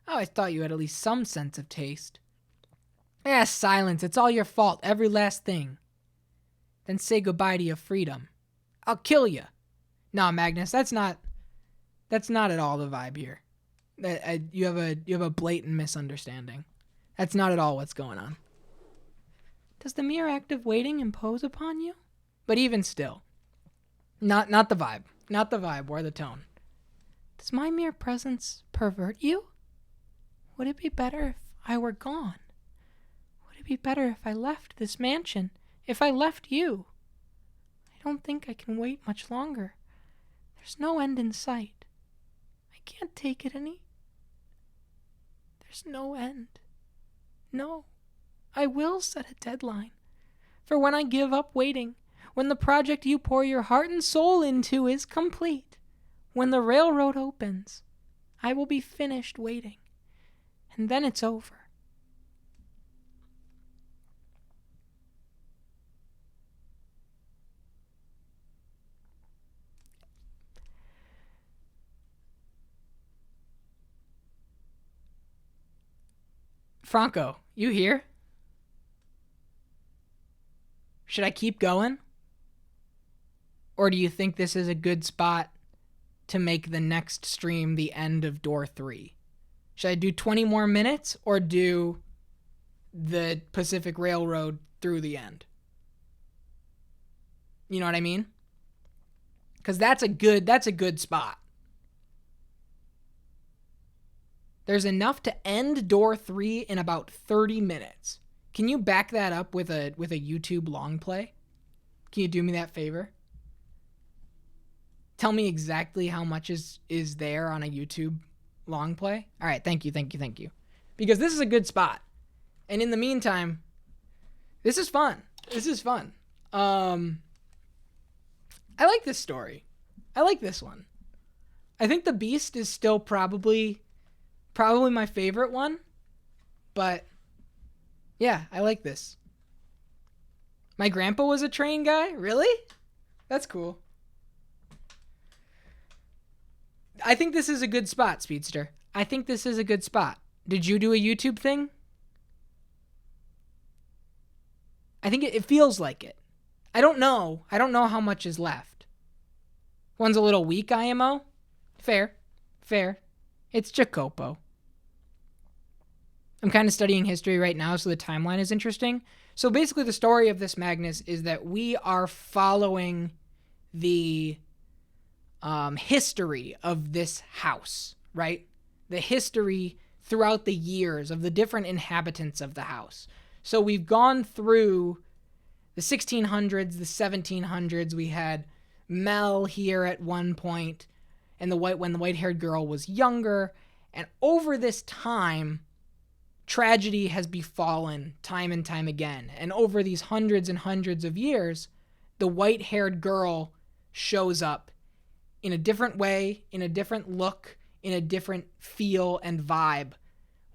I always thought you had at least some sense of taste. Silence. It's all your fault. Every last thing. Then say goodbye to your freedom. I'll kill you. No, Magnus, that's not at all the vibe here. You have a blatant misunderstanding. That's not at all what's going on. Does the mere act of waiting impose upon you? But even still, not the vibe. Not the vibe or the tone. Does my mere presence pervert you? Would it be better if I were gone? Would it be better if I left this mansion? If I left you? I don't think I can wait much longer. There's no end in sight. I can't take it any. There's no end. No, I will set a deadline. For when I give up waiting, when the project you pour your heart and soul into is complete, when the railroad opens, I will be finished waiting. And then it's over. Franco, you here? Should I keep going? Or do you think this is a good spot to make the next stream the end of door 3? Should I do 20 more minutes or do the Pacific Railroad through the end? You know what I mean? Because that's a good spot. There's enough to end door 3 in about 30 minutes. Can you back that up with a YouTube long play? Can you do me that favor? Tell me exactly how much is there on a YouTube long play? All right, thank you. Because this is a good spot. And in the meantime, this is fun. I like this story. I like this one. I think the Beast is still probably my favorite one. But yeah, I like this. My grandpa was a train guy? Really? That's cool. I think this is a good spot, Speedster. I think this is a good spot. Did you do a YouTube thing? I think it feels like it. I don't know how much is left. One's a little weak, IMO. Fair. It's Jacopo. I'm kind of studying history right now, so the timeline is interesting. So basically the story of this, Magnus, is that we are following the history of this house, right? The history throughout the years of the different inhabitants of the house. So we've gone through the 1600s, the 1700s. We had Mel here at one point, and when the white-haired girl was younger. And over this time, tragedy has befallen time and time again. And over these hundreds and hundreds of years, the white-haired girl shows up in a different way, in a different look, in a different feel and vibe.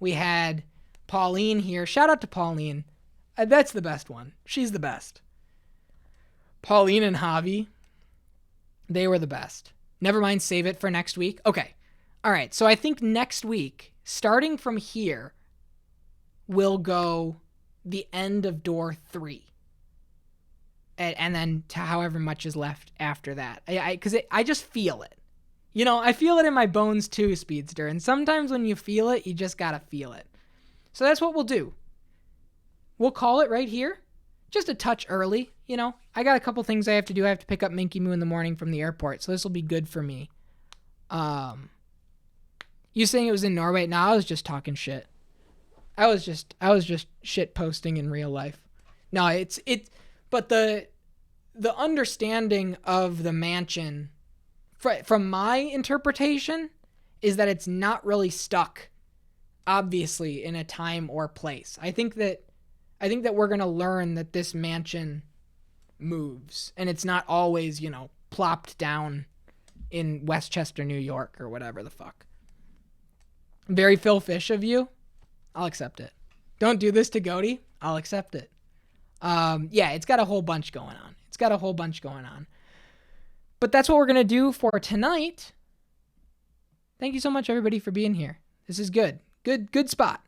We had Pauline here. Shout out to Pauline. That's the best one. She's the best. Pauline and Javi, they were the best. Never mind, save it for next week. Okay. All right. So I think next week, starting from here, we'll go the end of door 3. And then to however much is left after that. Because I just feel it. You know, I feel it in my bones too, Speedster. And sometimes when you feel it, you just gotta feel it. So that's what we'll do. We'll call it right here. Just a touch early, you know. I got a couple things I have to do. I have to pick up Minky Moo in the morning from the airport, so this will be good for me. You saying it was in Norway? No, I was just talking shit. I was just shit posting in real life. No, but the understanding of the mansion from my interpretation is that it's not really stuck obviously in a time or place. I think that we're going to learn that this mansion moves and it's not always, you know, plopped down in Westchester, New York or whatever the fuck. Very Phil Fish of you. I'll accept it. Don't do this to Goaty. I'll accept it. Yeah, it's got a whole bunch going on. But that's what we're going to do for tonight. Thank you so much, everybody, for being here. This is good. Good spot.